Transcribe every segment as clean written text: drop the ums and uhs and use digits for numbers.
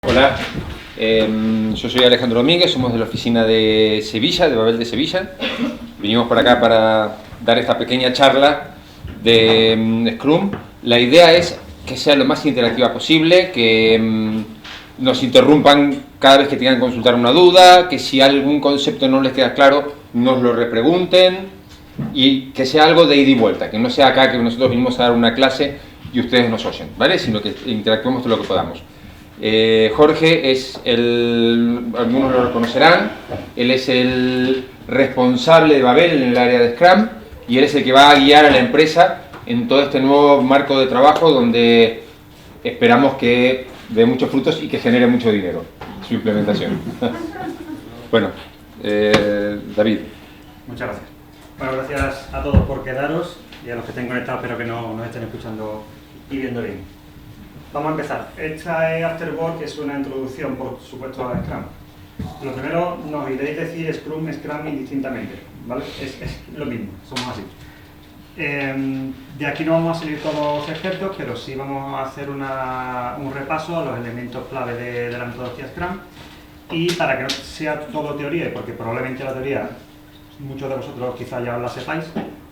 Hola, yo soy Alejandro Domínguez, somos de la oficina de Sevilla, de Babel de Sevilla. Vinimos por acá para dar esta pequeña charla de Scrum. La idea es que sea lo más interactiva posible, que nos interrumpan cada vez que tengan que consultar una duda, que si algún concepto no les queda claro, nos lo repregunten y que sea algo de ida y vuelta, que no sea acá que nosotros vinimos a dar una clase y ustedes nos oyen, ¿vale? Sino que interactuemos todo lo que podamos. Jorge es algunos lo reconocerán, él es el responsable de Babel en el área de Scrum y él es el que va a guiar a la empresa en todo este nuevo marco de trabajo donde esperamos que dé muchos frutos y que genere mucho dinero su implementación. Bueno, David. Muchas gracias. Bueno, gracias a todos por quedaros y a los que estén conectados, espero que nos estén escuchando y viendo bien. Vamos a empezar. Esta es Afterwork, que es una introducción, por supuesto, a Scrum. Lo primero, nos iréis a decir Scrum indistintamente, ¿vale? Es lo mismo, somos así. De aquí no vamos a salir todos expertos, pero sí vamos a hacer un repaso a los elementos clave de la metodología Scrum. Y para que no sea todo teoría, porque probablemente la teoría muchos de vosotros quizás ya la sepáis,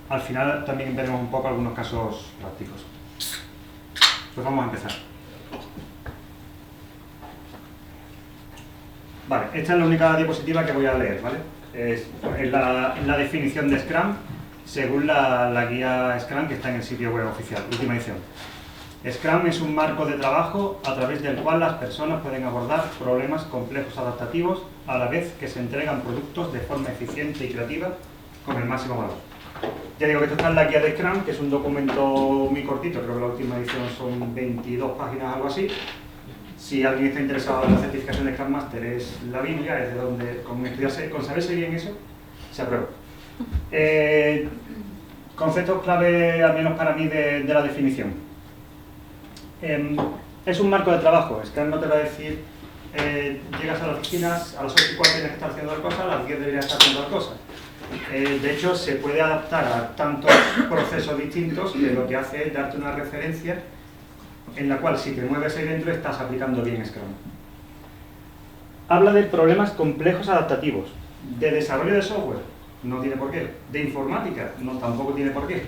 al final también veremos un poco algunos casos prácticos. Pues vamos a empezar. Vale, esta es la única diapositiva que voy a leer, ¿vale? Es la definición de Scrum según la guía Scrum que está en el sitio web oficial, última edición. Scrum es un marco de trabajo a través del cual las personas pueden abordar problemas complejos adaptativos a la vez que se entregan productos de forma eficiente y creativa con el máximo valor. Ya digo que esto está en la guía de Scrum, que es un documento muy cortito, creo que la última edición son 22 páginas, algo así. Si alguien está interesado en la certificación de Scrum Master, es la Biblia, es de donde, con saberse bien eso, se aprueba. Conceptos clave, al menos para mí, de la definición. Es un marco de trabajo. Scrum no te va a decir, llegas a las oficinas, a las 8:15 tienes que estar haciendo tal cosa, a las 10 deberías estar haciendo tal cosa. De hecho, se puede adaptar a tantos procesos distintos que lo que hace es darte una referencia en la cual, si te mueves ahí dentro, estás aplicando bien Scrum. Habla de problemas complejos adaptativos, de desarrollo de software, no tiene por qué, de informática, no, tampoco tiene por qué.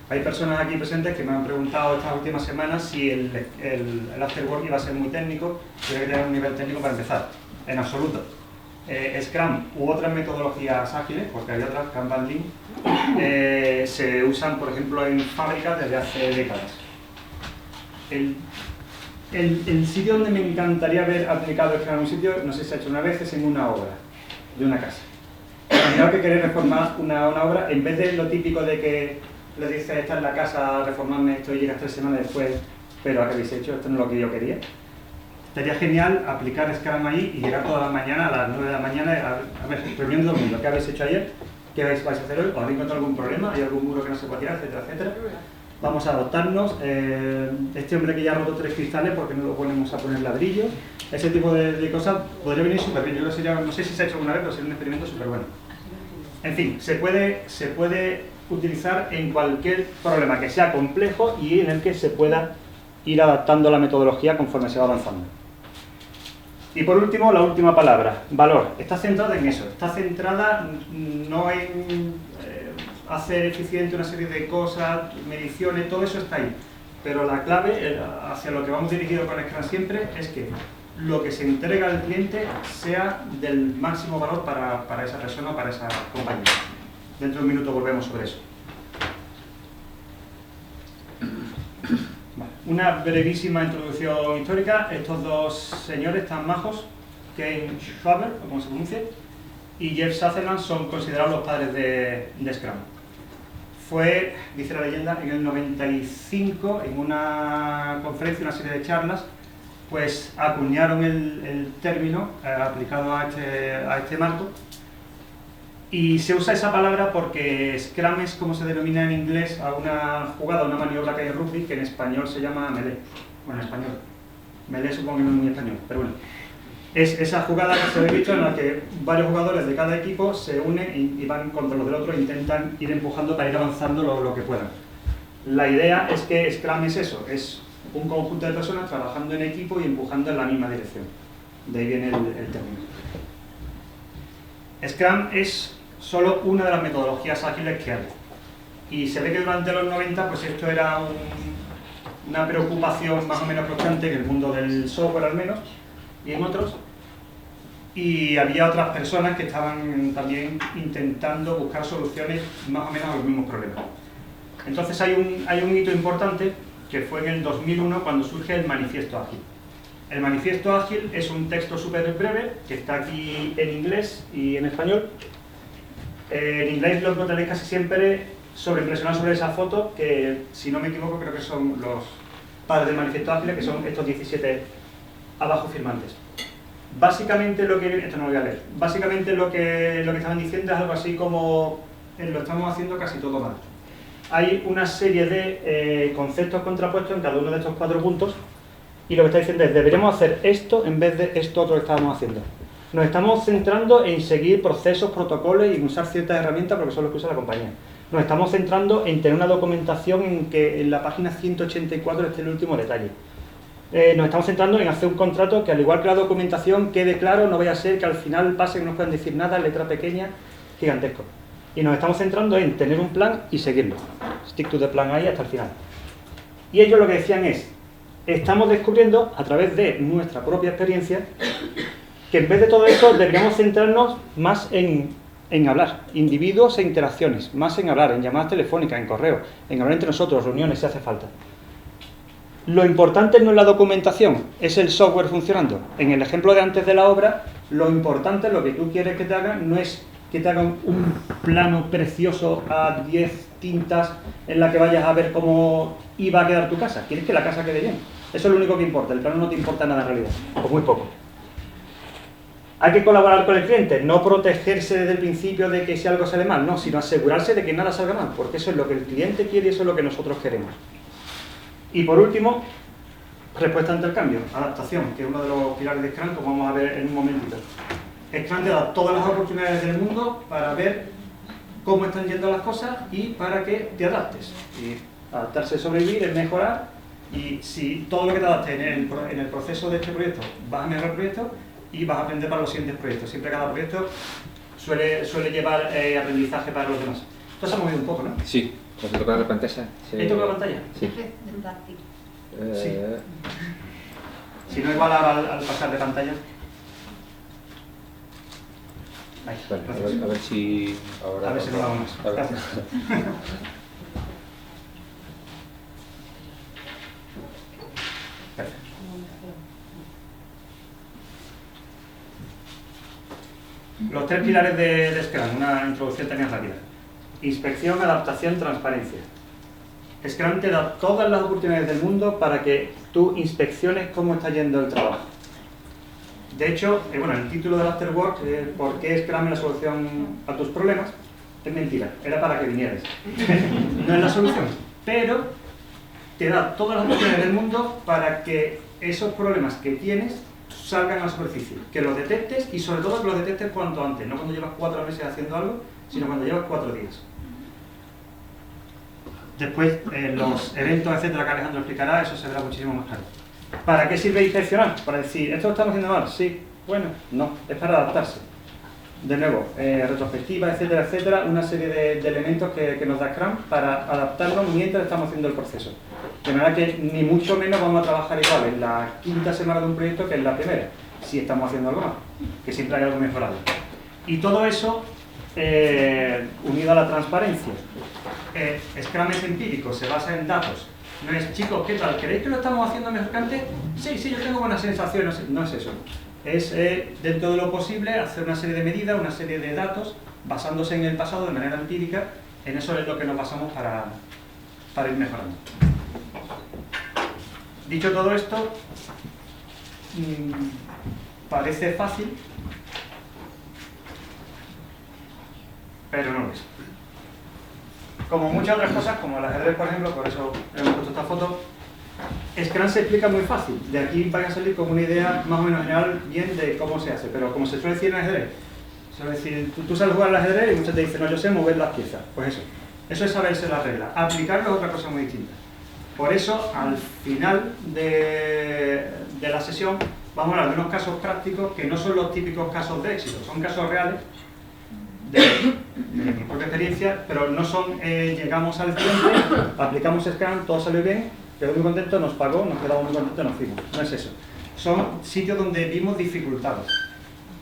Hay personas aquí presentes que me han preguntado estas últimas semanas si el Afterwork iba a ser muy técnico, tiene que tener un nivel técnico para empezar. En absoluto. Scrum u otras metodologías ágiles, porque hay otras, Kanban, Lean, se usan, por ejemplo, en fábricas desde hace décadas. El sitio donde me encantaría haber aplicado Scrum en un sitio, no sé si se ha hecho una vez, es en una obra de una casa. Imaginaos que queréis reformar una obra, en vez de lo típico de que le dices, esta es la casa, reformarme esto y llegas 3 semanas después, pero ¿qué habéis hecho? Esto no es lo que yo quería. Estaría genial aplicar Scrum ahí y llegar todas las mañanas, a las 9 de la mañana, a ver, reuniendo todo el mundo, ¿qué habéis hecho ayer? ¿Qué vais a hacer hoy? ¿Os habéis encontrado algún problema? ¿Hay algún muro que no se puede tirar? Etcétera, etcétera. Vamos a adaptarnos. Este hombre que ya ha roto 3 cristales, ¿por qué no lo ponemos a poner ladrillos? Ese tipo de cosas podría venir súper bien. Yo creo que sería, no sé si se ha hecho alguna vez, pero sería un experimento súper bueno. En fin, se puede utilizar en cualquier problema que sea complejo y en el que se pueda ir adaptando la metodología conforme se va avanzando. Y por último, la última palabra, valor. Está centrada en eso, está centrada no en hacer eficiente una serie de cosas, mediciones, todo eso está ahí. Pero la clave, hacia lo que vamos dirigidos con Scrum siempre, es que lo que se entrega al cliente sea del máximo valor para esa persona o para esa compañía. Dentro de un minuto volvemos sobre eso. Una brevísima introducción histórica. Estos dos señores tan majos, Ken Schwaber, o como se pronuncia, y Jeff Sutherland, son considerados los padres de Scrum. Fue, dice la leyenda, en el 95, en una conferencia, una serie de charlas, pues acuñaron el término aplicado a este marco. Y se usa esa palabra porque Scrum es como se denomina en inglés a una jugada, una maniobra que hay en rugby, que en español se llama melee. Bueno, en español. Melee supongo que no es muy español, pero bueno. Es esa jugada que se habéis visto en la que varios jugadores de cada equipo se unen y van contra los del otro e intentan ir empujando para ir avanzando lo que puedan. La idea es que Scrum es eso, es un conjunto de personas trabajando en equipo y empujando en la misma dirección. De ahí viene el término. Scrum es solo una de las metodologías ágiles que hay. Y se ve que durante los 90 pues esto era una preocupación más o menos constante en el mundo del software al menos, y en otros. Y había otras personas que estaban también intentando buscar soluciones más o menos a los mismos problemas. Entonces hay un hito importante que fue en el 2001 cuando surge el Manifiesto Ágil. El Manifiesto Ágil es un texto súper breve que está aquí en inglés y en español. En inglés lo encontraréis casi siempre sobreimpresionado sobre esa foto, que si no me equivoco creo que son los padres del Manifiesto Ágil, que son estos 17 abajo firmantes. Básicamente lo que... esto no lo voy a leer. Básicamente lo que estaban diciendo es algo así como lo estamos haciendo casi todo mal. Hay una serie de conceptos contrapuestos en cada uno de estos 4 puntos. Y lo que está diciendo es, deberíamos hacer esto en vez de esto otro que estábamos haciendo. Nos estamos centrando en seguir procesos, protocolos y usar ciertas herramientas porque son los que usa la compañía. Nos estamos centrando en tener una documentación en que en la página 184 esté el último detalle. Nos estamos centrando en hacer un contrato que, al igual que la documentación, quede claro, no vaya a ser que al final pase que no nos puedan decir nada, letra pequeña, gigantesco. Y nos estamos centrando en tener un plan y seguirlo. Stick to the plan ahí hasta el final. Y ellos lo que decían es, estamos descubriendo, a través de nuestra propia experiencia, que en vez de todo esto deberíamos centrarnos más en hablar, individuos e interacciones, más en hablar, en llamadas telefónicas, en correo, en hablar entre nosotros, reuniones si hace falta. Lo importante no es la documentación, es el software funcionando. En el ejemplo de antes de la obra, lo importante, lo que tú quieres que te hagan, no es que te hagan un plano precioso a 10 tintas en la que vayas a ver cómo iba a quedar tu casa. Quieres que la casa quede bien. Eso es lo único que importa. El plano no te importa nada en realidad, o muy poco. Hay que colaborar con el cliente, no protegerse desde el principio de que si algo sale mal, no, sino asegurarse de que nada salga mal, porque eso es lo que el cliente quiere y eso es lo que nosotros queremos. Y por último, respuesta ante el cambio, adaptación, que es uno de los pilares de Scrum, como vamos a ver en un momentito. Scrum te da todas las oportunidades del mundo para ver cómo están yendo las cosas y para que te adaptes. Y adaptarse es sobrevivir, es mejorar, y si todo lo que te adaptes en el proceso de este proyecto vas a mejorar el proyecto y vas a aprender para los siguientes proyectos. Siempre cada proyecto suele llevar aprendizaje para los demás. Esto se ha movido un poco, ¿no? Sí, cuando toca la pantalla. ¿He tocado la pantalla? Sí. Sí. Si no igual al pasar de pantalla. Ahí, vale, a ver si ahora... A ver si lo hago más. Gracias. Los 3 pilares de Scrum, una introducción también rápida. Inspección, adaptación, transparencia. Scrum te da todas las oportunidades del mundo para que tú inspecciones cómo está yendo el trabajo. De hecho, bueno, el título del Afterwork, ¿por qué Scrum es la solución a tus problemas? Es mentira, era para que vinieras. No es la solución, pero te da todas las oportunidades del mundo para que esos problemas que tienes salgan a la superficie, que los detectes y sobre todo que los detectes cuanto antes, no cuando llevas 4 meses haciendo algo, sino cuando llevas 4 días. Después, los eventos, etcétera, que Alejandro explicará, eso se verá muchísimo más claro. ¿Para qué sirve inspeccionar? Para decir, ¿esto lo estamos haciendo mal? Sí. Bueno, no, es para adaptarse. De nuevo, retrospectiva, etcétera, etcétera, una serie de elementos que nos da Scrum para adaptarnos mientras estamos haciendo el proceso. De manera que ni mucho menos vamos a trabajar igual en la 5ª semana de un proyecto que en la primera, si estamos haciendo algo mal, que siempre hay algo mejorado. Y todo eso unido a la transparencia. Scrum es empírico, se basa en datos. No es, chicos, ¿qué tal? ¿Queréis que lo estamos haciendo mejor que antes? Sí, yo tengo buenas sensaciones. No es eso. Es, dentro de lo posible, hacer una serie de medidas, una serie de datos, basándose en el pasado de manera empírica. En eso es lo que nos basamos para ir mejorando. Dicho todo esto, parece fácil, pero no lo es. Como muchas otras cosas, como el ajedrez, por ejemplo, por eso hemos puesto esta foto, Scrum se explica muy fácil. De aquí van a salir como una idea más o menos general bien de cómo se hace, pero como se suele decir en ajedrez, suele decir, tú sabes jugar al ajedrez y muchos te dicen, no, yo sé mover las piezas. Pues eso es saberse la regla. Aplicarlo es otra cosa muy distinta. Por eso, al final de la sesión, vamos a hablar de unos casos prácticos que no son los típicos casos de éxito, son casos reales de mi propia experiencia, pero no son llegamos al cliente, aplicamos Scrum, todo salió bien, quedó muy contento, nos pagó, nos quedamos muy contentos, nos fuimos. No es eso. Son sitios donde vimos dificultades.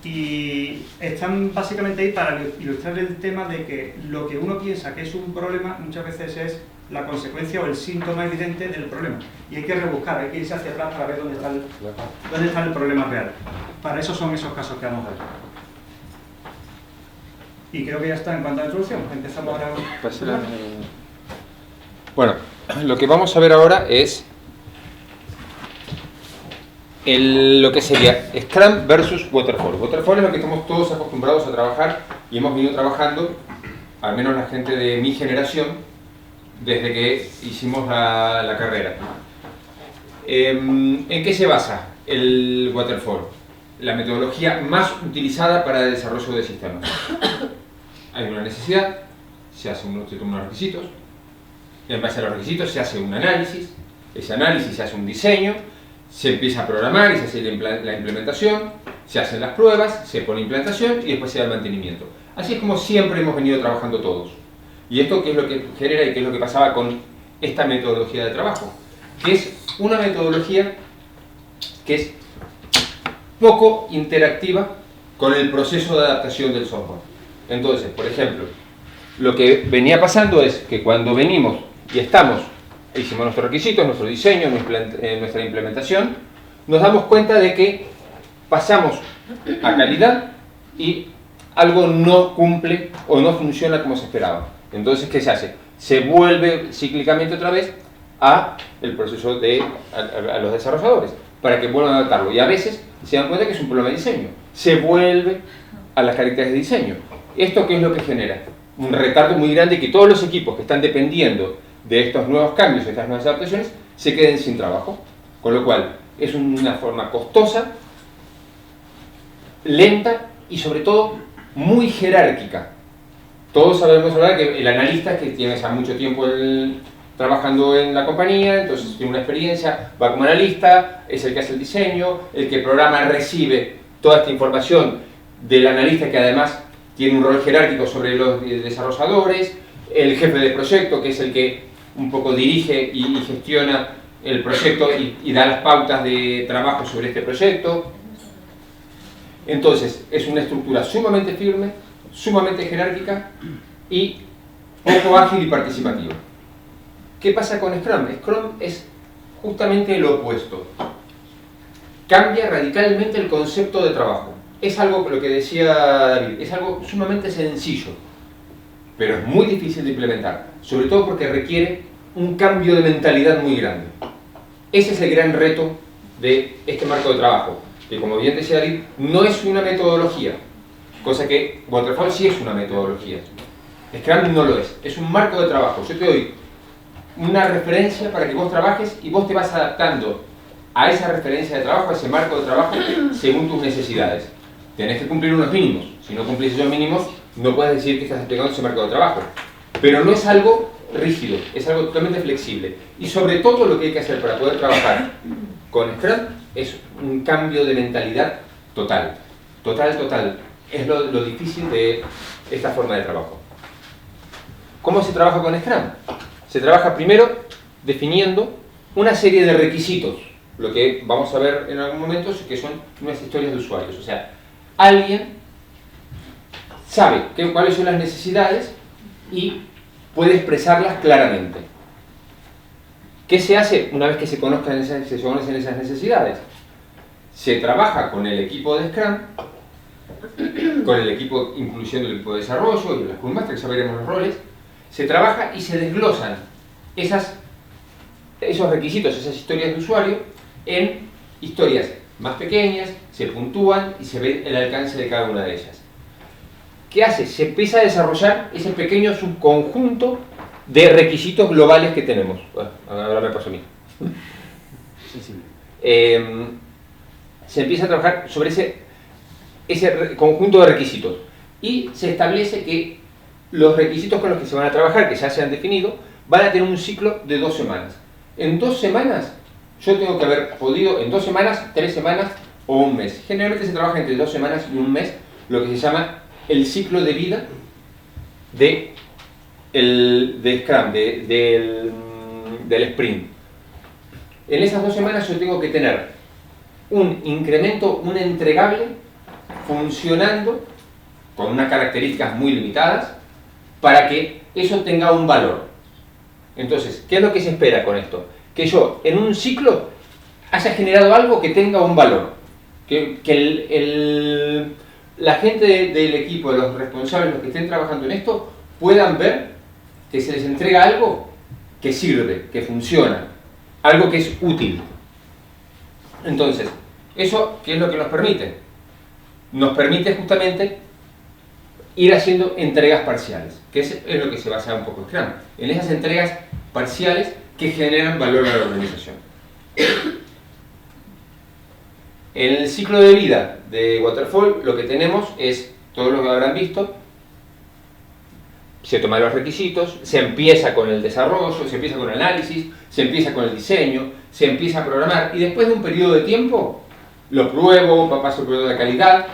Y están básicamente ahí para ilustrar el tema de que lo que uno piensa que es un problema muchas veces es la consecuencia o el síntoma evidente del problema. Y hay que rebuscar, hay que irse hacia atrás para ver dónde está el problema real. Para eso son esos casos que vamos a ver. Y creo que ya está en cuanto a la introducción. Empezamos ahora. Bueno, lo que vamos a ver ahora es lo que sería Scrum versus Waterfall. Waterfall es lo que estamos todos acostumbrados a trabajar y hemos venido trabajando, al menos la gente de mi generación, desde que hicimos la carrera. ¿En qué se basa el Waterfall? La metodología más utilizada para el desarrollo de sistemas. Hay una necesidad, se toman unos requisitos, en base a los requisitos se hace un análisis, ese análisis se hace un diseño, se empieza a programar y se hace la implementación, se hacen las pruebas, se pone implantación y después se da el mantenimiento. Así es como siempre hemos venido trabajando todos. ¿Y esto qué es lo que genera y qué es lo que pasaba con esta metodología de trabajo? Que es una metodología que es poco interactiva con el proceso de adaptación del software. Entonces, por ejemplo, lo que venía pasando es que cuando venimos y hicimos nuestros requisitos, nuestro diseño, nuestra implementación, nos damos cuenta de que pasamos a calidad y algo no cumple o no funciona como se esperaba. Entonces, ¿qué se hace? Se vuelve cíclicamente otra vez a el proceso a los desarrolladores para que vuelvan a adaptarlo. Y a veces se dan cuenta que es un problema de diseño. Se vuelve a las características de diseño. ¿Esto qué es lo que genera? Un retardo muy grande que todos los equipos que están dependiendo de estos nuevos cambios, estas nuevas adaptaciones, se queden sin trabajo. Con lo cual, es una forma costosa, lenta y sobre todo muy jerárquica. Todos sabemos ahora que el analista que tiene ya mucho tiempo trabajando en la compañía, entonces tiene una experiencia, va como analista, es el que hace el diseño, el que programa recibe toda esta información del analista que además tiene un rol jerárquico sobre los desarrolladores, el jefe de proyecto que es el que un poco dirige y gestiona el proyecto y da las pautas de trabajo sobre este proyecto. Entonces es una estructura sumamente firme, sumamente jerárquica y poco ágil y participativa. ¿Qué pasa con Scrum? Scrum es justamente lo opuesto. Cambia radicalmente el concepto de trabajo. Es algo, lo que decía David, es algo sumamente sencillo, pero es muy difícil de implementar, sobre todo porque requiere un cambio de mentalidad muy grande. Ese es el gran reto de este marco de trabajo, que como bien decía David, no es una metodología, cosa que Waterfall sí es una metodología. Scrum no lo es un marco de trabajo. Yo te doy una referencia para que vos trabajes y vos te vas adaptando a esa referencia de trabajo, a ese marco de trabajo, según tus necesidades. Tenés que cumplir unos mínimos. Si no cumplís esos mínimos, no puedes decir que estás desplegando ese marco de trabajo. Pero no es algo rígido, es algo totalmente flexible. Y sobre todo lo que hay que hacer para poder trabajar con Scrum es un cambio de mentalidad total. Total. Es lo difícil de esta forma de trabajo. ¿Cómo se trabaja con Scrum? Se trabaja primero definiendo una serie de requisitos. Lo que vamos a ver en algún momento es que son unas historias de usuarios. O sea, alguien sabe cuáles son las necesidades y puede expresarlas claramente. ¿Qué se hace una vez que se conocen esas necesidades? Se trabaja con el equipo de Scrum, con el equipo, incluyendo el equipo de desarrollo y los Scrum Master, que ya veremos los roles. Se trabaja y se desglosan esos requisitos, esas historias de usuario, en historias más pequeñas, se puntúan y se ve el alcance de cada una de ellas. ¿Qué hace? Se empieza a desarrollar ese pequeño subconjunto de requisitos globales que tenemos. Bueno, ahora me paso a mí. Se empieza a trabajar sobre ese conjunto de requisitos y se establece que los requisitos con los que se van a trabajar, que ya se han definido, van a tener un ciclo de 2 semanas. En 2 semanas, yo tengo que haber podido, en 2 semanas, 3 semanas, o un mes. Generalmente se trabaja entre 2 semanas y un mes, lo que se llama el ciclo de vida de Scrum, del sprint. En esas 2 semanas yo tengo que tener un incremento, un entregable, funcionando con unas características muy limitadas para que eso tenga un valor. Entonces, ¿qué es lo que se espera con esto? Que yo en un ciclo haya generado algo que tenga un valor. Que la gente del equipo, los responsables, los que estén trabajando en esto, puedan ver que se les entrega algo que sirve, que funciona, algo que es útil. Entonces, ¿eso qué es lo que nos permite? Nos permite justamente ir haciendo entregas parciales, que es lo que se basa un poco Scrum, en esas entregas parciales que generan valor a la organización. En el ciclo de vida de Waterfall lo que tenemos es, todos lo que habrán visto, se toman los requisitos, se empieza con el desarrollo, se empieza con el análisis, se empieza con el diseño, se empieza a programar y después de un periodo de tiempo lo pruebo, paso el periodo de calidad,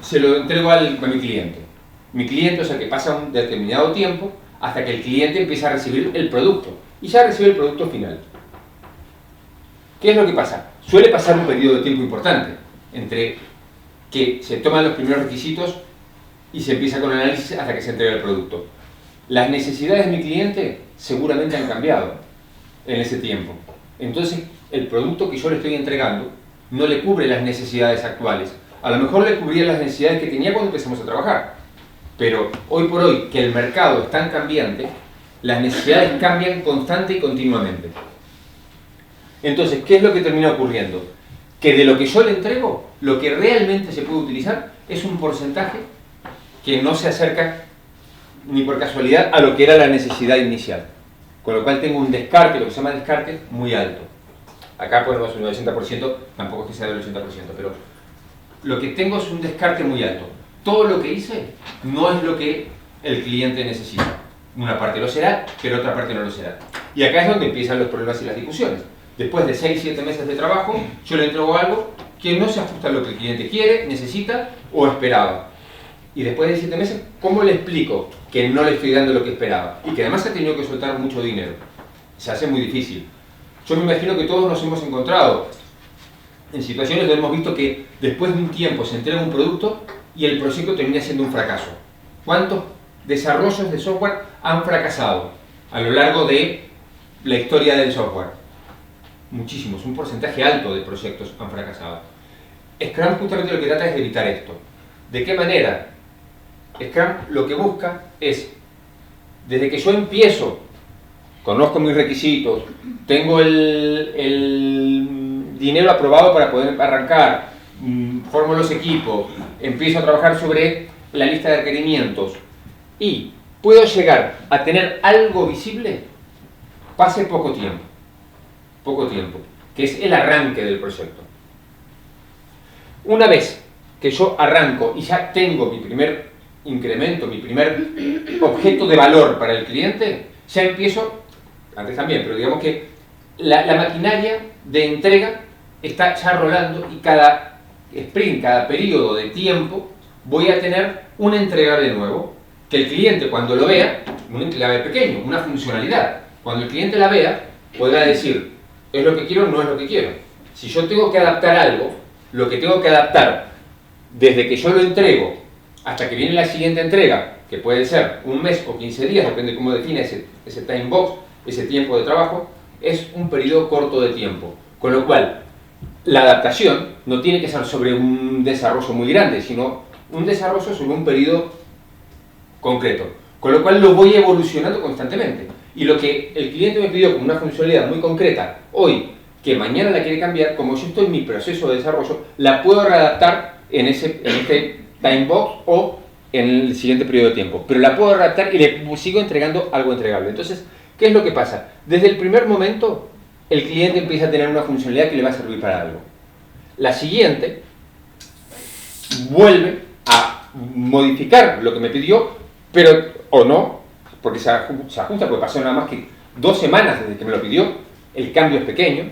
se lo entrego a mi cliente. Mi cliente es el que pasa un determinado tiempo hasta que el cliente empieza a recibir el producto y ya recibe el producto final. ¿Qué es lo que pasa? Suele pasar un periodo de tiempo importante entre que se toman los primeros requisitos y se empieza con el análisis hasta que se entrega el producto. Las necesidades de mi cliente seguramente han cambiado en ese tiempo. Entonces, el producto que yo le estoy entregando no le cubre las necesidades actuales. A lo mejor le cubría las necesidades que tenía cuando empezamos a trabajar. Pero hoy por hoy, que el mercado es tan cambiante, las necesidades cambian constante y continuamente. Entonces, ¿qué es lo que termina ocurriendo? Que de lo que yo le entrego, lo que realmente se puede utilizar es un porcentaje que no se acerca ni por casualidad a lo que era la necesidad inicial. Con lo cual tengo un descarte, lo que se llama descarte, muy alto. Acá ponemos un 80%, tampoco es que sea del 80%, pero lo que tengo es un descarte muy alto. Todo lo que hice no es lo que el cliente necesita. Una parte lo será, pero otra parte no lo será. Y acá es donde empiezan los problemas y las discusiones. Después de 6-7 meses de trabajo, yo le entrego algo que no se ajusta a lo que el cliente quiere, necesita o esperaba. Y después de 7 meses, ¿cómo le explico que no le estoy dando lo que esperaba? Y que además ha tenido que soltar mucho dinero. Se hace muy difícil. Yo me imagino que todos nos hemos encontrado en situaciones donde hemos visto que después de un tiempo se entrega un producto y el proyecto termina siendo un fracaso. ¿Cuántos desarrollos de software han fracasado a lo largo de la historia del software? Muchísimos, un porcentaje alto de proyectos han fracasado. Scrum justamente lo que trata es de evitar esto. ¿De qué manera? Scrum lo que busca es, desde que yo empiezo, conozco mis requisitos, tengo el dinero aprobado para poder arrancar, formo los equipos, empiezo a trabajar sobre la lista de requerimientos y puedo llegar a tener algo visible, pase poco tiempo, que es el arranque del proyecto. Una vez que yo arranco y ya tengo mi primer incremento, mi primer objeto de valor para el cliente, ya empiezo, antes también, pero digamos que la maquinaria de entrega está ya rolando y cada sprint, cada periodo de tiempo, voy a tener un entregable nuevo, que el cliente cuando lo vea, un entregable pequeño, una funcionalidad, cuando el cliente la vea, podrá decir, ¿es lo que quiero o no es lo que quiero? Si yo tengo que adaptar algo, lo que tengo que adaptar desde que yo lo entrego hasta que viene la siguiente entrega, que puede ser un mes o 15 días, depende de cómo define ese time box, ese tiempo de trabajo, es un periodo corto de tiempo. Con lo cual, la adaptación no tiene que ser sobre un desarrollo muy grande, sino un desarrollo sobre un periodo concreto. Con lo cual lo voy evolucionando constantemente. Y lo que el cliente me pidió como una funcionalidad muy concreta hoy, que mañana la quiere cambiar, como yo estoy en mi proceso de desarrollo, la puedo readaptar en este time box o en el siguiente periodo de tiempo. Pero la puedo readaptar y le sigo entregando algo entregable. Entonces, ¿qué es lo que pasa? Desde el primer momento, el cliente empieza a tener una funcionalidad que le va a servir para algo. La siguiente vuelve a modificar lo que me pidió, pero o no, porque se ajusta, porque pasó nada más que 2 semanas desde que me lo pidió, el cambio es pequeño,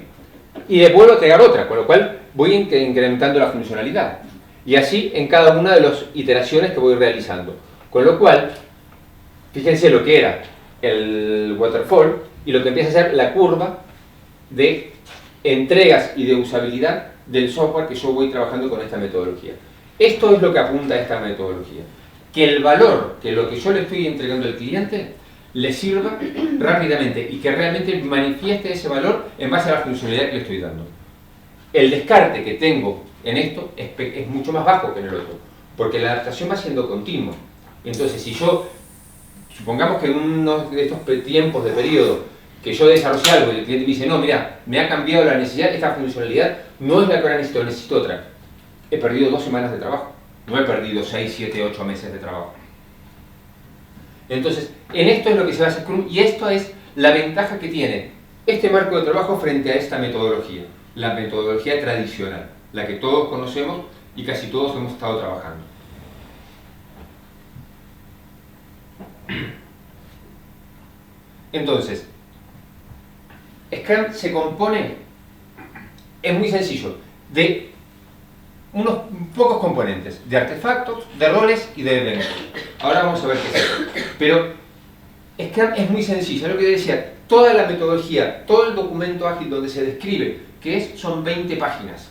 y le vuelvo a entregar otra, con lo cual voy incrementando la funcionalidad. Y así en cada una de las iteraciones que voy realizando. Con lo cual, fíjense lo que era el waterfall y lo que empieza a ser la curva de entregas y de usabilidad del software que yo voy trabajando con esta metodología. Esto es lo que apunta a esta metodología. Que el valor, que lo que yo le estoy entregando al cliente, le sirva rápidamente y que realmente manifieste ese valor en base a la funcionalidad que le estoy dando. El descarte que tengo en esto es mucho más bajo que en el otro, porque la adaptación va siendo continua. Entonces, si yo, supongamos que en uno de estos tiempos de periodo que yo desarrollé algo y el cliente me dice, no, mira, me ha cambiado la necesidad, esta funcionalidad no es la que ahora necesito otra. He perdido 2 semanas de trabajo, no he perdido 6, 7, 8 meses de trabajo. Entonces, en esto es lo que se basa Scrum y esto es la ventaja que tiene este marco de trabajo frente a esta metodología, la metodología tradicional, la que todos conocemos y casi todos hemos estado trabajando. Entonces, Scrum se compone, es muy sencillo, de unos pocos componentes, de artefactos, de roles y de eventos. Ahora vamos a ver qué es eso. Pero Scrum es muy sencillo, es lo que decía, toda la metodología, todo el documento ágil donde se describe qué es, son 20 páginas.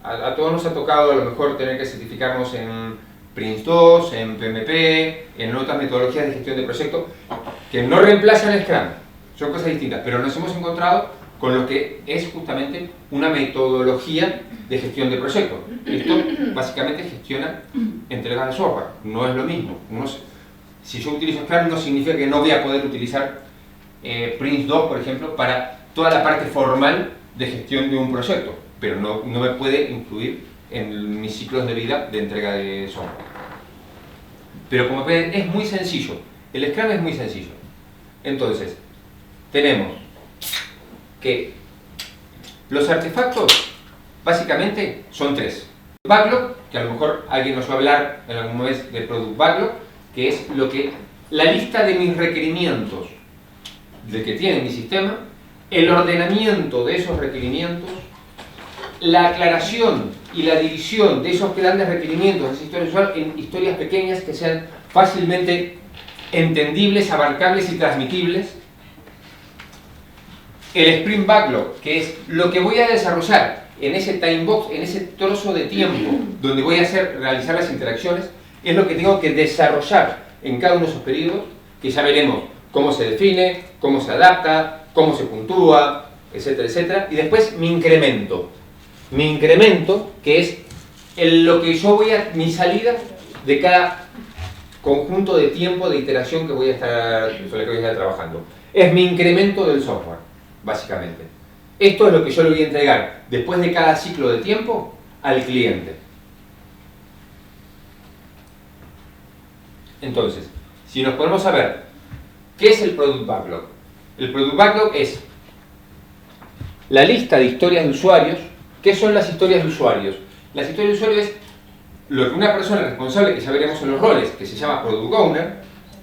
A todos nos ha tocado a lo mejor tener que certificarnos en Prince2, en PMP, en otras metodologías de gestión de proyectos que no reemplazan Scrum, son cosas distintas, pero nos hemos encontrado con lo que es justamente una metodología de gestión de proyectos. Esto básicamente gestiona entregas de software, no es lo mismo. Si yo utilizo Scrum no significa que no voy a poder utilizar Prince2, por ejemplo, para toda la parte formal de gestión de un proyecto, pero no me puede influir en mis ciclos de vida de entrega de software. Pero como ven, es muy sencillo. El Scrum es muy sencillo. Entonces, tenemos que los artefactos básicamente son 3. Backlog, que a lo mejor alguien nos va a hablar en algún momento de Product Backlog, que es la lista de mis requerimientos de que tiene mi sistema, el ordenamiento de esos requerimientos, la aclaración y la división de esos grandes requerimientos de esa historia usual en historias pequeñas que sean fácilmente entendibles, abarcables y transmitibles. El Sprint Backlog, que es lo que voy a desarrollar en ese time box, en ese trozo de tiempo donde voy a realizar las interacciones, es lo que tengo que desarrollar en cada uno de esos periodos, que ya veremos cómo se define, cómo se adapta, cómo se puntúa, etcétera, etcétera. Y después mi incremento. Mi incremento, que es lo que yo mi salida de cada conjunto de tiempo de iteración que voy a estar trabajando. Es mi incremento del software, básicamente. Esto es lo que yo le voy a entregar después de cada ciclo de tiempo al cliente. Entonces, si nos ponemos a ver qué es el Product Backlog. El Product Backlog es la lista de historias de usuarios. ¿Qué son las historias de usuarios? Las historias de usuarios es lo que una persona responsable, que ya veremos en los roles, que se llama Product Owner,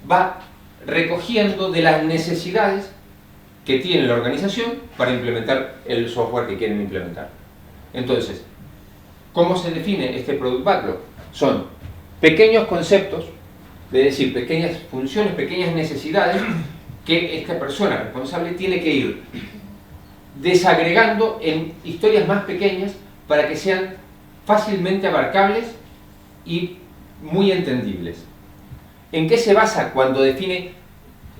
va recogiendo de las necesidades que tiene la organización para implementar el software que quieren implementar. Entonces, ¿cómo se define este Product Backlog? Son pequeños conceptos, es decir, pequeñas funciones, pequeñas necesidades que esta persona responsable tiene que ir desagregando en historias más pequeñas para que sean fácilmente abarcables y muy entendibles. ¿En qué se basa cuando define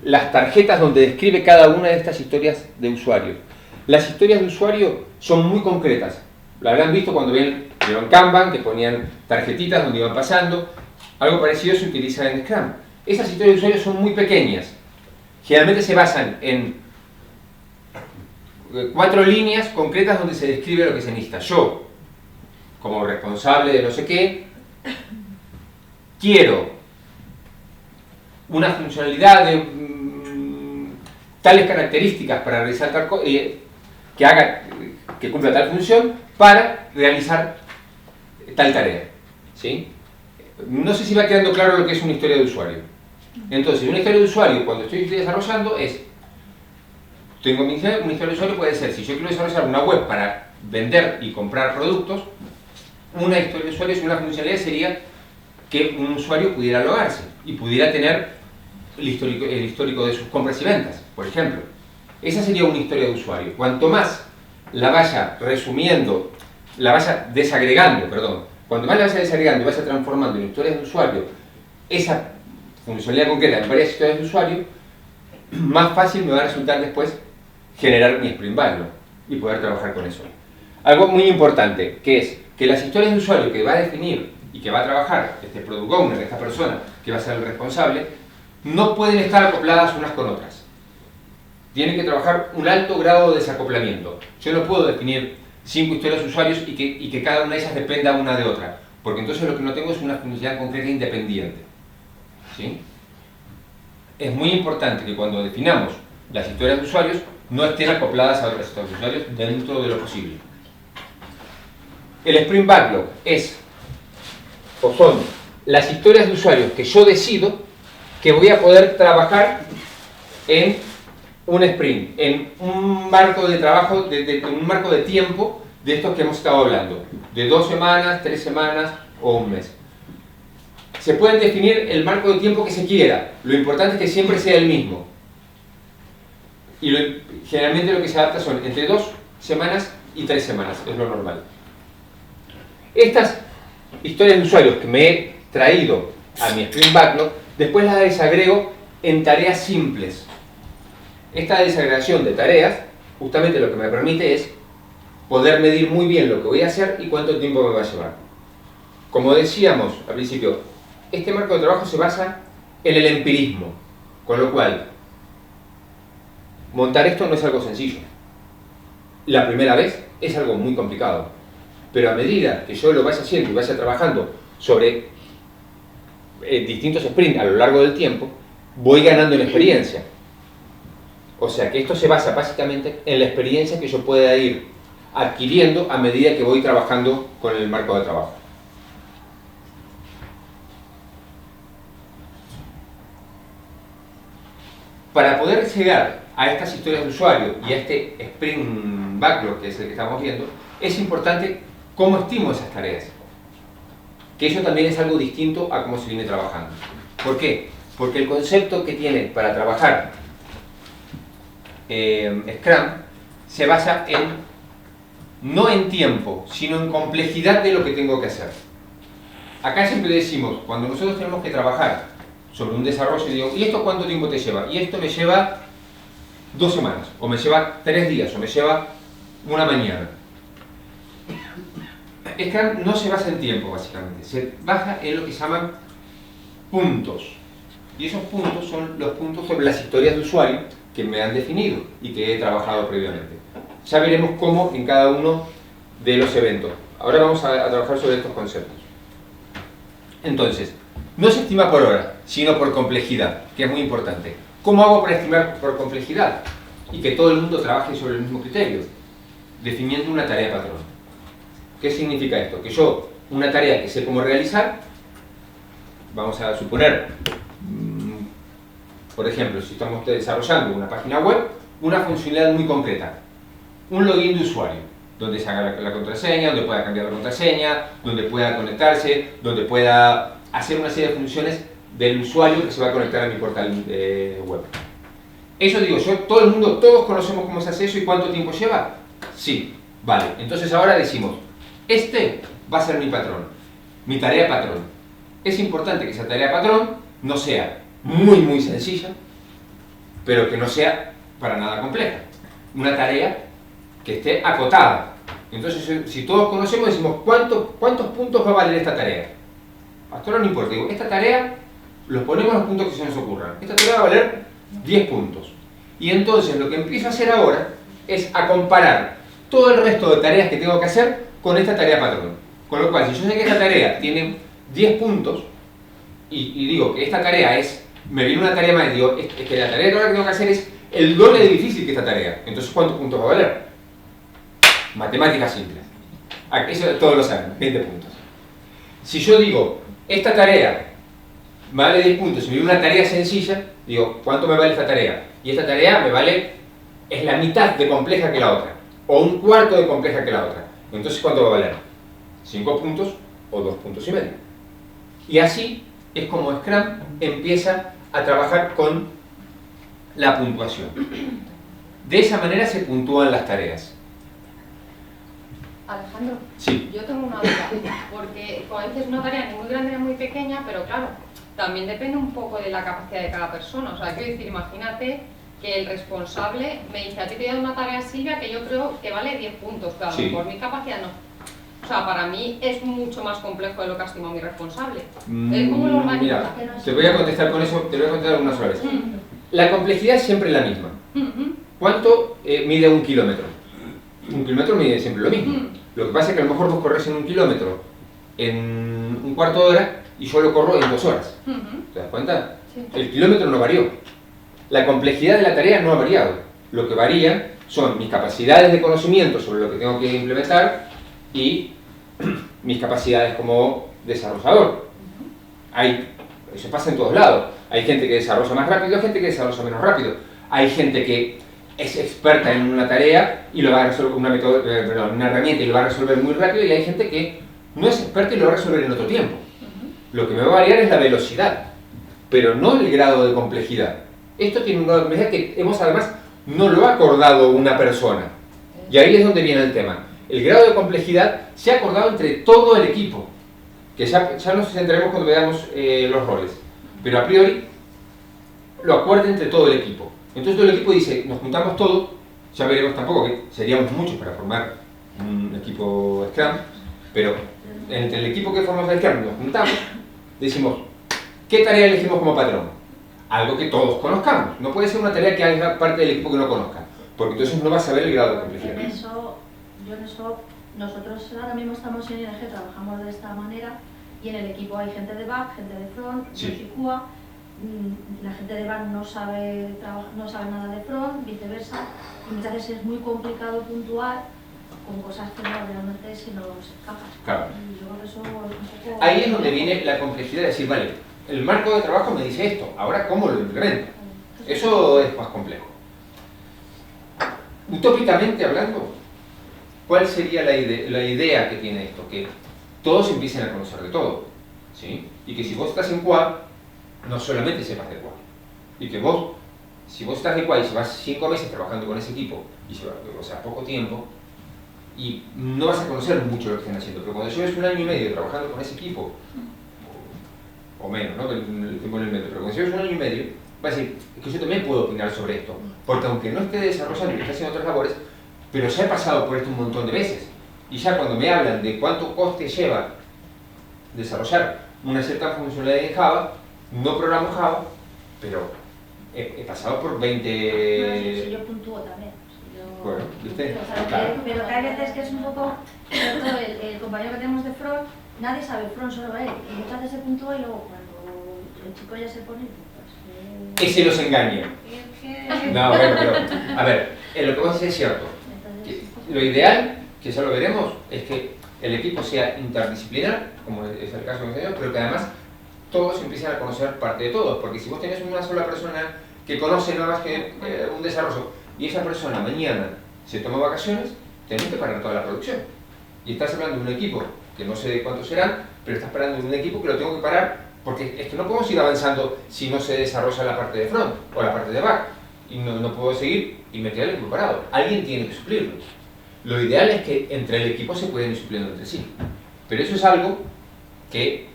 las tarjetas donde describe cada una de estas historias de usuario? Las historias de usuario son muy concretas. Lo habrán visto cuando vieron Kanban, que ponían tarjetitas donde iban pasando. Algo parecido se utiliza en Scrum. Esas historias de usuario son muy pequeñas. Generalmente se basan en 4 líneas concretas donde se describe lo que se necesita. Yo, como responsable de no sé qué, quiero una funcionalidad de tales características para realizar tal cosa, que cumpla tal función para realizar tal tarea. ¿Sí? No sé si va quedando claro lo que es una historia de usuario. Entonces, una historia de usuario, cuando estoy desarrollando, una historia de usuario puede ser, si yo quiero desarrollar una web para vender y comprar productos, una historia de usuarios, una funcionalidad sería que un usuario pudiera logarse y pudiera tener el histórico de sus compras y ventas, por ejemplo. Esa sería una historia de usuario. Cuanto más la vaya resumiendo, la vaya desagregando, perdón, cuanto más la vaya desagregando y vaya transformando en historias de usuario, esa funcionalidad concreta en varias historias de usuario, más fácil me va a resultar después generar mi Sprint Backlog y poder trabajar con eso. Algo muy importante, que es que las historias de usuario que va a definir y que va a trabajar este Product Owner, esta persona que va a ser el responsable, no pueden estar acopladas unas con otras. Tienen que trabajar un alto grado de desacoplamiento. Yo no puedo definir 5 historias de usuarios y que cada una de ellas dependa una de otra, porque entonces lo que no tengo es una funcionalidad concreta independiente. ¿Sí? Es muy importante que cuando definamos las historias de usuarios no estén acopladas a otras historias de usuarios dentro de lo posible. El Sprint Backlog son las historias de usuarios que yo decido que voy a poder trabajar en un sprint, en un marco de trabajo, en un marco de tiempo de estos que hemos estado hablando, de 2 semanas, 3 semanas o un mes. Se puede definir el marco de tiempo que se quiera, lo importante es que siempre sea el mismo. Y generalmente lo que se adapta son entre 2 semanas y 3 semanas, es lo normal. Estas historias de usuarios que me he traído a mi Sprint Backlog, después las desagrego en tareas simples. Esta desagregación de tareas, justamente lo que me permite es poder medir muy bien lo que voy a hacer y cuánto tiempo me va a llevar. Como decíamos al principio, este marco de trabajo se basa en el empirismo, con lo cual montar esto no es algo sencillo. La primera vez es algo muy complicado, pero a medida que yo lo vaya haciendo y vaya trabajando sobre distintos sprints a lo largo del tiempo, voy ganando en experiencia. O sea que esto se basa básicamente en la experiencia que yo pueda ir adquiriendo a medida que voy trabajando con el marco de trabajo. Para poder llegar a estas historias de usuario y a este Sprint Backlog, que es el que estamos viendo, es importante cómo estimo esas tareas. Que eso también es algo distinto a cómo se viene trabajando. ¿Por qué? Porque el concepto que tiene para trabajar Scrum se basa no en tiempo, sino en complejidad de lo que tengo que hacer. Acá siempre decimos, cuando nosotros tenemos que trabajar sobre un desarrollo, digo, ¿y esto cuánto tiempo te lleva? Y esto me lleva 2 semanas, o me lleva 3 días, o me lleva una mañana. Scrum no se basa en tiempo, básicamente, se basa en lo que se llaman puntos. Y esos puntos son los puntos sobre las historias de usuario que me han definido y que he trabajado previamente. Ya veremos cómo en cada uno de los eventos. Ahora vamos a trabajar sobre estos conceptos. Entonces, no se estima por hora, sino por complejidad, que es muy importante. ¿Cómo hago para estimar por complejidad? Y que todo el mundo trabaje sobre el mismo criterio, definiendo una tarea patrón. ¿Qué significa esto? Que yo, una tarea que sé cómo realizar, vamos a suponer, por ejemplo, si estamos desarrollando una página web, una funcionalidad muy concreta, un login de usuario, donde se haga la contraseña, donde pueda cambiar la contraseña, donde pueda conectarse, donde pueda hacer una serie de funciones del usuario que se va a conectar a mi portal web. Eso digo yo, todo el mundo, todos conocemos cómo se hace eso y cuánto tiempo lleva. Sí, vale. Entonces ahora decimos, este va a ser mi patrón, mi tarea patrón. Es importante que esa tarea patrón no sea muy sencilla, pero que no sea para nada compleja. Una tarea que esté acotada. Entonces, si todos conocemos, decimos, ¿cuántos puntos va a valer esta tarea? Hasta ahora no importa, digo, esta tarea, los ponemos los puntos que se nos ocurran. Esta tarea va a valer 10 puntos. Y entonces lo que empiezo a hacer ahora es a comparar todo el resto de tareas que tengo que hacer con esta tarea patrón. Con lo cual, si yo sé que esta tarea tiene 10 puntos, y digo que esta tarea me viene una tarea más, y digo, es que la tarea que ahora tengo que hacer es el doble de difícil que esta tarea. Entonces, ¿cuántos puntos va a valer? Matemáticas simples. Eso todos lo saben, 20 puntos. Si yo digo, esta tarea vale 10 puntos, si me viene una tarea sencilla, digo, ¿cuánto me vale esta tarea? Y esta tarea es la mitad de compleja que la otra. o un cuarto de compleja que la otra. Entonces, ¿cuánto va a valer? 5 puntos o 2 puntos y medio. Y así es como Scrum empieza a trabajar con la puntuación. De esa manera se puntúan las tareas. Alejandro, Sí. yo tengo una duda, porque como dices, una tarea ni muy grande ni muy pequeña, pero claro, también depende un poco de la capacidad de cada persona. O sea, quiero decir, imagínate que el responsable me dice, a ti te voy a dar una tarea, Silvia, que yo creo que vale 10 puntos, pero a lo Sí. mejor mi capacidad no. O sea, para mí es mucho más complejo de lo que ha estimado mi responsable. ¿Cómo lo organizas? Mira, te voy a contestar con eso, te voy a contestar una sola vez. La complejidad es siempre la misma. ¿Cuánto mide un kilómetro? Un kilómetro mide siempre lo mismo. Lo que pasa es que a lo mejor vos corres en un kilómetro en un cuarto de hora y yo lo corro en 2 horas. ¿Te das cuenta? Sí. El kilómetro no varió. La complejidad de la tarea no ha variado. Lo que varía son mis capacidades de conocimiento sobre lo que tengo que implementar y mis capacidades como desarrollador. Eso pasa en todos lados. Hay gente que desarrolla más rápido, hay gente que desarrolla menos rápido. Hay gente que es experta en una tarea y lo va a resolver con una herramienta y lo va a resolver muy rápido, y hay gente que no es experta y lo va a resolver en otro tiempo. Lo que me va a variar es la velocidad, pero no el grado de complejidad. Esto tiene un grado de complejidad que además no lo ha acordado una persona. Y ahí es donde viene el tema. El grado de complejidad se ha acordado entre todo el equipo, que ya nos centraremos cuando veamos los roles, pero a priori lo acuerda entre todo el equipo. Entonces todo el equipo dice, nos juntamos todos, ya veremos tampoco que seríamos muchos para formar un equipo Scrum, pero entre el equipo que formamos el Scrum nos juntamos, decimos, ¿qué tarea elegimos como patrón? Algo que todos conozcamos. No puede ser una tarea que haga parte del equipo que no conozca, porque entonces no vas a ver el grado de complejidad. En eso, nosotros ahora mismo estamos en ING, trabajamos de esta manera, y en el equipo hay gente de back, gente de front, Sí. yo soy QA. La gente de back no sabe nada de front, viceversa, y muchas veces es muy complicado puntuar con cosas que realmente se nos escapan. Claro. Y yo creo que eso es un poco... Ahí es donde viene la complejidad de decir, vale, el marco de trabajo me dice esto, ahora ¿cómo lo implemento? Eso es más complejo. Utópicamente hablando, ¿cuál sería la idea que tiene esto? Que todos empiecen a conocer de todo, ¿sí? Y que si vos estás en QA, no solamente sepas de QA. Y que vos, si vos estás de QA y llevas 5 meses trabajando con ese equipo, o sea, poco tiempo, y no vas a conocer mucho lo que están haciendo, pero cuando lleves 1 año y medio trabajando con ese equipo, o menos, ¿no? El tiempo en el medio, pero cuando lleves 1 año y medio, vas a decir, es que yo también puedo opinar sobre esto, porque aunque no esté desarrollando y esté haciendo otras labores, pero ya he pasado por esto un montón de veces, y ya cuando me hablan de cuánto coste lleva desarrollar una cierta funcionalidad en Java, no programo Java, pero he pasado por 20... Si yo puntúo también. Si yo... Bueno, ¿viste? O sea, Claro. pero que hay veces que es un poco, sobre todo el compañero que tenemos de front, nadie sabe front, solo él, y muchas veces se puntúa y luego cuando el chico ya se pone, pues... Ese los engaña. No, bueno, pero, a ver, lo que vos decís es cierto. Entonces, Lo ideal, que ya lo veremos, es que el equipo sea interdisciplinar, como es el caso que tenemos, pero que además todos empiecen a conocer parte de todos, porque si vos tenés una sola persona que conoce nada más que un desarrollo, y esa persona mañana se toma vacaciones, tenés que parar toda la producción. Y estás hablando de un equipo que no sé de cuántos serán, pero estás hablando de un equipo que lo tengo que parar, porque es que no podemos ir avanzando si no se desarrolla la parte de front o la parte de back. Y no puedo seguir y me queda el equipo parado. Alguien tiene que suplirlo. Lo ideal es que entre el equipo se pueden ir supliendo entre sí. Pero eso es algo que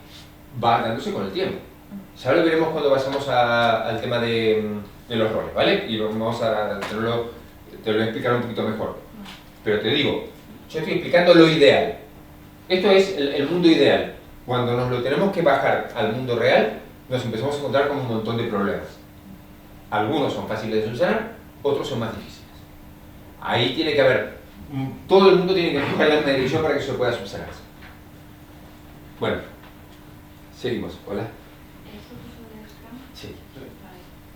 va dándose con el tiempo. Ya lo veremos cuando pasemos al tema de los roles, ¿vale? Y vamos a te lo voy a explicar un poquito mejor. Pero te digo, yo estoy explicando lo ideal. Esto es el mundo ideal. Cuando nos lo tenemos que bajar al mundo real, nos empezamos a encontrar con un montón de problemas. Algunos son fáciles de solucionar, otros son más difíciles. Ahí tiene que haber, todo el mundo tiene que empujar en la misma dirección para que eso pueda subsanar. Bueno, seguimos. Hola. Sí.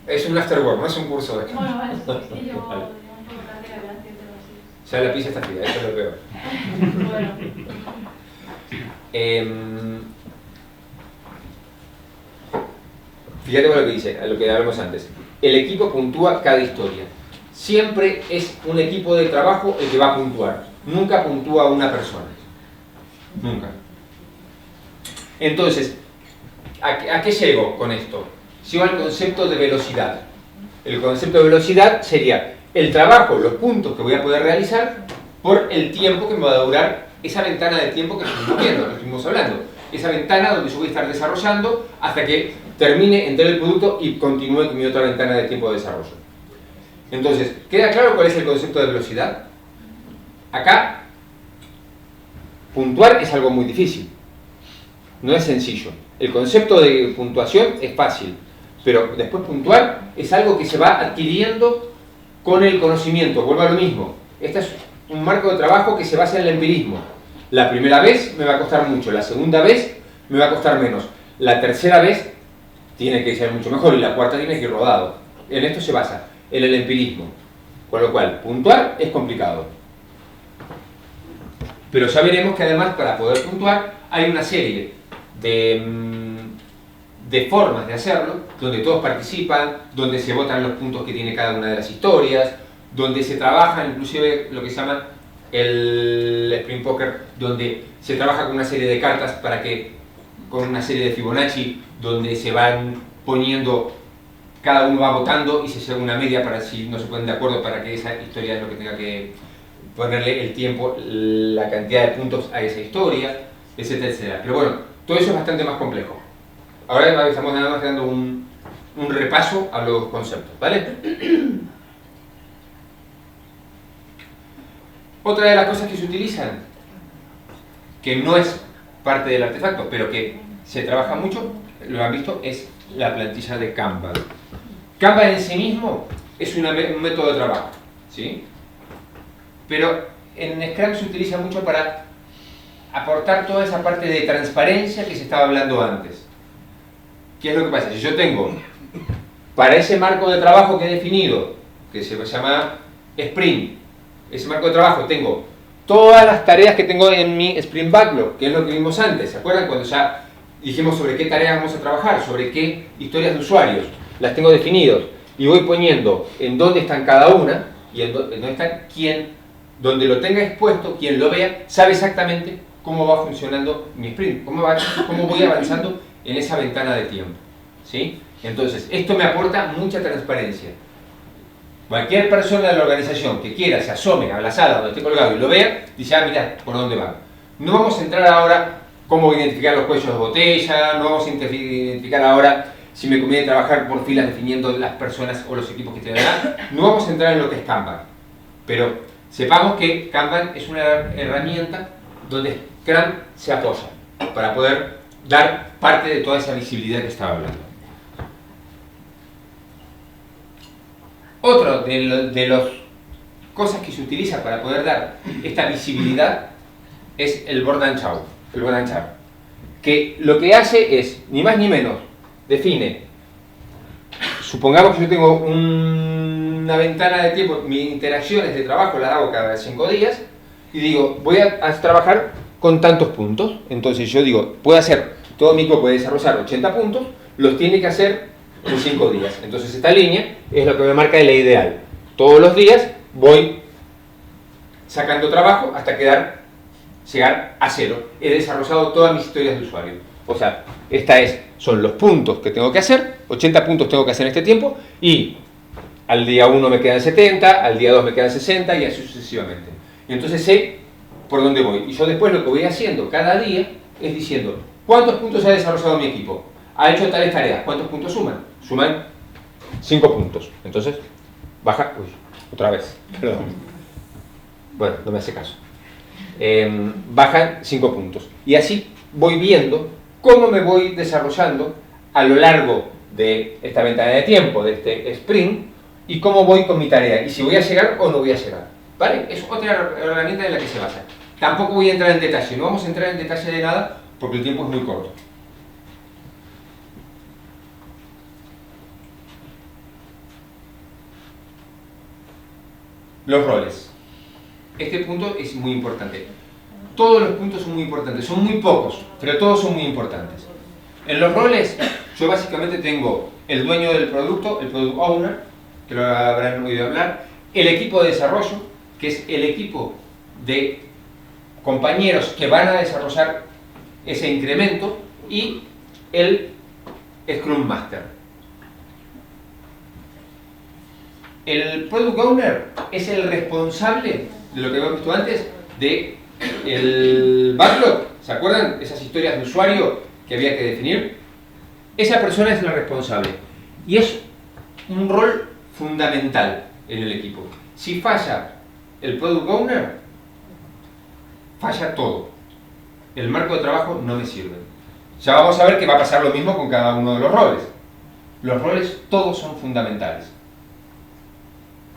Es un afterwork, no es un curso de... Bueno, vale, es que yo Vale. un poco tarde la verdad, decirte así. Ya la pizza está fría, eso es lo peor. Bueno, Fíjate con lo que dice, a lo que hablamos antes. El equipo puntúa cada historia. siempre es un equipo de trabajo el que va a puntuar. Nunca puntúa una persona. Nunca. Entonces, ¿a qué llego con esto? Llego al concepto de velocidad. El concepto de velocidad sería el trabajo, los puntos que voy a poder realizar por el tiempo que me va a durar esa ventana de tiempo que estuvimos viendo, que estuvimos hablando. Esa ventana donde yo voy a estar desarrollando hasta que termine, entre el producto y continúe con mi otra ventana de tiempo de desarrollo. Entonces, ¿queda claro cuál es el concepto de velocidad? Acá, puntuar es algo muy difícil. No es sencillo. El concepto de puntuación es fácil, pero después puntuar es algo que se va adquiriendo con el conocimiento. Vuelvo a lo mismo. Este es un marco de trabajo que se basa en el empirismo. La primera vez me va a costar mucho, la segunda vez me va a costar menos, la tercera vez tiene que ser mucho mejor y la cuarta tiene que ir rodado. En esto se basa, en el empirismo. Con lo cual, puntuar es complicado. Pero ya veremos que además para poder puntuar hay una serie de formas de hacerlo, donde todos participan, donde se votan los puntos que tiene cada una de las historias, donde se trabaja inclusive lo que se llama el Sprint Poker, donde se trabaja con una serie de cartas para que, con una serie de Fibonacci, donde se van poniendo, cada uno va votando y se llega a una media para si no se ponen de acuerdo para que esa historia es lo que tenga que ponerle el tiempo, la cantidad de puntos a esa historia, etcétera, etcétera. Pero bueno, todo eso es bastante más complejo. Ahora estamos nada más dando un repaso a los conceptos, ¿vale? Otra de las cosas que se utilizan, que no es parte del artefacto, pero que se trabaja mucho, lo han visto, es la plantilla de Kanban. Kanban en sí mismo es un método de trabajo, ¿sí? Pero en Scrum se utiliza mucho para aportar toda esa parte de transparencia que se estaba hablando antes. ¿Qué es lo que pasa? Si yo tengo, para ese marco de trabajo que he definido, que se llama Sprint, ese marco de trabajo tengo todas las tareas que tengo en mi Sprint Backlog, que es lo que vimos antes, ¿se acuerdan? Cuando ya dijimos sobre qué tareas vamos a trabajar, sobre qué historias de usuarios, las tengo definidos, y voy poniendo en dónde están cada una, y en dónde están quién, donde lo tenga expuesto, quien lo vea, sabe exactamente cómo va funcionando mi sprint, cómo voy avanzando en esa ventana de tiempo, ¿sí? Entonces, esto me aporta mucha transparencia. Cualquier persona de la organización que quiera se asome a la sala donde esté colgado y lo vea, dice, ah, mira, por dónde va. No vamos a entrar ahora cómo identificar los cuellos de botella, no vamos a identificar ahora si me conviene trabajar por filas definiendo las personas o los equipos que tienen acá. No vamos a entrar en lo que es Kanban, pero sepamos que Kanban es una herramienta donde Scrum se apoya para poder dar parte de toda esa visibilidad que estaba hablando. Otro de las cosas que se utiliza para poder dar esta visibilidad es el board and chart, que lo que hace es, ni más ni menos, define, supongamos que yo tengo una ventana de tiempo, mis interacciones de trabajo las hago cada 5 días, y digo, voy a trabajar con tantos puntos. Entonces yo digo, puedo hacer, todo mi equipo puede desarrollar 80 puntos, los tiene que hacer en 5 días. Entonces esta línea es lo que me marca la ideal. Todos los días voy sacando trabajo hasta llegar a 0. He desarrollado todas mis historias de usuario. O sea, son los puntos que tengo que hacer, 80 puntos tengo que hacer en este tiempo, y al día 1 me quedan 70, al día 2 me quedan 60 y así sucesivamente. Y entonces sé por dónde voy. Y yo después lo que voy haciendo cada día es diciendo, ¿cuántos puntos ha desarrollado mi equipo? ¿Ha hecho tales tareas? ¿Cuántos puntos suman? Suman 5 puntos. Entonces, baja... Uy, otra vez. Perdón. Bueno, no me hace caso. Bajan 5 puntos. Y así voy viendo cómo me voy desarrollando a lo largo de esta ventana de tiempo, de este sprint, y cómo voy con mi tarea. Y si voy a llegar o no voy a llegar. ¿Vale? Es otra herramienta en la que se basa. Tampoco voy a entrar en detalle. No vamos a entrar en detalle de nada porque el tiempo es muy corto. Los roles. Este punto es muy importante. Todos los puntos son muy importantes. Son muy pocos, pero todos son muy importantes. En los roles, yo básicamente tengo el dueño del producto, el product owner, que lo habrán oído hablar, el equipo de desarrollo, que es el equipo de compañeros que van a desarrollar ese incremento, y el Scrum Master. El Product Owner es el responsable de lo que habíamos visto antes, de el backlog. ¿Se acuerdan? Esas historias de usuario que había que definir. Esa persona es la responsable. Y es un rol fundamental en el equipo. Si falla el Product Owner, falla todo. El marco de trabajo no me sirve. Ya vamos a ver que va a pasar lo mismo con cada uno de los roles. Los roles todos son fundamentales.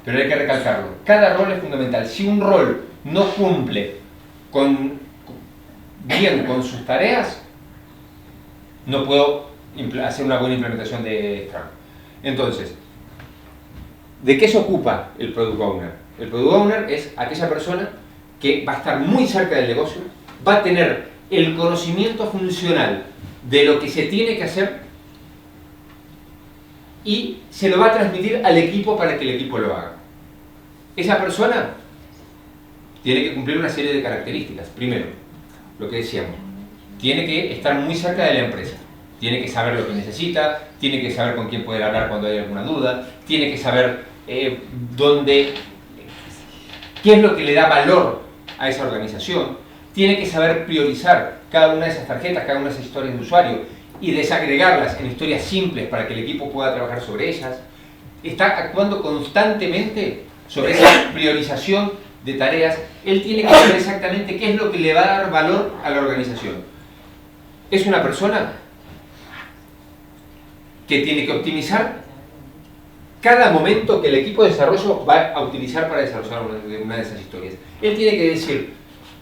Pero hay que recalcarlo. Cada rol es fundamental. Si un rol no cumple bien con sus tareas, no puedo hacer una buena implementación de Scrum. Entonces, ¿de qué se ocupa el Product Owner? El Product Owner es aquella persona que va a estar muy cerca del negocio, va a tener el conocimiento funcional de lo que se tiene que hacer y se lo va a transmitir al equipo para que el equipo lo haga. Esa persona tiene que cumplir una serie de características. Primero, lo que decíamos, tiene que estar muy cerca de la empresa, tiene que saber lo que necesita, tiene que saber con quién poder hablar cuando hay alguna duda, tiene que saber qué es lo que le da valor a esa organización, tiene que saber priorizar cada una de esas tarjetas, cada una de esas historias de usuario y desagregarlas en historias simples para que el equipo pueda trabajar sobre ellas. Está actuando constantemente sobre esa priorización de tareas. Él tiene que saber exactamente qué es lo que le va a dar valor a la organización. Es una persona que tiene que optimizar cada momento que el equipo de desarrollo va a utilizar para desarrollar una de esas historias. Él tiene que decir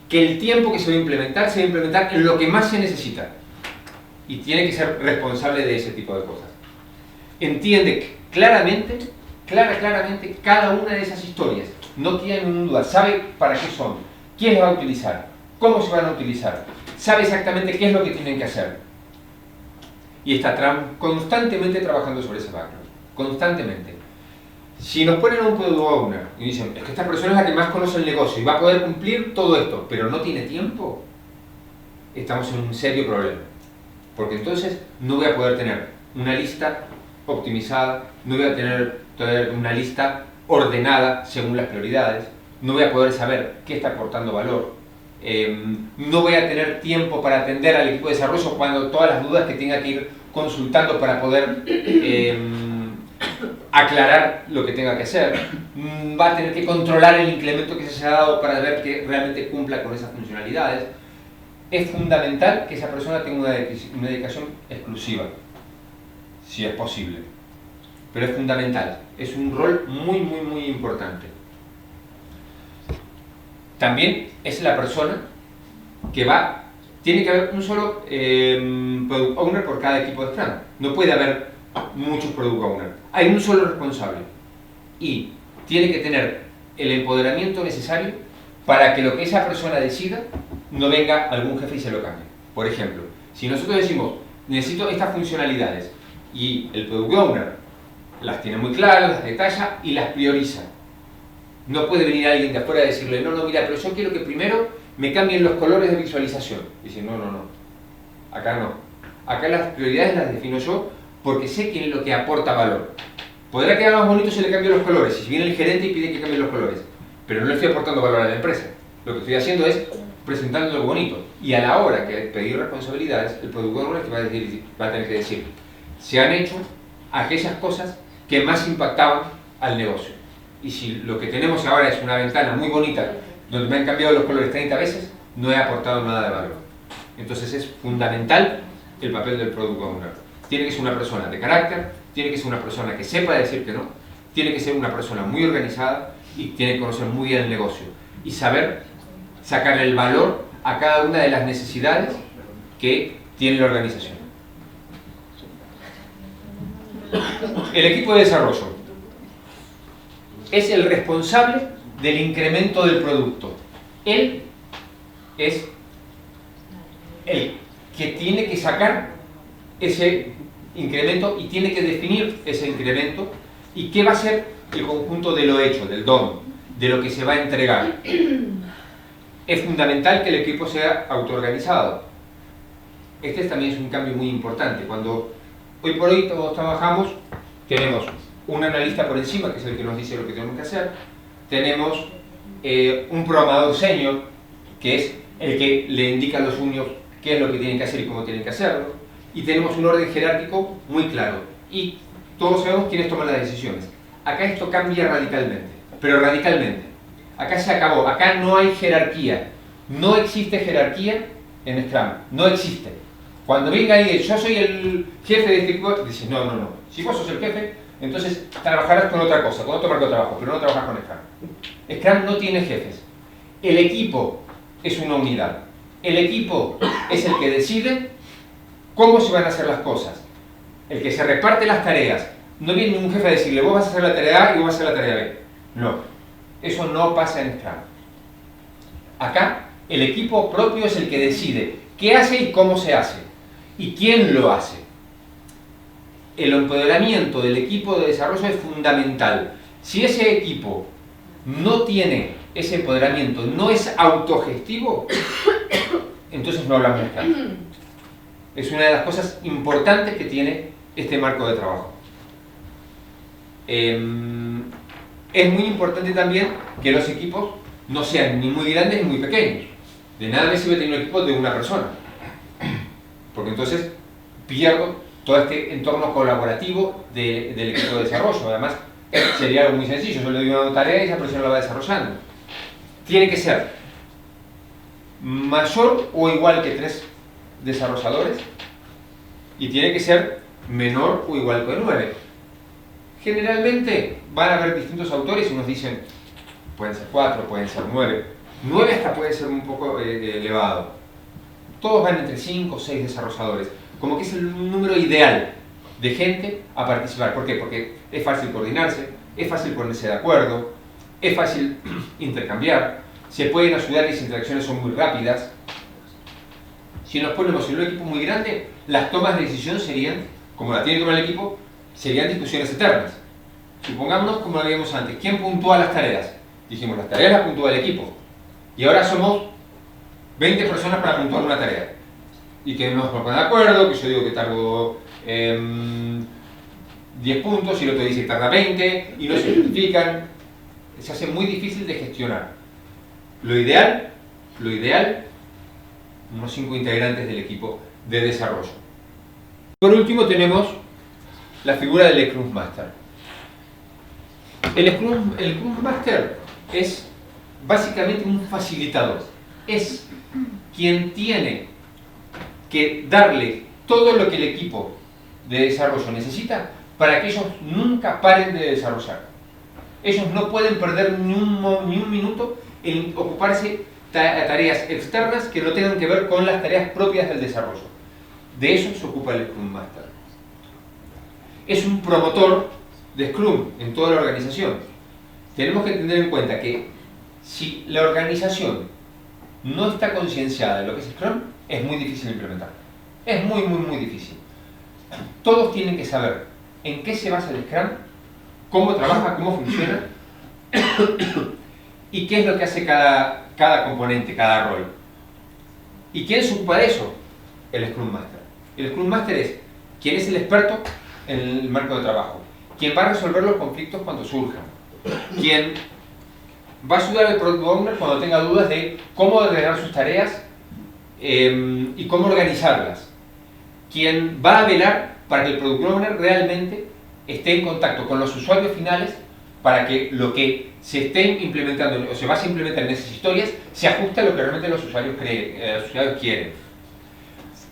que el tiempo que se va a implementar en lo que más se necesita. Y tiene que ser responsable de ese tipo de cosas. Entiende claramente cada una de esas historias. No tiene ninguna duda. Sabe para qué son, quién las va a utilizar, cómo se van a utilizar. Sabe exactamente qué es lo que tienen que hacer. Y está constantemente trabajando sobre ese backlog. Constantemente. Si nos ponen a un Product Owner y dicen, es que esta persona es la que más conoce el negocio y va a poder cumplir todo esto, pero no tiene tiempo, estamos en un serio problema. Porque entonces no voy a poder tener una lista optimizada, no voy a tener una lista ordenada según las prioridades, no voy a poder saber qué está aportando valor, no voy a tener tiempo para atender al equipo de desarrollo cuando todas las dudas que tenga que ir consultando para poder aclarar lo que tenga que hacer, va a tener que controlar el incremento que se haya dado para ver que realmente cumpla con esas funcionalidades. Es fundamental que esa persona tenga una dedicación exclusiva, si es posible. Pero es fundamental, es un rol muy importante. También es la persona que tiene que haber un solo Product Owner por cada equipo de Scrum. No puede haber muchos Product Owner. Hay un solo responsable. Y tiene que tener el empoderamiento necesario para que lo que esa persona decida no venga algún jefe y se lo cambie. Por ejemplo, si nosotros decimos, necesito estas funcionalidades, y el Product Owner las tiene muy claras, las detalla y las prioriza. No puede venir alguien de afuera a decirle, no, mira, pero yo quiero que primero me cambien los colores de visualización. Y dice, no, acá no. Acá las prioridades las defino yo porque sé quién es lo que aporta valor. Podrá quedar más bonito si le cambio los colores, si viene el gerente y pide que cambie los colores, pero no le estoy aportando valor a la empresa. Lo que estoy haciendo es presentando lo bonito. Y a la hora que pedir responsabilidades, el Product Owner va a tener que decir, se han hecho aquellas cosas que más impactaban al negocio. Y si lo que tenemos ahora es una ventana muy bonita, donde me han cambiado los colores 30 veces, no he aportado nada de valor. Entonces es fundamental el papel del Product Owner. Tiene que ser una persona de carácter, tiene que ser una persona que sepa decir que no, tiene que ser una persona muy organizada y tiene que conocer muy bien el negocio y saber sacarle el valor a cada una de las necesidades que tiene la organización. El equipo de desarrollo es el responsable del incremento del producto. Él es el que tiene que sacar ese incremento y tiene que definir ese incremento y qué va a hacer el conjunto de lo hecho, del don, de lo que se va a entregar. Es fundamental que el equipo sea autoorganizado. Este también es un cambio muy importante. Cuando hoy por hoy todos trabajamos, tenemos un analista por encima, que es el que nos dice lo que tenemos que hacer, tenemos un programador senior, que es el que le indica a los juniors qué es lo que tienen que hacer y cómo tienen que hacerlo, y tenemos un orden jerárquico muy claro, y todos sabemos quiénes toman las decisiones. Acá esto cambia radicalmente, pero radicalmente. Acá se acabó, acá no hay jerarquía, no existe jerarquía en Scrum, no existe. Cuando venga y yo soy el jefe de este equipo, dices, no, no, no, si vos sos el jefe, entonces trabajarás con otra cosa, con otro marco de trabajo, pero no trabajas con Scrum. Scrum no tiene jefes. El equipo es una unidad. El equipo es el que decide cómo se van a hacer las cosas. El que se reparte las tareas. No viene ningún jefe a decirle, vos vas a hacer la tarea A y vos vas a hacer la tarea B. No. Eso no pasa en Scrum. Acá, el equipo propio es el que decide qué hace y cómo se hace. Y quién lo hace. El empoderamiento del equipo de desarrollo es fundamental. Si ese equipo no tiene ese empoderamiento, no es autogestivo, entonces no hablamos de Scrum. Es una de las cosas importantes que tiene este marco de trabajo. Es muy importante también que los equipos no sean ni muy grandes ni muy pequeños. De nada me sirve tener un equipo de una persona, porque entonces pierdo todo este entorno colaborativo del equipo de desarrollo. Además, sería algo muy sencillo, yo le doy una tarea y esa persona la va desarrollando. Tiene que ser mayor o igual que 3 desarrolladores y tiene que ser menor o igual que 9. Generalmente van a haber distintos autores y nos dicen, pueden ser 4, pueden ser 9. 9 hasta puede ser un poco elevado. Todos van entre 5 o 6 desarrolladores, como que es el número ideal de gente a participar. ¿Por qué? Porque es fácil coordinarse, es fácil ponerse de acuerdo, es fácil intercambiar, se pueden ayudar y las interacciones son muy rápidas. Si nos ponemos en un equipo muy grande, las tomas de decisión serían, como la tiene que tomar el equipo, serían discusiones eternas. Supongámonos como lo habíamos antes, ¿quién puntúa las tareas? Dijimos, las tareas las puntúa el equipo. Y ahora somos 20 personas para puntuar una tarea. Y que nos pongan de acuerdo, que yo digo que tardo 10 puntos y el otro dice que tarda 20 y no se justifican. Se hace muy difícil de gestionar. Lo ideal, unos 5 integrantes del equipo de desarrollo. Por último tenemos la figura del Scrum Master. El Scrum Master es básicamente un facilitador. Es quien tiene que darle todo lo que el equipo de desarrollo necesita para que ellos nunca paren de desarrollar. Ellos no pueden perder ni un minuto en ocuparse tareas externas que no tengan que ver con las tareas propias del desarrollo. De eso se ocupa el Scrum Master. Es un promotor de Scrum en toda la organización. Tenemos que tener en cuenta que si la organización no está concienciada de lo que es Scrum, es muy difícil de implementar. Es muy, muy, muy difícil. Todos tienen que saber en qué se basa el Scrum, cómo trabaja, cómo funciona y qué es lo que hace cada componente, cada rol. ¿Y quién se ocupa de eso? El Scrum Master. El Scrum Master es quien es el experto en el marco de trabajo, quien va a resolver los conflictos cuando surjan, quien va a ayudar al Product Owner cuando tenga dudas de cómo ordenar sus tareas y cómo organizarlas, quien va a velar para que el Product Owner realmente esté en contacto con los usuarios finales para que lo que se esté implementando o se vaya a implementar en esas historias se ajuste a lo que realmente los usuarios quieren.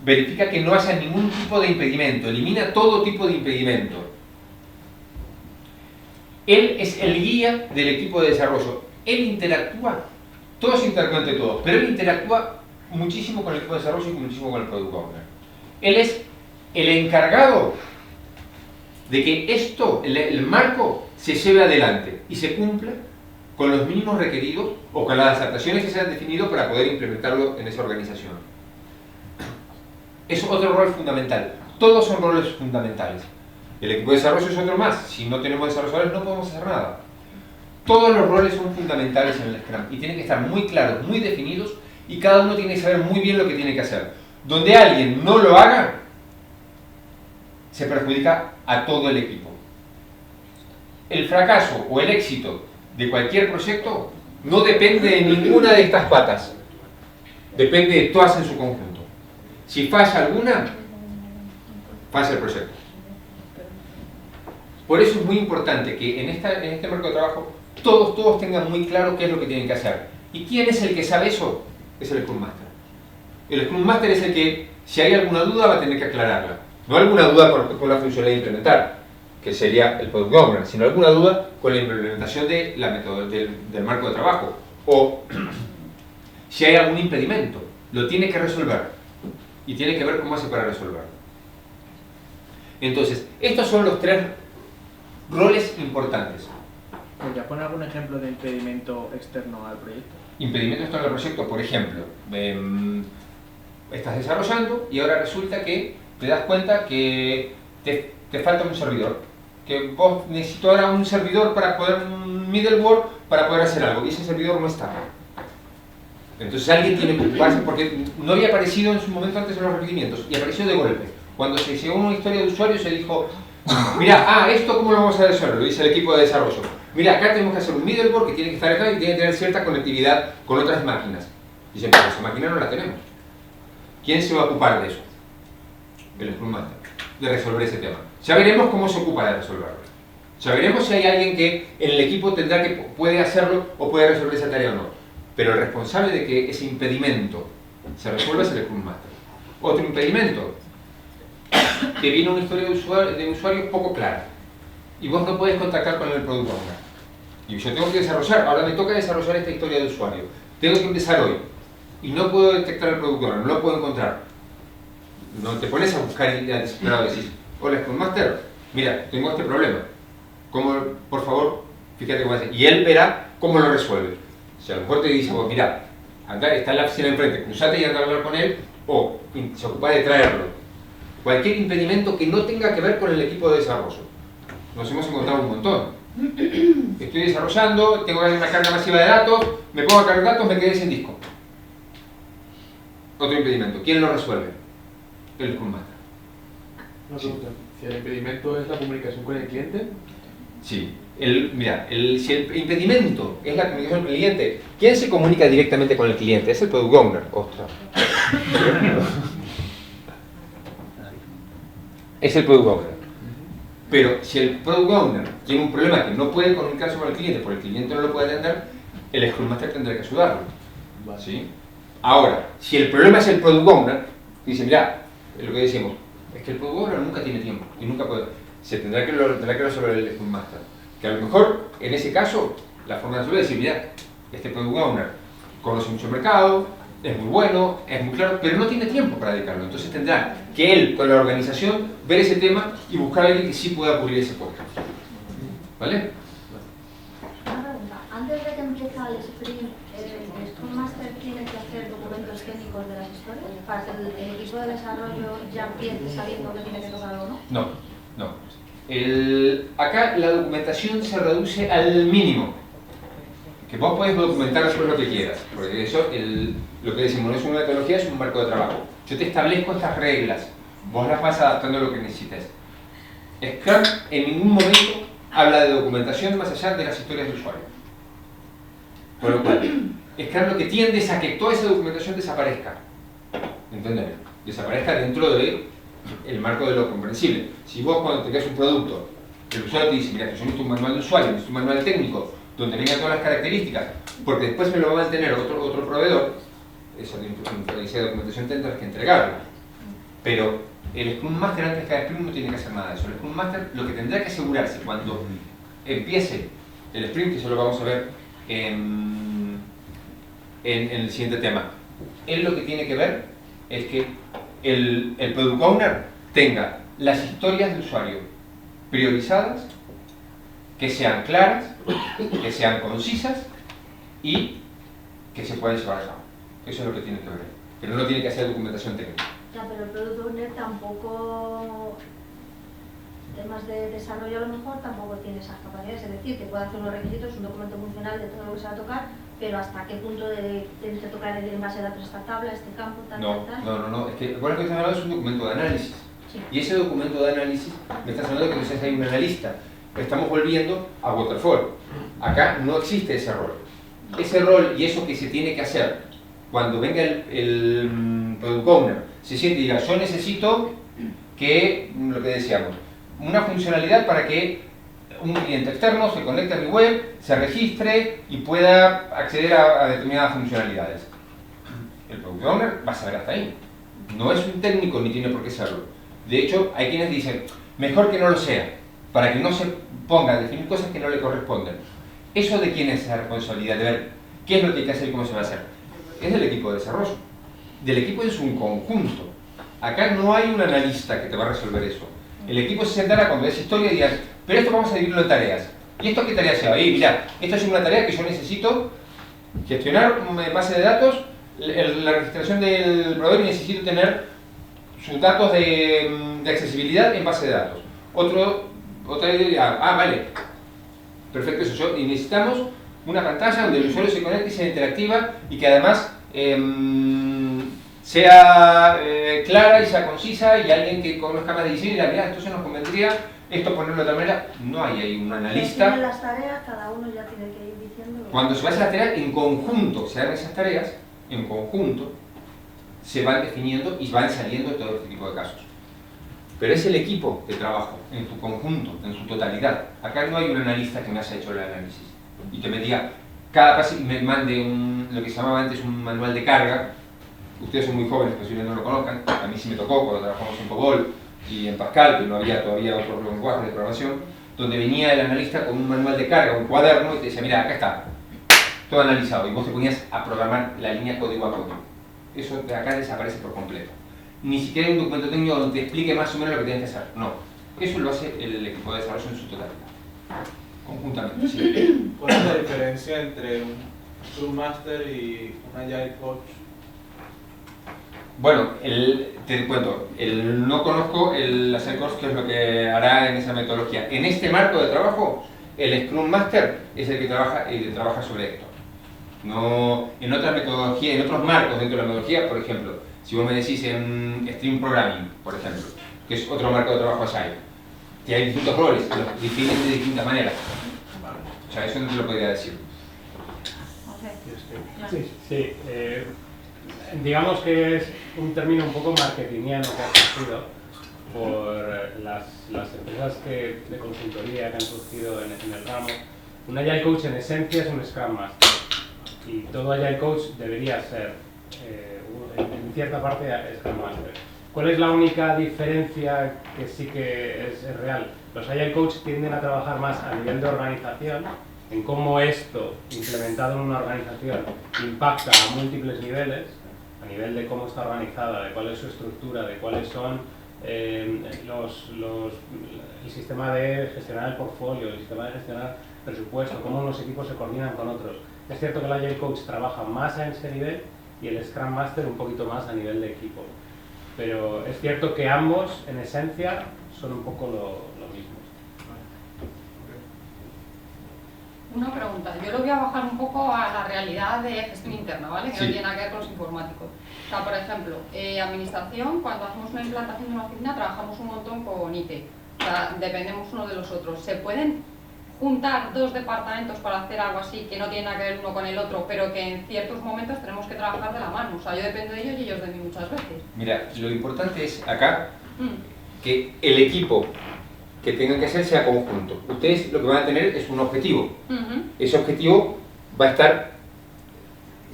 Verifica que no haya ningún tipo de impedimento, elimina todo tipo de impedimento. Él es el guía del equipo de desarrollo. Él interactúa, todos interactúan entre todos, pero él interactúa muchísimo con el equipo de desarrollo y muchísimo con el Product Owner. Él es el encargado de que esto, el marco, se lleve adelante y se cumpla con los mínimos requeridos o con las adaptaciones que se han definido para poder implementarlo en esa organización. Es otro rol fundamental. Todos son roles fundamentales. El equipo de desarrollo es otro más. Si no tenemos desarrolladores no podemos hacer nada. Todos los roles son fundamentales en el Scrum y tienen que estar muy claros, muy definidos, y cada uno tiene que saber muy bien lo que tiene que hacer. Donde alguien no lo haga, se perjudica a todo el equipo. El fracaso o el éxito de cualquier proyecto no depende de ninguna de estas patas. Depende de todas en su conjunto. Si falla alguna, falla el proyecto. Por eso es muy importante que en este marco de trabajo todos tengan muy claro qué es lo que tienen que hacer. ¿Y quién es el que sabe eso? Es el Scrum Master. El Scrum Master es el que, si hay alguna duda, va a tener que aclararla. No alguna duda con la funcionalidad de implementar, que sería el Product Owner, sino alguna duda con la implementación de la del marco de trabajo. O si hay algún impedimento, lo tiene que resolver. Y tiene que ver cómo hace para resolverlo. Entonces, estos son los 3 roles importantes. ¿Podría poner algún ejemplo de impedimento externo al proyecto? Impedimento externo al proyecto, por ejemplo, estás desarrollando y ahora resulta que te das cuenta que te falta un servidor. Que vos necesitas ahora un servidor para poder, un middleware para poder hacer algo, y ese servidor no está. Entonces alguien tiene que ocuparse, porque no había aparecido en su momento antes en los requerimientos, y apareció de golpe. Cuando se llegó una historia de usuario se dijo, mira, esto cómo lo vamos a resolver, lo dice el equipo de desarrollo. Mira, acá tenemos que hacer un middleware que tiene que estar acá y tiene que tener cierta conectividad con otras máquinas. Dicen, pero esa máquina no la tenemos. ¿Quién se va a ocupar de eso? El Scrum Master, de resolver ese tema. Ya veremos cómo se ocupa de resolverlo. Ya veremos si hay alguien que en el equipo puede hacerlo o puede resolver esa tarea o no. Pero el responsable de que ese impedimento se resuelva es el Scrum Master. Otro impedimento, que viene una historia de usuario poco clara y vos no podés contactar con el Product Owner. Y yo tengo que desarrollar, ahora me toca desarrollar esta historia de usuario. Tengo que empezar hoy y no puedo detectar el Product Owner, no lo puedo encontrar. No te pones a buscar y desesperado y decís, hola Scrum Master, mira, tengo este problema. ¿Cómo, por favor, fíjate cómo hace? Y él verá cómo lo resuelve. Si a lo mejor te dice, mira, acá está la oficina enfrente, cruzate y anda a hablar con él, o se ocupa de traerlo. Cualquier impedimento que no tenga que ver con el equipo de desarrollo. Nos hemos encontrado un montón. Estoy desarrollando, tengo que hacer una carga masiva de datos, me pongo a cargar datos, me quedé sin disco. Otro impedimento. ¿Quién lo resuelve? El Scrum Master. Una pregunta. Si el impedimento es la comunicación con el cliente. Sí. Mira, si el impedimento es la comunicación con el cliente, ¿quién se comunica directamente con el cliente? Es el Product Owner. Ostras. Es el Product Owner. Pero si el Product Owner tiene un problema que no puede comunicarse con el cliente porque el cliente no lo puede atender, el Scrum Master tendrá que ayudarlo. ¿Sí? Ahora, si el problema es el Product Owner, dice, mira, es lo que decimos, es que el Product Owner nunca tiene tiempo y nunca puede. Se tendrá que resolver el Scrum Master. Que a lo mejor, en ese caso, la forma de resolver es decir, mira, este Product Owner conoce mucho el mercado, es muy bueno, es muy claro, pero no tiene tiempo para dedicarlo. Entonces tendrá que él, con la organización, ver ese tema y buscar a alguien que sí pueda cubrir ese puesto. ¿Vale? Una pregunta. Antes de que empiece el sprint, ¿el Scrum Master tiene que hacer documentos técnicos de las historias? Para que el equipo de desarrollo ya empiece sabiendo que tiene que tocar o no. No. Acá la documentación se reduce al mínimo. Que vos podés documentar después lo que quieras. Porque eso, lo que decimos, no es una metodología, es un marco de trabajo. Yo te establezco estas reglas. Vos las vas adaptando a lo que necesites. Scrum en ningún momento habla de documentación más allá de las historias de usuario. Por lo cual, Scrum lo que tiende es a que toda esa documentación desaparezca. ¿Entendés? Desaparezca dentro del marco de lo comprensible. Si vos cuando tengas un producto, el usuario te dice, mira, yo necesito un manual de usuario, necesito un manual técnico, donde vengan todas las características, porque después me lo va a mantener otro proveedor, esa documentación tendrás que entregarla. Pero el Scrum Master antes de cada sprint no tiene que hacer nada de eso. El Scrum Master lo que tendrá que asegurarse cuando empiece el sprint, que eso lo vamos a ver en el siguiente tema, él lo que tiene que ver es que el Product Owner tenga las historias de usuario priorizadas, que sean claras, que sean concisas y que se puedan llevar a cabo. Eso es lo que tiene que ver. Pero no tiene que hacer documentación técnica. Ya, pero el Product Owner tampoco temas de desarrollo a lo mejor tampoco tiene esas capacidades, es decir, que puede hacer unos requisitos, un documento funcional de todo lo que se va a tocar, pero hasta qué punto tienes que tocar en base de datos esta tabla, este campo, tal, tal. No, es que recuerda que estás hablando es un documento de análisis. Sí. Y ese documento de análisis, me estás hablando que entonces hay un analista. Estamos volviendo a Waterfall. Acá no existe ese rol. Ese rol y eso que se tiene que hacer cuando venga el Product Owner, se siente y diga, yo necesito que, lo que decíamos, una funcionalidad para que un cliente externo se conecte a mi web, se registre y pueda acceder a determinadas funcionalidades. El Product Owner va a saber hasta ahí. No es un técnico ni tiene por qué serlo. De hecho, hay quienes dicen, mejor que no lo sea, para que no se ponga a definir cosas que no le corresponden. ¿Eso de quién es esa responsabilidad? De ver qué es lo que hay que hacer y cómo se va a hacer. Es del equipo de desarrollo. Del equipo es un conjunto. Acá no hay un analista que te va a resolver eso. El equipo se sentará cuando ves historia y dirá, pero esto vamos a dividirlo en tareas. ¿Y esto qué tarea sea? Oye, mira, esto es una tarea que yo necesito gestionar base de datos, la registración del proveedor y necesito tener sus datos de accesibilidad en base de datos. Otra idea, vale, perfecto, eso yo. Y necesitamos una pantalla donde el usuario se conecte y sea interactiva y que además sea clara y sea concisa y alguien que conozca más de diseño y diga, mira, entonces nos convendría esto ponerlo de otra manera. No hay ahí un analista. En las tareas, cada uno ya tiene que ir diciendo. Cuando se vaya a las tareas, en conjunto se hagan esas tareas, en conjunto se van definiendo y van saliendo todo este tipo de casos. Pero es el equipo de trabajo, en su conjunto, en su totalidad. Acá no hay un analista que me haya hecho el análisis y que me diga, cada paso y me mande lo que se llamaba antes un manual de carga. Ustedes son muy jóvenes, posiblemente no lo conozcan. A mí sí me tocó cuando trabajamos en COBOL y en Pascal, que no había todavía otros lenguajes de programación, donde venía el analista con un manual de carga, un cuaderno, y te decía, mira, acá está, todo analizado, y vos te ponías a programar la línea código a código. Eso de acá desaparece por completo. Ni siquiera hay un documento técnico donde te explique más o menos lo que tienes que hacer. No, eso lo hace el equipo de desarrollo en su totalidad, conjuntamente. Sí. ¿Cuál es la diferencia entre un Scrum Master y un Agile Coach? Bueno, te cuento, no conozco el Agile Coach, que es lo que hará en esa metodología. En este marco de trabajo, el Scrum Master es el que trabaja sobre esto. No, en otras metodologías, en otros marcos dentro de la metodología, por ejemplo, si vos me decís en Stream Programming, por ejemplo, que es otro marco de trabajo Agile, que hay distintos roles, los definen de distintas maneras. O sea, eso no te lo podría decir. Sí, digamos que es un término un poco marketingiano que ha surgido por las empresas de consultoría que han surgido en el ramo. Un Agile Coach en esencia es un Scrum Master y todo Agile Coach debería ser en cierta parte Scrum Master. ¿Cuál es la única diferencia que sí que es real? Los Agile Coach tienden a trabajar más a nivel de organización, en cómo esto, implementado en una organización, impacta a múltiples niveles, a nivel de cómo está organizada, de cuál es su estructura, de cuáles son el sistema de gestionar el portfolio, el sistema de gestionar presupuesto, cómo los equipos se coordinan con otros. Es cierto que el Agile Coach trabaja más a ese nivel y el Scrum Master un poquito más a nivel de equipo. Pero es cierto que ambos, en esencia, son un poco lo mismo. Una pregunta, yo lo voy a bajar un poco a la realidad de gestión interna, ¿vale? Que no tiene nada que ver con los informáticos. O sea, por ejemplo, administración, cuando hacemos una implantación de una oficina, trabajamos un montón con IT. O sea, dependemos uno de los otros. ¿Se pueden juntar dos departamentos para hacer algo así que no tiene nada que ver uno con el otro, pero que en ciertos momentos tenemos que trabajar de la mano? O sea, yo dependo de ellos y ellos de mí muchas veces. Mira, lo importante es acá que el equipo que tengan que hacer sea conjunto. Ustedes lo que van a tener es un objetivo. Ese objetivo va a estar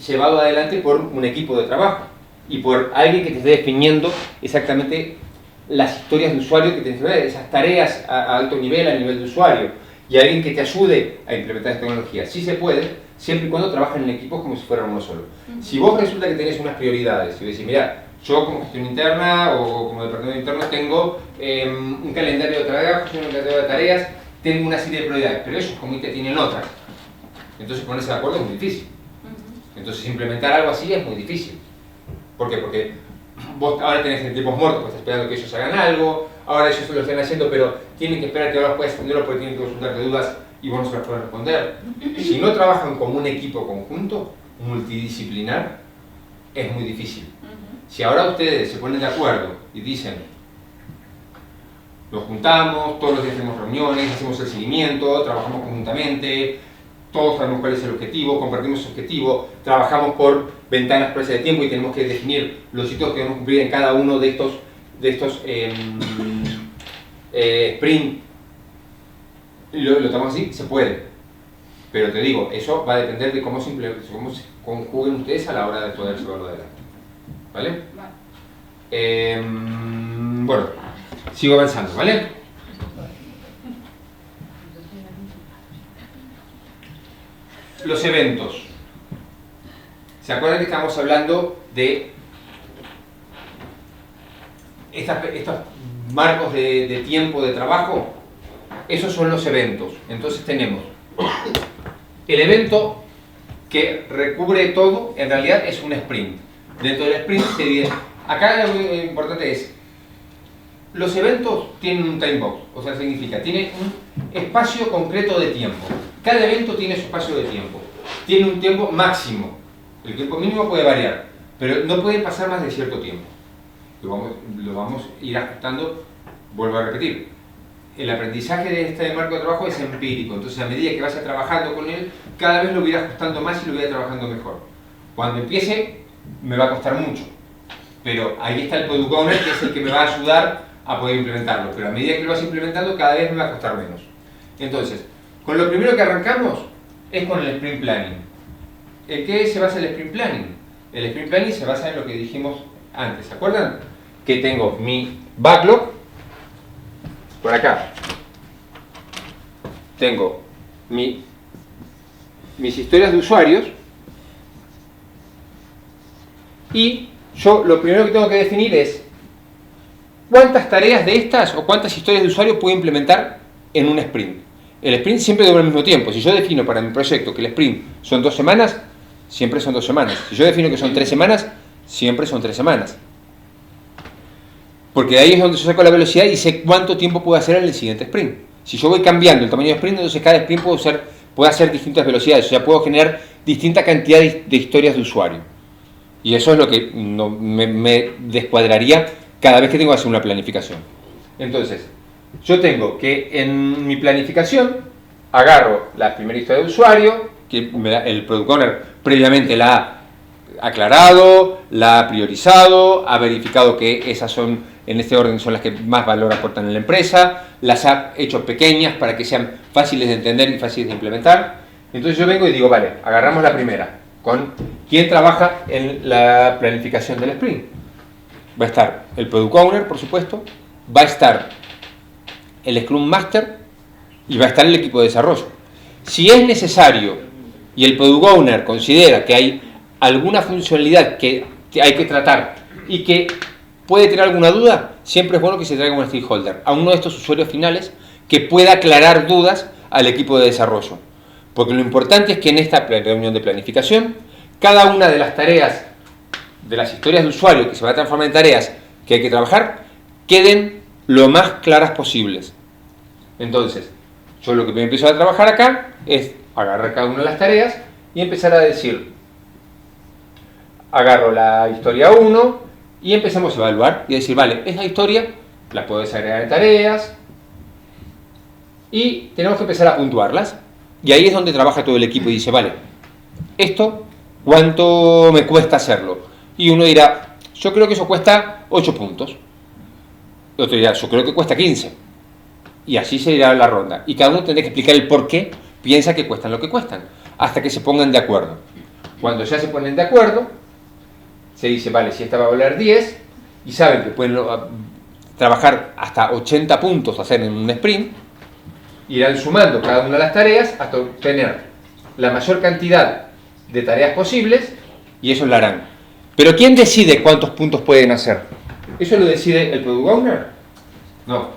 llevado adelante por un equipo de trabajo y por alguien que te esté definiendo exactamente las historias de usuario que te definen, esas tareas a alto nivel, a nivel de usuario, y alguien que te ayude a implementar esta tecnología. Sí se puede, siempre y cuando trabajen en equipos como si fueran uno solo. Si vos resulta que tenés unas prioridades y decís, mira, yo como gestión interna o como departamento interno tengo un calendario de trabajo, un calendario de tareas, tengo una serie de prioridades, pero ellos como IT tienen otras. Entonces ponerse de acuerdo es muy difícil. Entonces implementar algo así es muy difícil. ¿Por qué? Porque vos ahora tenés en tiempos muertos, pues estás esperando que ellos hagan algo, ahora ellos lo están haciendo, pero tienen que esperar que ahora puedas entenderlo porque tienen que consultarte dudas y vos no se las puedes responder. Si no trabajan como un equipo conjunto, multidisciplinar, es muy difícil. Si ahora ustedes se ponen de acuerdo y dicen, nos juntamos, todos los días hacemos reuniones, hacemos el seguimiento, trabajamos conjuntamente, todos sabemos cuál es el objetivo, compartimos ese objetivo, trabajamos por ventanas precisas de tiempo y tenemos que definir los hitos que debemos cumplir en cada uno de estos sprint. Lo tomamos así, se puede. Pero te digo, eso va a depender de cómo se conjuguen ustedes a la hora de poder llevarlo adelante. ¿Vale? Bueno, sigo avanzando, ¿vale? Los eventos. ¿Se acuerdan que estamos hablando de estos marcos de tiempo de trabajo? Esos son los eventos. Entonces tenemos el evento que recubre todo, en realidad es un sprint. Dentro del sprint se divide. Acá lo importante es, los eventos tienen un time box, o sea, significa, tienen un espacio concreto de tiempo. Cada evento tiene su espacio de tiempo. Tiene un tiempo máximo. El tiempo mínimo puede variar, pero no puede pasar más de cierto tiempo. Lo vamos a ir ajustando, vuelvo a repetir. El aprendizaje de este marco de trabajo es empírico, entonces a medida que vaya trabajando con él, cada vez lo voy a ir ajustando más y lo voy a ir trabajando mejor. Cuando empiece, me va a costar mucho, pero ahí está el Product Owner, que es el que me va a ayudar a poder implementarlo, pero a medida que lo vas implementando, cada vez me va a costar menos. Entonces, con lo primero que arrancamos es con el Sprint Planning. ¿En qué se basa el Sprint Planning? El Sprint Planning se basa en lo que dijimos antes, ¿se acuerdan? Que tengo mi backlog, por acá tengo mis historias de usuarios y yo lo primero que tengo que definir es cuántas tareas de estas o cuántas historias de usuario puedo implementar en un sprint. El sprint siempre dura el mismo tiempo. Si yo defino para mi proyecto que el sprint son 2 semanas, siempre son 2 semanas. Si yo defino que son 3 semanas, siempre son 3 semanas. Porque ahí es donde yo saco la velocidad y sé cuánto tiempo puedo hacer en el siguiente sprint. Si yo voy cambiando el tamaño de sprint, entonces cada sprint puede hacer distintas velocidades. O sea, puedo generar distinta cantidad de historias de usuario. Y eso es lo que me descuadraría cada vez que tengo que hacer una planificación. Entonces, yo tengo que en mi planificación agarro la primera historia de usuario, que el Product Owner previamente la ha aclarado, la ha priorizado, ha verificado que esas son, en este orden, son las que más valor aportan en la empresa, las ha hecho pequeñas para que sean fáciles de entender y fáciles de implementar. Entonces yo vengo y digo, vale, agarramos la primera, con quién trabaja en la planificación del sprint. Va a estar el Product Owner, por supuesto, va a estar el Scrum Master y va a estar el equipo de desarrollo. Si es necesario y el Product Owner considera que hay alguna funcionalidad que hay que tratar y que puede tener alguna duda, siempre es bueno que se traiga un stakeholder, a uno de estos usuarios finales que pueda aclarar dudas al equipo de desarrollo. Porque lo importante es que en esta reunión de planificación, cada una de las tareas, de las historias de usuario que se va a transformar en tareas que hay que trabajar, queden lo más claras posibles. Entonces, yo lo que me empiezo a trabajar acá es agarrar cada una de las tareas y empezar a decir, agarro la historia 1 y empezamos a evaluar y decir, vale, esta historia la puedo desagregar en tareas y tenemos que empezar a puntuarlas. Y ahí es donde trabaja todo el equipo y dice, vale, esto, ¿cuánto me cuesta hacerlo? Y uno dirá, yo creo que eso cuesta 8 puntos. El otro dirá, yo creo que cuesta 15. Y así se irá la ronda. Y cada uno tendrá que explicar el por qué piensa que cuestan lo que cuestan, hasta que se pongan de acuerdo. Cuando ya se ponen de acuerdo, se dice, vale, si esta va a valer 10, y saben que pueden trabajar hasta 80 puntos hacer en un sprint, irán sumando cada una de las tareas hasta obtener la mayor cantidad de tareas posibles y eso lo harán. Pero ¿quién decide cuántos puntos pueden hacer? ¿Eso lo decide el Product Owner? No.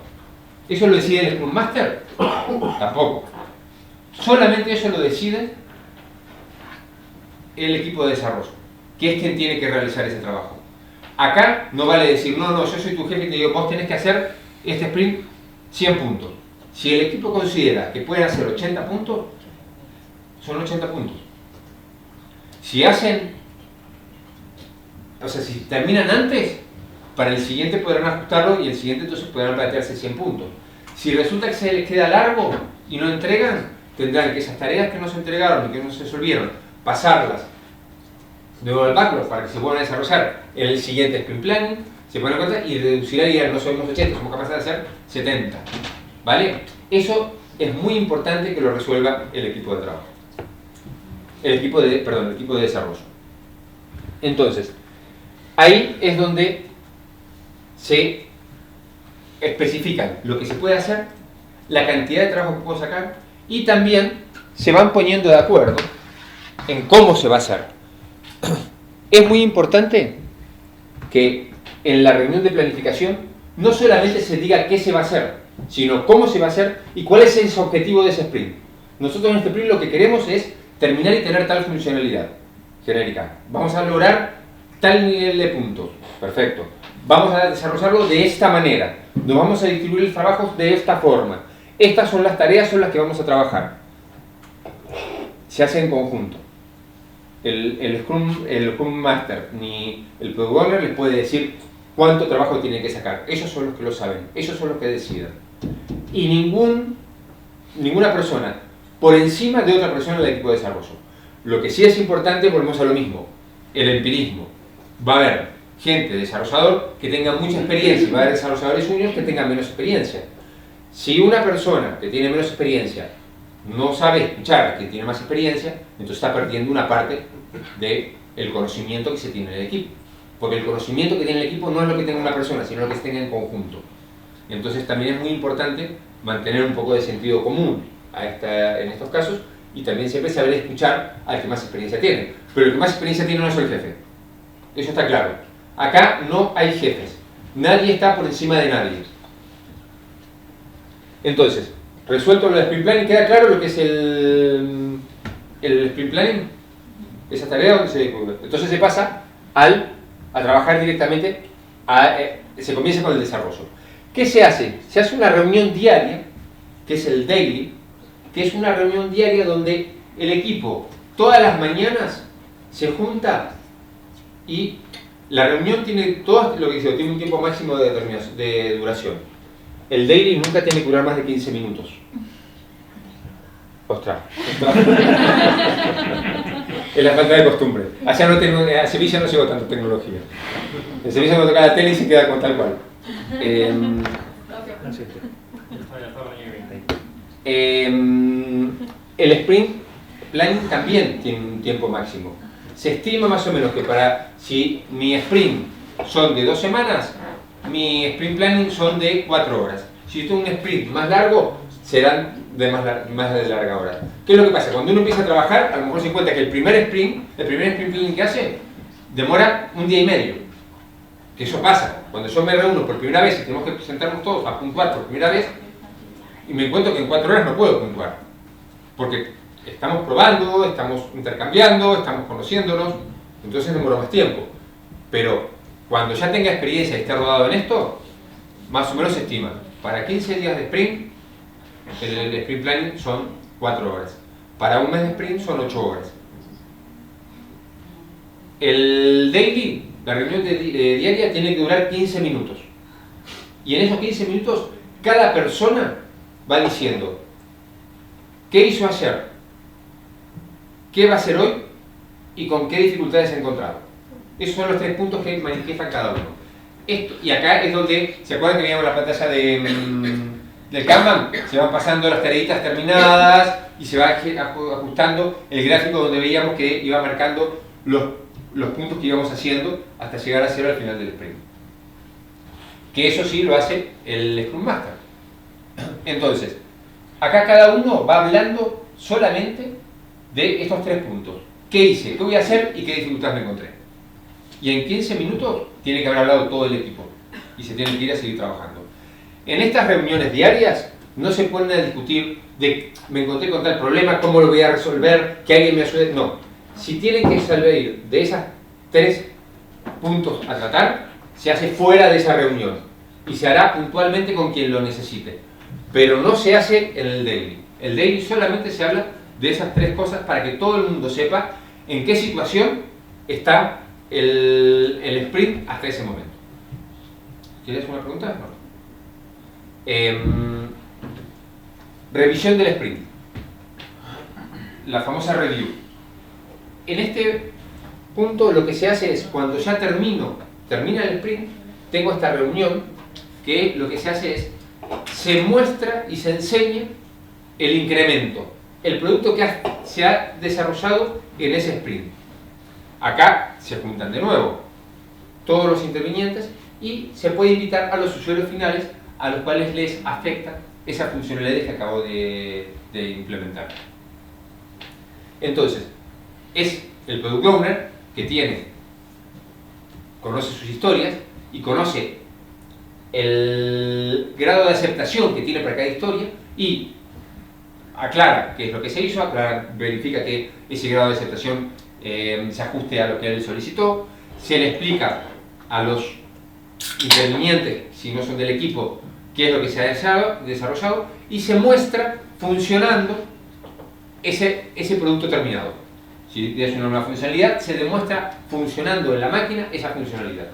¿Eso lo decide el Scrum Master? Tampoco. Solamente eso lo decide el equipo de desarrollo, que es quien tiene que realizar ese trabajo. Acá no vale decir, no, yo soy tu jefe y te digo, vos tenés que hacer este sprint 100 puntos. Si el equipo considera que pueden hacer 80 puntos, son 80 puntos. Si hacen, o sea, si terminan antes, para el siguiente podrán ajustarlo y el siguiente entonces podrán plantearse 100 puntos. Si resulta que se les queda largo y no entregan, tendrán que esas tareas que no se entregaron y que no se resolvieron, pasarlas de nuevo al backlog para que se puedan desarrollar en el siguiente sprint planning, se ponen en cuenta y reducirán y no somos 80, somos capaces de hacer 70. ¿Vale? Eso es muy importante que lo resuelva el equipo de trabajo. El equipo de desarrollo. Entonces, ahí es donde se especifican lo que se puede hacer, la cantidad de trabajo que puedo sacar y también se van poniendo de acuerdo en cómo se va a hacer. Es muy importante que en la reunión de planificación no solamente se diga qué se va a hacer, sino cómo se va a hacer y cuál es ese objetivo de ese sprint. Nosotros en este sprint lo que queremos es terminar y tener tal funcionalidad genérica. Vamos a lograr tal nivel de puntos. Perfecto. Vamos a desarrollarlo de esta manera. Nos vamos a distribuir los trabajos de esta forma. Estas son las tareas son las que vamos a trabajar. Se hace en conjunto. El Scrum Master ni el Product Owner les puede decir cuánto trabajo tienen que sacar. Ellos son los que lo saben. Ellos son los que deciden. Y ninguna persona por encima de otra persona en el equipo de desarrollo. Lo que sí es importante, volvemos a lo mismo, el empirismo. Va a haber gente desarrollador que tenga mucha experiencia y va a haber desarrolladores juniors que tengan menos experiencia. Si una persona que tiene menos experiencia no sabe escuchar que tiene más experiencia, entonces está perdiendo una parte del conocimiento que se tiene en el equipo. Porque el conocimiento que tiene el equipo no es lo que tenga una persona, sino lo que se tenga en conjunto. Entonces también es muy importante mantener un poco de sentido común en estos casos y también siempre saber escuchar al que más experiencia tiene. Pero el que más experiencia tiene no es el jefe. Eso está claro. Acá no hay jefes. Nadie está por encima de nadie. Entonces, resuelto lo del sprint planning, ¿queda claro lo que es el sprint planning? Esa tarea donde se... Entonces se pasa a trabajar directamente, se comienza con el desarrollo. ¿Qué se hace? Se hace una reunión diaria, que es el daily, que es una reunión diaria donde el equipo todas las mañanas se junta y la reunión tiene todo lo que dice, tiene un tiempo máximo de duración. El daily nunca tiene que durar más de 15 minutos. Ostras. Es la falta de costumbre. A Sevilla no llegó tanta tecnología. En Sevilla no toca la tele y se queda con tal cual. El sprint planning también tiene un tiempo máximo. Se estima más o menos que si mi sprint son de 2 semanas, mi sprint planning son de 4 horas. Si tengo un sprint más largo, serán de más de larga hora. ¿Qué es lo que pasa? Cuando uno empieza a trabajar, a lo mejor se encuentra que el primer sprint planning que hace, demora 1 día y medio. Que eso pasa. Cuando yo me reúno por primera vez y tenemos que presentarnos todos a puntuar por primera vez, y me encuentro que en 4 horas no puedo puntuar. Porque estamos probando, estamos intercambiando, estamos conociéndonos, entonces demora más tiempo. Pero cuando ya tenga experiencia y esté rodado en esto, más o menos se estima. Para 15 días de sprint, el sprint planning son 4 horas. Para un mes de sprint son 8 horas. El daily, la reunión diaria, tiene que durar 15 minutos. Y en esos 15 minutos, cada persona va diciendo qué hizo ayer, qué va a hacer hoy y con qué dificultades ha encontrado. Esos son los 3 puntos que manifiestan cada uno. Y acá es donde, ¿se acuerdan que veíamos la pantalla del Kanban? Se van pasando las tareitas terminadas y se va ajustando el gráfico donde veíamos que iba marcando los puntos que íbamos haciendo hasta llegar a 0 al final del sprint. Que eso sí lo hace el Scrum Master. Entonces, acá cada uno va hablando solamente de estos 3 puntos. ¿Qué hice? ¿Qué voy a hacer? ¿Y qué dificultades me encontré? Y en 15 minutos tiene que haber hablado todo el equipo y se tiene que ir a seguir trabajando. En estas reuniones diarias no se ponen a discutir de me encontré con tal problema, cómo lo voy a resolver, que alguien me ayude. No. Si tienen que salir de esas 3 puntos a tratar, se hace fuera de esa reunión. y se hará puntualmente con quien lo necesite. Pero no se hace en el daily. El daily solamente se habla de esas tres cosas para que todo el mundo sepa en qué situación está el sprint hasta ese momento. ¿Quieres una pregunta? No. Revisión del sprint. La famosa review. En este punto lo que se hace es, cuando ya termina el sprint, tengo esta reunión que lo que se hace es, se muestra y se enseña el incremento, el producto que se ha desarrollado en ese sprint. Acá se juntan de nuevo todos los intervinientes y se puede invitar a los usuarios finales a los cuales les afecta esa funcionalidad que acabo de implementar. Entonces, es el Product Owner que conoce sus historias y conoce el grado de aceptación que tiene para cada historia y aclara qué es lo que se hizo, verifica que ese grado de aceptación se ajuste a lo que él solicitó, se le explica a los intervinientes, si no son del equipo, qué es lo que se ha desarrollado y se muestra funcionando ese producto terminado. Si es una nueva funcionalidad, se demuestra funcionando en la máquina esa funcionalidad.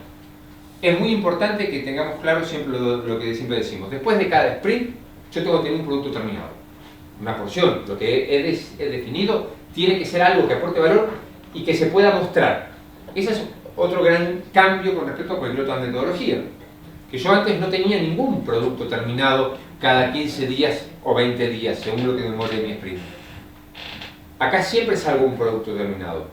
Es muy importante que tengamos claro siempre lo que siempre decimos. Después de cada sprint, yo tengo que tener un producto terminado. Una porción, lo que he definido, tiene que ser algo que aporte valor y que se pueda mostrar. Ese es otro gran cambio con respecto a cualquier otra metodología. Que yo antes no tenía ningún producto terminado cada 15 días o 20 días, según lo que demore mi sprint. Acá siempre salgo un producto terminado.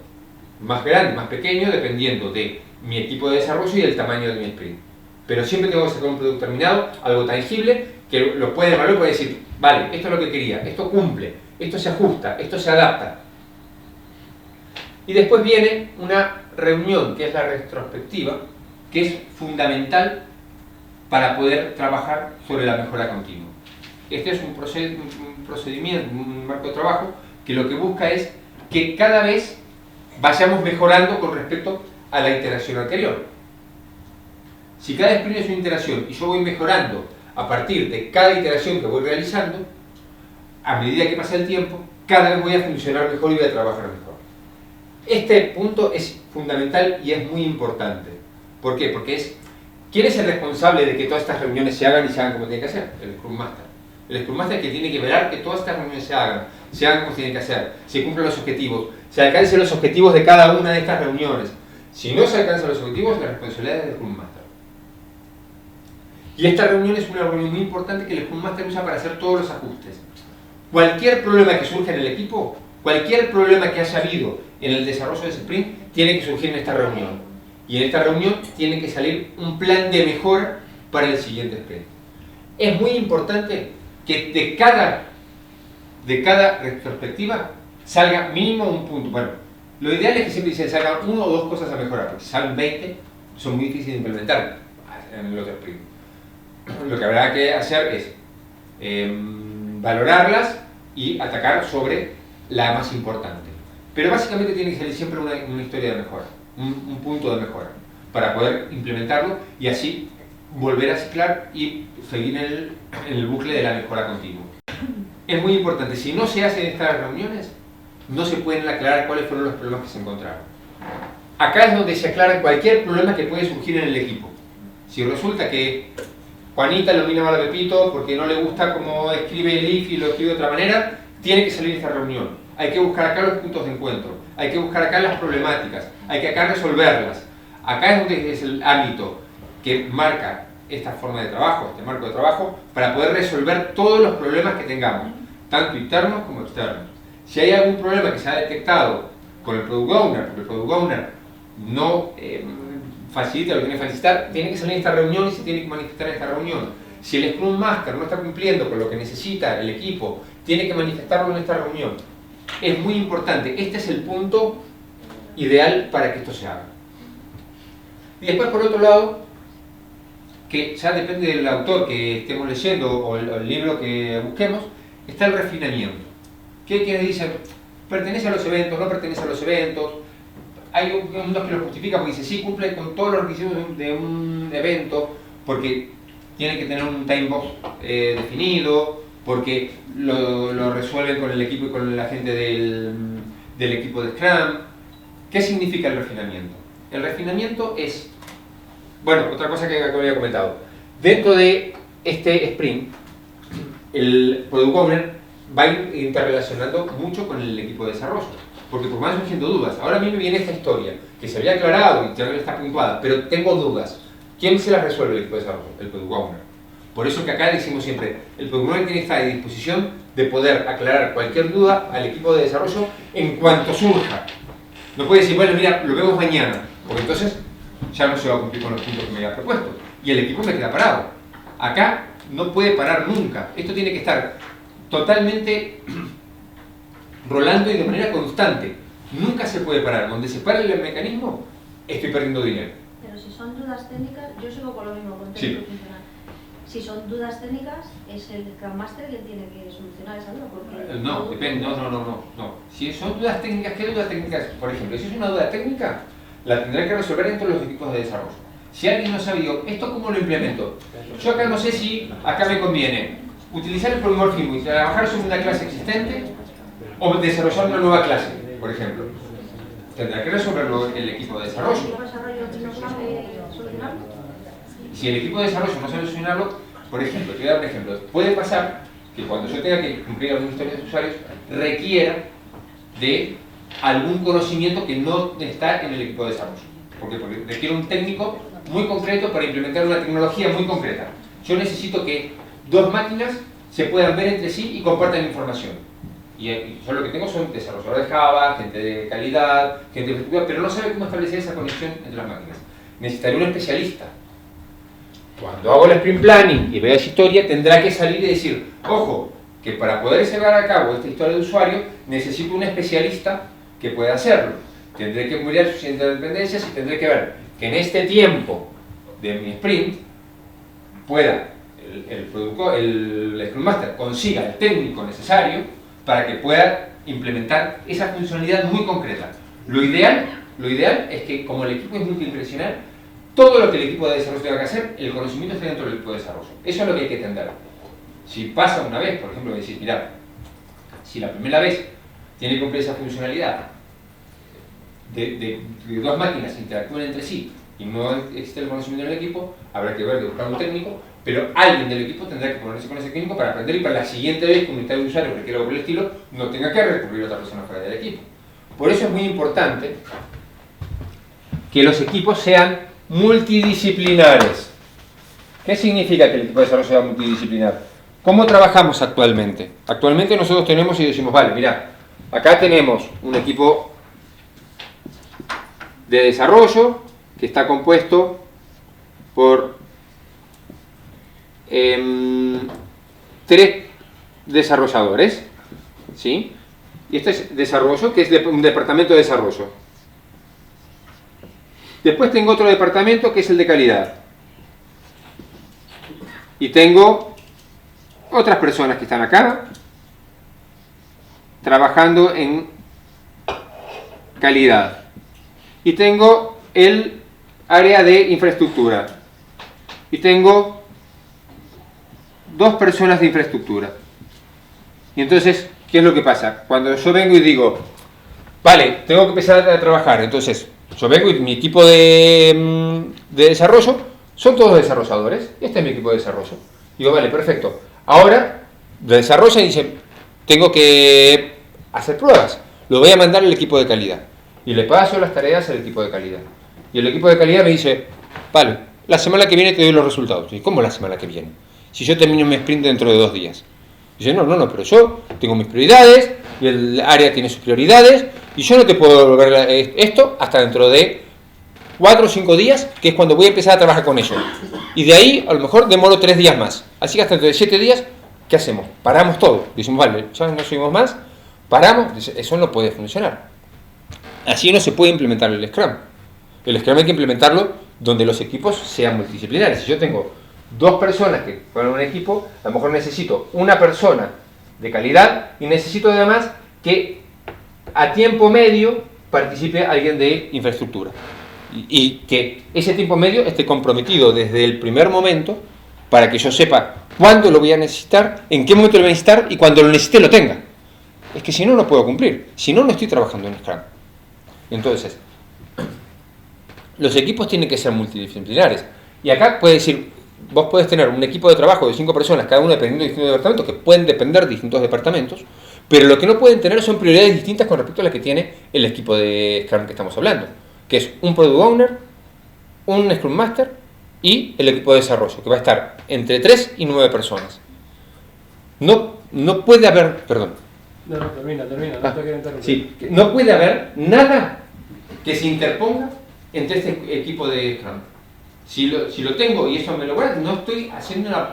Más grande, más pequeño, dependiendo de mi equipo de desarrollo y el tamaño de mi sprint. Pero siempre tengo que sacar un producto terminado, algo tangible, que lo puede evaluar y puede decir, vale, esto es lo que quería, esto cumple, esto se ajusta, esto se adapta. Y después viene una reunión, que es la retrospectiva, que es fundamental para poder trabajar sobre la mejora continua. Este es un procedimiento, un marco de trabajo, que lo que busca es que cada vez vayamos mejorando con respecto a la iteración anterior. Si cada sprint es una iteración y yo voy mejorando a partir de cada iteración que voy realizando, a medida que pasa el tiempo, cada vez voy a funcionar mejor y voy a trabajar mejor. Este punto es fundamental y es muy importante. ¿Por qué? Porque ¿quién es el responsable de que todas estas reuniones se hagan y se hagan como tienen que hacer? El Scrum Master. El Scrum Master que tiene que velar que todas estas reuniones se hagan como tienen que hacer, se cumplan los objetivos, se alcancen los objetivos de cada una de estas reuniones. Si no se alcanzan los objetivos, la responsabilidad es del Scrum Master. Y esta reunión es una reunión muy importante que el Scrum Master usa para hacer todos los ajustes. Cualquier problema que surja en el equipo, cualquier problema que haya habido en el desarrollo de ese sprint, tiene que surgir en esta reunión. Y en esta reunión tiene que salir un plan de mejora para el siguiente sprint. Es muy importante que de cada retrospectiva salga mínimo un punto. Bueno, lo ideal es que siempre salgan 1 o 2 cosas a mejorar, porque si salen 20, son muy difíciles de implementar en el otro sprint. Lo que habrá que hacer es valorarlas y atacar sobre la más importante. Pero básicamente tiene que salir siempre una historia de mejora, un punto de mejora, para poder implementarlo y así volver a ciclar y seguir en el bucle de la mejora continua. Es muy importante, si no se hacen estas reuniones, no se pueden aclarar cuáles fueron los problemas que se encontraron. Acá es donde se aclara cualquier problema que puede surgir en el equipo. Si resulta que Juanita lo mira mal a Pepito porque no le gusta cómo escribe el if y lo escribe de otra manera, tiene que salir esta reunión. Hay que buscar acá los puntos de encuentro, hay que buscar acá las problemáticas, hay que acá resolverlas. Acá es donde es el ámbito que marca esta forma de trabajo, este marco de trabajo, para poder resolver todos los problemas que tengamos, tanto internos como externos. Si hay algún problema que se ha detectado con el Product Owner, porque el Product Owner no facilita lo que tiene que facilitar, tiene que salir en esta reunión y se tiene que manifestar en esta reunión. Si el Scrum Master no está cumpliendo con lo que necesita el equipo, tiene que manifestarlo en esta reunión. Es muy importante, este es el punto ideal para que esto se haga. Y después, por otro lado, que ya depende del autor que estemos leyendo o el libro que busquemos, está el refinamiento. Que hay quienes dicen, pertenece a los eventos, no pertenece a los eventos. Hay unos que lo justifican porque dicen, sí, cumple con todos los requisitos de un evento, porque tienen que tener un time box definido, porque lo resuelven con el equipo y con la gente del equipo de Scrum. ¿Qué significa el refinamiento? El refinamiento es, bueno, otra cosa que había comentado. Dentro de este sprint, el Product Owner va a ir interrelacionando mucho con el equipo de desarrollo, porque pues van surgiendo dudas. Ahora a mí me viene esta historia, que se había aclarado y ya está puntuada, pero tengo dudas. ¿Quién se las resuelve el equipo de desarrollo? El Product Owner. Por eso que acá decimos siempre, el Product Owner tiene que estar a disposición de poder aclarar cualquier duda al equipo de desarrollo en cuanto surja. No puede decir, bueno, mira, lo vemos mañana, porque entonces ya no se va a cumplir con los puntos que me había propuesto. Y el equipo me queda parado. Acá no puede parar nunca. Esto tiene que estar totalmente rolando y de manera constante. Nunca se puede parar. Donde se para el mecanismo, estoy perdiendo dinero. Pero si son dudas técnicas, yo sigo con lo mismo, con Sí. técnico funcional. Si son dudas técnicas, es el Scrum Master quien tiene que solucionar esa duda. Porque No, depende, no. Si son dudas técnicas, ¿qué dudas técnicas? Por ejemplo, si es una duda técnica, la tendrán que resolver entre los equipos de desarrollo. Si alguien no sabe, digo, ¿esto cómo lo implemento? Yo acá no sé si acá me conviene utilizar el polymorfismo y trabajar sobre una clase existente o desarrollar una nueva clase, por ejemplo. Tendrá que resolverlo el equipo de desarrollo. ¿El equipo de desarrollo no sabe solucionarlo? Si el equipo de desarrollo no sabe solucionarlo, por ejemplo, te voy a dar un ejemplo. Puede pasar que cuando yo tenga que cumplir alguna historia de usuarios, requiera de algún conocimiento que no está en el equipo de desarrollo. ¿Por qué? Porque requiere un técnico muy concreto para implementar una tecnología muy concreta. Yo necesito que dos máquinas se puedan ver entre sí y compartan información. Y yo lo que tengo son desarrolladores de Java, gente de calidad, gente de infraestructura, pero no sabe cómo establecer esa conexión entre las máquinas. Necesitaré un especialista. Cuando hago el sprint planning y vea esa historia, tendrá que salir y decir, ojo, que para poder llevar a cabo esta historia de usuario, necesito un especialista que pueda hacerlo. Tendré que mirar sus interdependencias y tendré que ver que en este tiempo de mi sprint pueda el Scrum Master consiga el técnico necesario para que pueda implementar esa funcionalidad muy concreta. Lo ideal es que, como el equipo es multidimensional, todo lo que el equipo de desarrollo tenga que hacer, el conocimiento esté dentro del equipo de desarrollo. Eso es lo que hay que entender. Si pasa una vez, por ejemplo, decir, mirad, si la primera vez tiene que cumplir esa funcionalidad de dos máquinas interactúen entre sí y no existe el conocimiento del equipo, habrá que ver de buscar un técnico, pero alguien del equipo tendrá que ponerse con ese técnico para aprender y para la siguiente vez que un de usuario requiera algo por el estilo, no tenga que recurrir a otra persona fuera del equipo. Por eso es muy importante que los equipos sean multidisciplinares. ¿Qué significa que el equipo de desarrollo sea multidisciplinar? ¿Cómo trabajamos actualmente? Actualmente nosotros tenemos y decimos, vale, mira, acá tenemos un equipo de desarrollo que está compuesto por 3 desarrolladores, ¿sí? Y este es desarrollo, que es un departamento de desarrollo. Después tengo otro departamento que es el de calidad. Y tengo otras personas que están acá trabajando en calidad. Y tengo el área de infraestructura. Y tengo 2 personas de infraestructura. Y entonces, ¿qué es lo que pasa? Cuando yo vengo y digo, vale, tengo que empezar a trabajar, entonces yo vengo y mi equipo de desarrollo son todos desarrolladores. Este es mi equipo de desarrollo. Digo, vale, perfecto. Ahora, desarrollan y dicen, tengo que hacer pruebas. Lo voy a mandar al equipo de calidad. Y le paso las tareas al equipo de calidad. Y el equipo de calidad me dice, vale, la semana que viene te doy los resultados. ¿Y cómo la semana que viene? Si yo termino mi sprint dentro de 2 días. Dice, no, pero yo tengo mis prioridades y el área tiene sus prioridades y yo no te puedo devolver esto hasta dentro de 4 o 5 días, que es cuando voy a empezar a trabajar con ellos. Y de ahí, a lo mejor, demoro 3 días más. Así que hasta dentro de 7 días, ¿qué hacemos? Paramos todo. Decimos, vale, ya no subimos más, paramos. Dice, eso no puede funcionar. Así no se puede implementar el Scrum. El Scrum hay que implementarlo donde los equipos sean multidisciplinares. Si yo tengo 2 personas que forman un equipo, a lo mejor necesito una persona de calidad y necesito además que a tiempo medio participe alguien de infraestructura. Y que ese tiempo medio esté comprometido desde el primer momento para que yo sepa cuándo lo voy a necesitar, en qué momento lo voy a necesitar y cuando lo necesite lo tenga. Es que si no, no puedo cumplir. Si no, no estoy trabajando en Scrum. Entonces, los equipos tienen que ser multidisciplinares. Y acá puedes decir, vos podés tener un equipo de trabajo de 5 personas, cada uno dependiendo de distintos departamentos, que pueden depender de distintos departamentos, pero lo que no pueden tener son prioridades distintas con respecto a las que tiene el equipo de Scrum que estamos hablando, que es un Product Owner, un Scrum Master y el equipo de desarrollo, que va a estar entre 3 y 9 personas. No puede haber, perdón. No, termina, no te quiero interrumpir. Sí, no puede haber nada que se interponga entre este equipo de Scrum. Si lo tengo y eso me lo guarda, no estoy haciendo una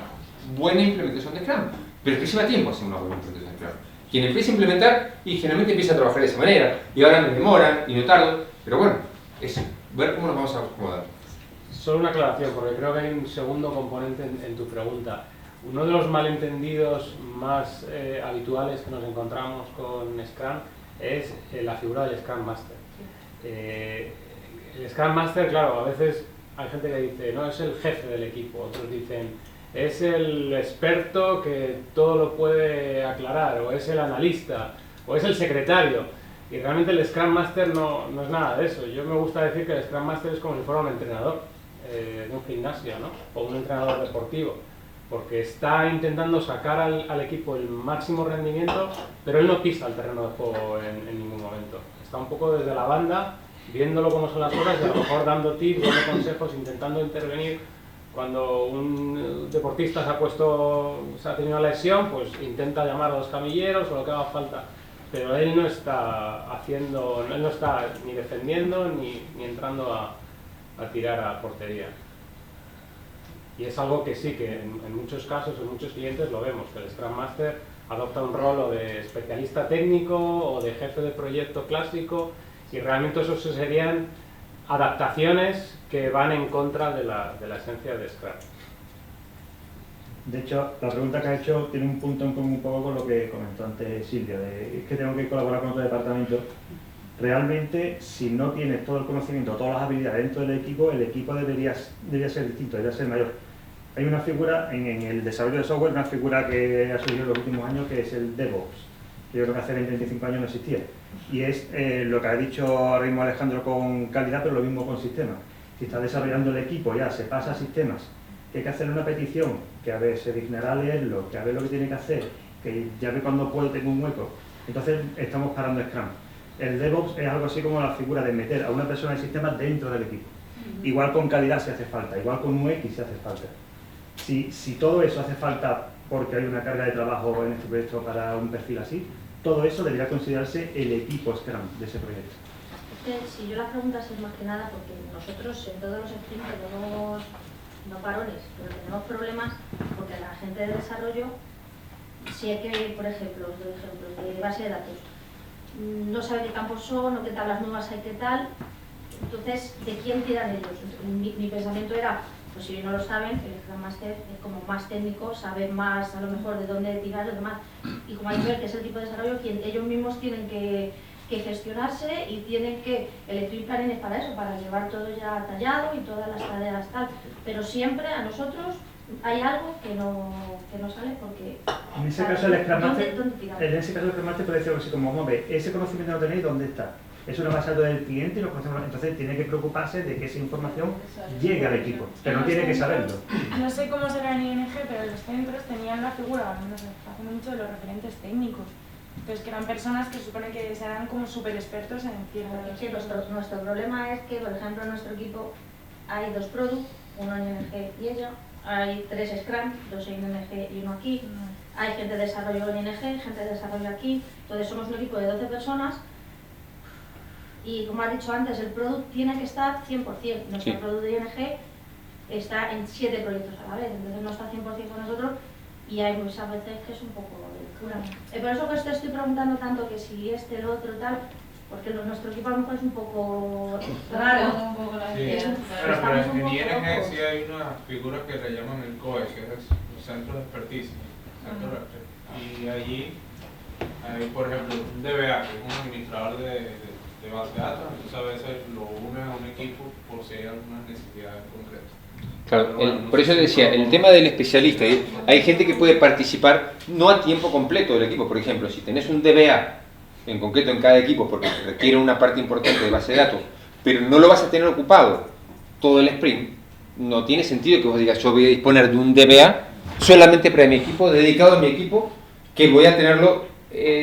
buena implementación de Scrum. Pero es que lleva tiempo hacer una buena implementación de Scrum. Quien empieza a implementar y generalmente empieza a trabajar de esa manera. Y ahora me demoran y no tardo. Pero bueno, es ver cómo nos vamos a acomodar. Solo una aclaración, porque creo que hay un segundo componente en tu pregunta. Uno de los malentendidos más habituales que nos encontramos con Scrum es la figura del Scrum Master. El Scrum Master, claro, a veces hay gente que dice, no, es el jefe del equipo, otros dicen, es el experto que todo lo puede aclarar, o es el analista, o es el secretario. Y realmente el Scrum Master no es nada de eso. Yo me gusta decir que el Scrum Master es como si fuera un entrenador de un gimnasio, ¿no? O un entrenador deportivo, porque está intentando sacar al equipo el máximo rendimiento, pero él no pisa el terreno de juego en ningún momento. Está un poco desde la banda, viéndolo cómo son las horas y a lo mejor dando tips, dando consejos, intentando intervenir. Cuando un deportista se ha tenido una lesión, pues intenta llamar a los camilleros o lo que haga falta. Pero él no está ni defendiendo ni entrando a tirar a portería. Y es algo que sí, que en muchos casos, en muchos clientes lo vemos, que el Scrum Master adopta un rol o de especialista técnico o de jefe de proyecto clásico, y realmente eso serían adaptaciones que van en contra de la esencia de Scrum. De hecho, la pregunta que ha hecho tiene un punto en común un poco con lo que comentó antes Silvia, de es que tengo que colaborar con otro departamento. Realmente, si no tienes todo el conocimiento, todas las habilidades dentro del equipo, el equipo debería ser distinto, debería ser mayor. Hay una figura en el desarrollo de software, una figura que ha surgido en los últimos años, que es el DevOps, que yo creo que hace 20-25 años no existía. Y es lo que ha dicho ahora mismo Alejandro con calidad, pero lo mismo con sistemas. Si está desarrollando el equipo, ya se pasa a sistemas, que hay que hacer una petición, que a ver, se dignará a leerlo, que a ver lo que tiene que hacer, que ya ve cuando puedo, tengo un hueco. Entonces estamos parando Scrum. El DevOps es algo así como la figura de meter a una persona de sistemas dentro del equipo. Igual con calidad si hace falta, igual con UX si hace falta. Si todo eso hace falta porque hay una carga de trabajo en este proyecto para un perfil así, todo eso debería considerarse el equipo Scrum de ese proyecto. Si yo la pregunta es más que nada porque nosotros en todos los streams tenemos, no parones, pero tenemos problemas porque la gente de desarrollo, si hay que, por ejemplo, de base de datos, no sabe qué campos son o qué tablas nuevas hay, qué tal, entonces, ¿de quién tiran ellos? Mi pensamiento era, pues si no lo saben, el Scrum Master es como más técnico, sabe más a lo mejor de dónde tirar y demás, y como hay que ver que es el tipo de desarrollo quien ellos mismos tienen que gestionarse y tienen que, el Electric Planning es para eso, para llevar todo ya tallado y todas las tareas tal, pero siempre a nosotros hay algo que no sale porque... En ese caso el Scrum Master, ¿dónde tirar? en ese caso el Scrum Master puede decir así como, vamos a ver, ese conocimiento no tenéis, ¿dónde está? Eso no va a ser del cliente y lo conocemos, entonces tiene que preocuparse de que esa información llegue al equipo, pero no tiene que saberlo. No sé cómo será en ING, pero los centros tenían la figura, no sé, haciendo mucho de los referentes técnicos. Entonces, que eran personas que supone que serán como súper expertos en ciertas... Sí, nuestro problema es que, por ejemplo, en nuestro equipo hay 2 product, uno en ING y ello, hay 3 Scrum, 2 en ING y 1 aquí, hay gente de desarrollo en ING, gente de desarrollo aquí, entonces somos un equipo de 12 personas y, como ha dicho antes, el product tiene que estar 100%, nuestro Sí. product de ING está en 7 proyectos a la vez, entonces no está 100% con nosotros y hay muchas veces que es un poco de locura. Por eso que estoy preguntando tanto que si el otro, tal, porque nuestro equipo a lo mejor es un poco raro. Sí. Estamos Pero un en poco ING locos. sí hay una figura que le llaman el COE, que es el Centro de Expertise. Y allí hay, por ejemplo, un DBA, que es un administrador de base de datos, entonces a veces lo une a un equipo por si hay algunas necesidades concretas. Claro, por eso le decía, el tema del especialista, hay gente que puede participar no a tiempo completo del equipo. Por ejemplo, si tenés un DBA en concreto en cada equipo porque requiere una parte importante de base de datos, pero no lo vas a tener ocupado todo el sprint, no tiene sentido que vos digas yo voy a disponer de un DBA solamente para mi equipo, dedicado a mi equipo, que voy a tenerlo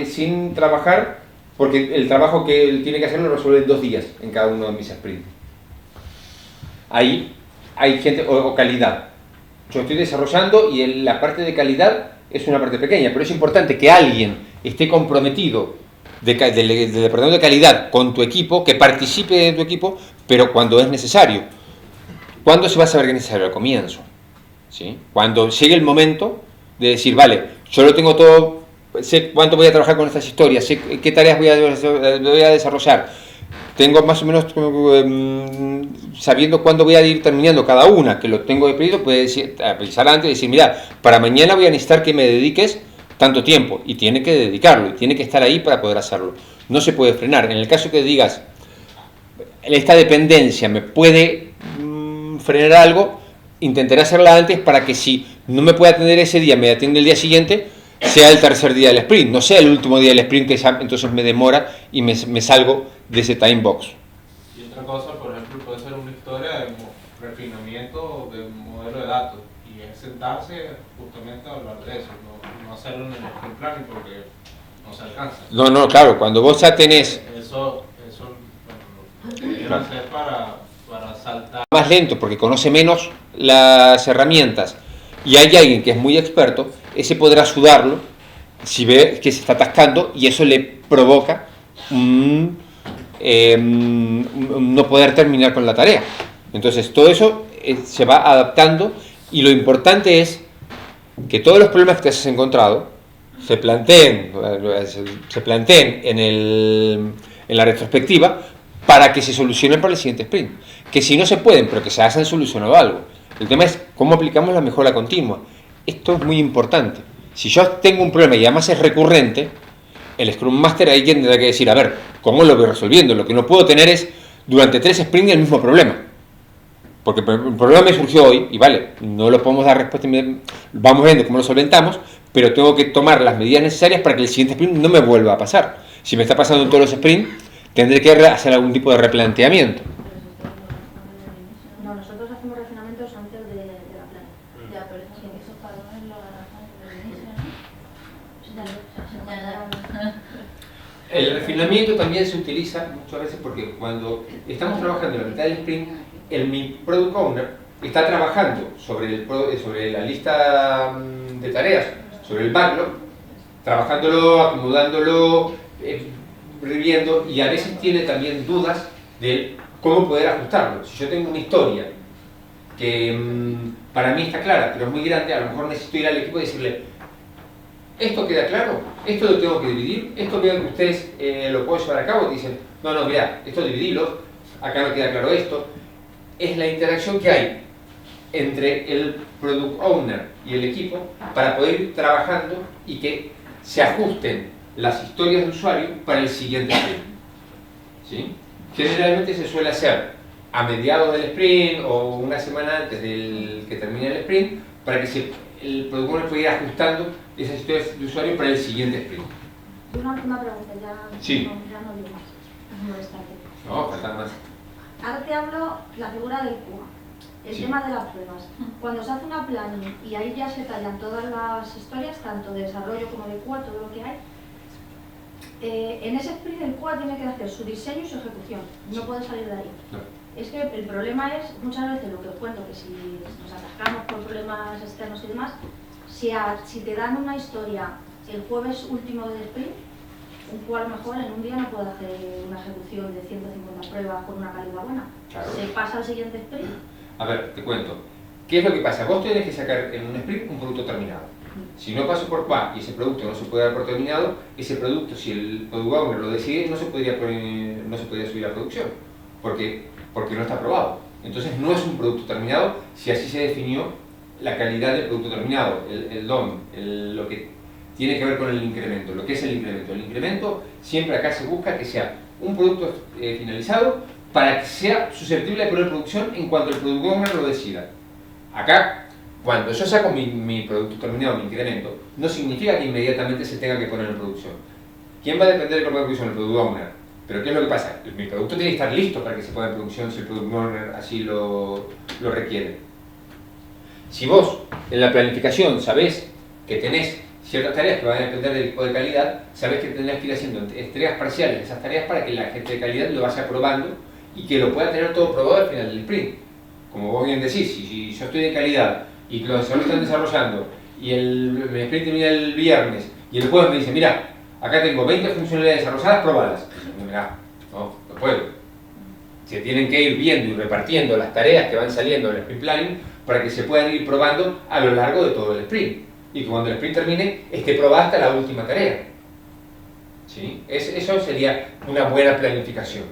sin trabajar, porque el trabajo que él tiene que hacer lo resuelve en 2 días en cada uno de mis sprints. Ahí hay gente, o calidad. Yo estoy desarrollando y la parte de calidad es una parte pequeña, pero es importante que alguien esté comprometido del departamento de calidad con tu equipo, que participe de tu equipo, pero cuando es necesario. ¿Cuándo se va a saber que es necesario? Al comienzo, ¿sí? Cuando llegue el momento de decir, vale, yo lo tengo todo, sé cuánto voy a trabajar con estas historias, sé qué tareas voy a desarrollar, tengo más o menos sabiendo cuándo voy a ir terminando cada una, que lo tengo despedido, puedes pensar antes y decir, mira, para mañana voy a necesitar que me dediques tanto tiempo, y tiene que dedicarlo, y tiene que estar ahí para poder hacerlo. No se puede frenar. En el caso que digas, esta dependencia me puede frenar algo, intentaré hacerla antes para que si no me puede atender ese día, me atiende el día siguiente, sea el tercer día del sprint, no sea el último día del sprint que ya entonces me demora y me salgo de ese time box. Y otra cosa, por ejemplo, puede ser una historia de refinamiento de un modelo de datos, y es sentarse justamente a hablar de eso, no hacerlo en el sprint planning porque no se alcanza. No, claro, cuando vos ya tenés... Eso lo quiero hacer para saltar. Más lento porque conoce menos las herramientas y hay alguien que es muy experto, ese podrá ayudarlo si ve que se está atascando y eso le provoca no poder terminar con la tarea. Entonces todo eso se va adaptando y lo importante es que todos los problemas que te has encontrado se planteen en la retrospectiva para que se solucionen para el siguiente sprint. Que si no se pueden, pero que se hayan solucionado algo. El tema es cómo aplicamos la mejora continua. Esto es muy importante. Si yo tengo un problema y además es recurrente, el Scrum Master ahí tendrá que decir, a ver, ¿cómo lo voy resolviendo? Lo que no puedo tener es durante 3 sprints el mismo problema. Porque el problema me surgió hoy y vale, no lo podemos dar respuesta, vamos viendo cómo lo solventamos, pero tengo que tomar las medidas necesarias para que el siguiente sprint no me vuelva a pasar. Si me está pasando en todos los sprints, tendré que hacer algún tipo de replanteamiento. No, nosotros hacemos refinamientos antes de la plana. Ya, pero esos patrones lo agarran desde el inicio, ¿no? El refinamiento también se utiliza muchas veces porque cuando estamos trabajando en la mitad del sprint, mi Product Owner está trabajando sobre la lista de tareas, sobre el backlog, trabajándolo, acomodándolo, reviendo, y a veces tiene también dudas de cómo poder ajustarlo. Si yo tengo una historia que para mí está clara, pero es muy grande, a lo mejor necesito ir al equipo y decirle, ¿esto queda claro? ¿Esto lo tengo que dividir? ¿Esto veo que ustedes lo pueden llevar a cabo? Y dicen, no, mira, esto dividilo, acá no queda claro esto. Es la interacción que hay entre el Product Owner y el equipo para poder ir trabajando y que se ajusten las historias de usuario para el siguiente sprint. ¿Sí? Generalmente se suele hacer a mediados del sprint o una semana antes del que termine el sprint para que el Product Owner pueda ir ajustando esas historias de usuario para el siguiente sprint. Y una última pregunta, ya Sí. no digo más. No está aquí. No, faltan más. Ahora te hablo la figura del QA, el Sí. tema de las pruebas. Cuando se hace una planning y ahí ya se tallan todas las historias, tanto de desarrollo como de QA, todo lo que hay, en ese sprint el QA tiene que hacer su diseño y su ejecución, no puede salir de ahí. No. Es que el problema es, muchas veces lo que os cuento, que si nos atascamos por problemas externos y demás, si te dan una historia el jueves último del sprint, un QA a lo mejor en un día no puede hacer una ejecución de 150 pruebas con una calidad buena. Claro. Se pasa al siguiente sprint. A ver, te cuento. ¿Qué es lo que pasa? Vos tenés que sacar en un sprint un producto terminado. Si no paso por QA y ese producto no se puede dar por terminado, ese producto, si el Product Owner lo decide, no se podría subir a producción, porque no está aprobado. Entonces no es un producto terminado si así se definió la calidad del producto terminado, el DOM, lo que tiene que ver con el incremento. Lo que es el incremento. El incremento siempre acá se busca que sea un producto finalizado para que sea susceptible de poner producción en cuanto el Product Owner lo decida. Acá, cuando yo saco mi producto terminado, mi incremento, no significa que inmediatamente se tenga que poner en producción. ¿Quién va a depender de la producción? El product owner. Pero ¿qué es lo que pasa? Mi producto tiene que estar listo para que se ponga en producción si el product owner así lo requiere. Si vos en la planificación sabés que tenés ciertas tareas que van a depender del equipo de calidad, sabés que tendrás que ir haciendo entregas parciales de esas tareas para que la gente de calidad lo vaya probando y que lo pueda tener todo probado al final del sprint. Como vos bien decís, si yo estoy de calidad y los desarrolladores están desarrollando y el sprint termina el viernes y el jueves me dice, mira, acá tengo 20 funcionalidades desarrolladas, probadas. Mirá, no puedo. Se tienen que ir viendo y repartiendo las tareas que van saliendo del sprint planning para que se puedan ir probando a lo largo de todo el sprint. Y que cuando el sprint termine, esté probada hasta la última tarea. ¿Sí? Eso sería una buena planificación.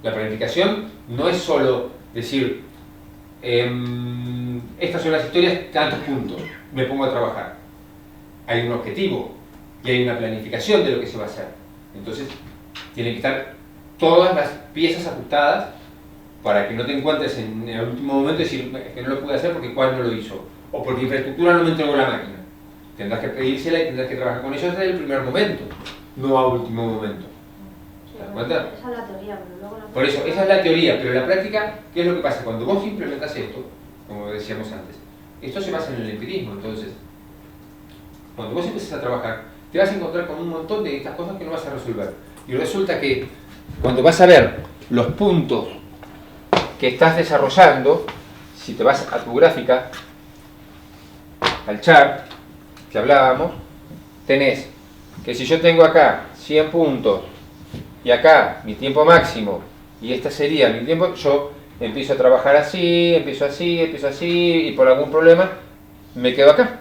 La planificación no es solo decir, estas son las historias, tantos puntos, me pongo a trabajar. Hay un objetivo y hay una planificación de lo que se va a hacer. Entonces, tienen que estar todas las piezas ajustadas para que no te encuentres en el último momento y decir que no lo pude hacer porque cuál no lo hizo o porque infraestructura no me entregó la máquina. Tendrás que pedírsela y tendrás que trabajar con ellos desde el primer momento, no a último momento. ¿Te das cuenta? Esa es la teoría, pero luego la... Por eso, esa es la teoría, pero en la práctica, ¿qué es lo que pasa? Cuando vos implementas esto, como decíamos antes, esto se basa en el empirismo. Entonces, cuando vos empiezas a trabajar, te vas a encontrar con un montón de estas cosas que no vas a resolver. Y resulta que cuando vas a ver los puntos que estás desarrollando, si te vas a tu gráfica, al chart que hablábamos, tenés que si yo tengo acá 100 puntos y acá mi tiempo máximo y esta sería mi tiempo, yo empiezo a trabajar así, empiezo así y por algún problema me quedo acá.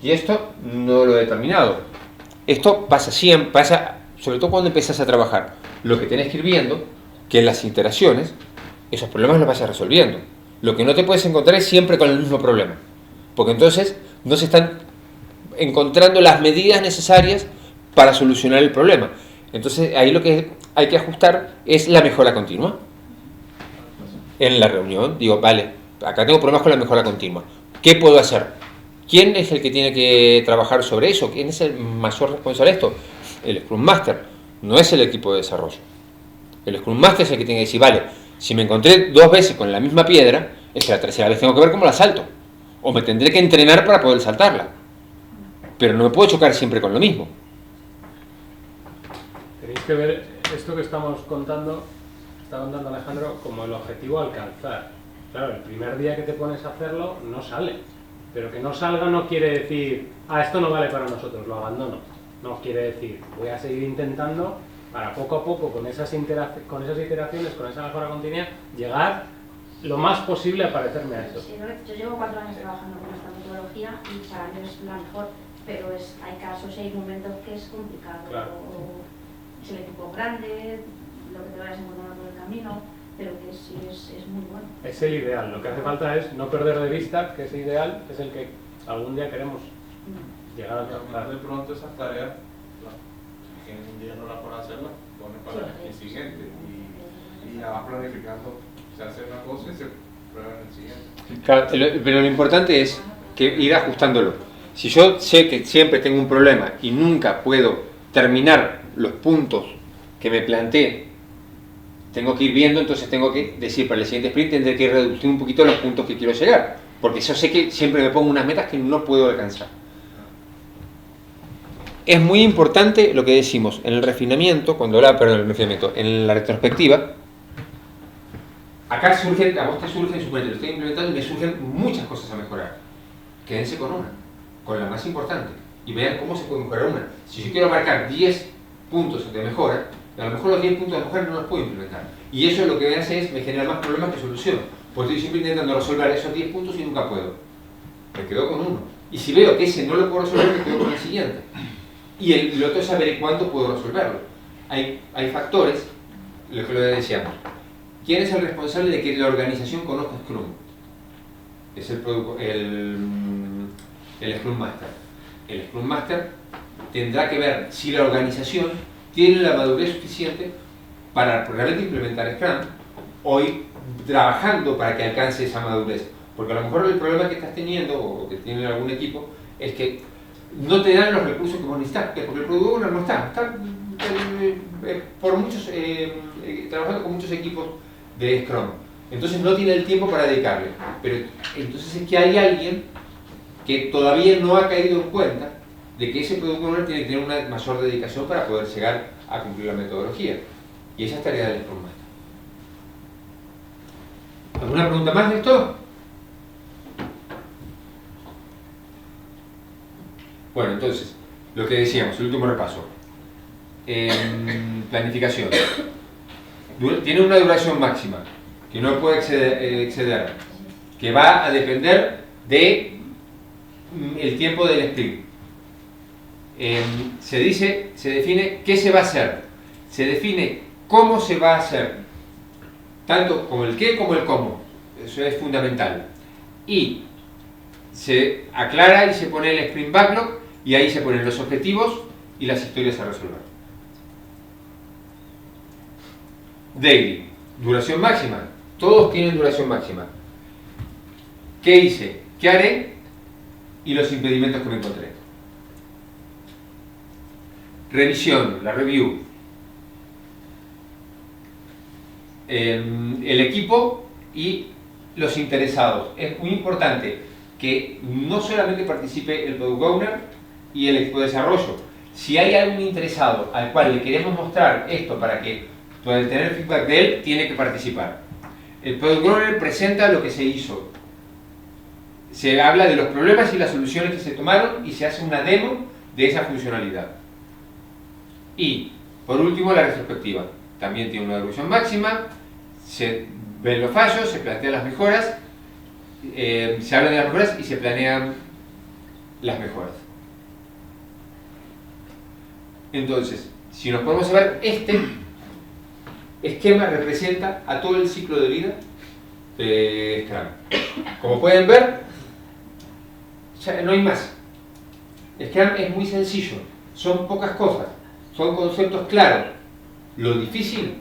Y esto no lo he determinado. Esto pasa siempre, pasa sobre todo cuando empiezas a trabajar. Lo que tenés que ir viendo, que en las iteraciones, esos problemas los vas resolviendo. Lo que no te puedes encontrar es siempre con el mismo problema. Porque entonces no se están encontrando las medidas necesarias para solucionar el problema. Entonces ahí lo que hay que ajustar es la mejora continua. En la reunión digo, vale, acá tengo problemas con la mejora continua. ¿Qué puedo hacer? ¿Quién es el que tiene que trabajar sobre eso? ¿Quién es el mayor responsable de esto? El Scrum Master, no es el equipo de desarrollo. El Scrum Master es el que tiene que decir, vale, si me encontré 2 veces con la misma piedra, es que la tercera vez tengo que ver cómo la salto. O me tendré que entrenar para poder saltarla. Pero no me puedo chocar siempre con lo mismo. Tenéis que ver esto que estamos contando, está contando Alejandro, como el objetivo a alcanzar. Claro, el primer día que te pones a hacerlo, no sale. Pero que no salga no quiere decir, esto no vale para nosotros, lo abandono. No, quiere decir, voy a seguir intentando para poco a poco, con esas iteraciones, con esa mejora continua, llegar lo más posible a parecerme a eso. Sí, yo llevo 4 años trabajando con esta metodología y para mí es la mejor, pero hay casos y hay momentos que es complicado. Claro. O es el equipo grande, lo que te vayas encontrando por el camino, pero que sí es muy bueno. Es el ideal, lo que hace falta es no perder de vista que ese ideal es el que algún día queremos llegar a alcanzar. De pronto esas tareas, que en un día no las puedes hacerlas, pones para el siguiente y ya vas planificando. Se hace una cosa y se prueba en el siguiente. Claro, pero lo importante es que ir ajustándolo. Si yo sé que siempre tengo un problema y nunca puedo terminar los puntos que me planteé, tengo que ir viendo, entonces tengo que decir para el siguiente sprint tendré que reducir un poquito los puntos que quiero llegar, porque yo sé que siempre me pongo unas metas que no puedo alcanzar. Es muy importante lo que decimos en el refinamiento, en la retrospectiva. Acá surgen, a vos te surgen, en su momento lo estoy implementando y me surgen muchas cosas a mejorar. Quédense con una, con la más importante, y vean cómo se puede mejorar una. Si yo quiero marcar 10 puntos de mejora, a lo mejor los 10 puntos de mejora no los puedo implementar. Y eso lo que me hace es, me genera más problemas que solución. Porque estoy siempre intentando resolver esos 10 puntos y nunca puedo. Me quedo con uno. Y si veo que ese no lo puedo resolver, me quedo con el siguiente. Y el otro es saber cuándo puedo resolverlo. Hay factores, lo que lo decíamos. ¿Quién es el responsable de que la organización conozca Scrum? Es el Scrum Master. El Scrum Master tendrá que ver si la organización tiene la madurez suficiente para realmente implementar Scrum o ir trabajando para que alcance esa madurez. Porque a lo mejor el problema que estás teniendo, o que tiene algún equipo, es que no te dan los recursos que vos necesitas, porque el Product Owner no está por muchos, trabajando con muchos equipos de Scrum. Entonces no tiene el tiempo para dedicarle. Pero entonces es que hay alguien que todavía no ha caído en cuenta de que ese Product Owner tiene que tener una mayor dedicación para poder llegar a cumplir la metodología. Y esa es tarea del Scrum Master. ¿Alguna pregunta más de esto? Bueno, entonces, lo que decíamos, el último repaso. Planificación. Tiene una duración máxima, que no puede exceder, que va a depender de el tiempo del sprint. Se define qué se va a hacer, se define cómo se va a hacer, tanto como el qué como el cómo. Eso es fundamental. Y se aclara y se pone el sprint backlog, y ahí se ponen los objetivos y las historias a resolver. Daily, duración máxima. Todos tienen duración máxima. ¿Qué hice? ¿Qué haré? Y los impedimentos que me encontré. Revisión, la review. El equipo y los interesados. Es muy importante que no solamente participe el Product Owner y el equipo de desarrollo. Si hay algún interesado al cual le queremos mostrar esto para que pueda tener feedback de él, tiene que participar. El Product Owner presenta lo que se hizo. Se habla de los problemas y las soluciones que se tomaron y se hace una demo de esa funcionalidad. Y, por último, la retrospectiva. También tiene una duración máxima, se ven los fallos, se plantean las mejoras, se habla de las mejoras y se planean las mejoras. Entonces, si nos podemos ver, este esquema representa a todo el ciclo de vida de Scrum. Como pueden ver, ya no hay más. Scrum es muy sencillo, son pocas cosas, son conceptos claros. Lo difícil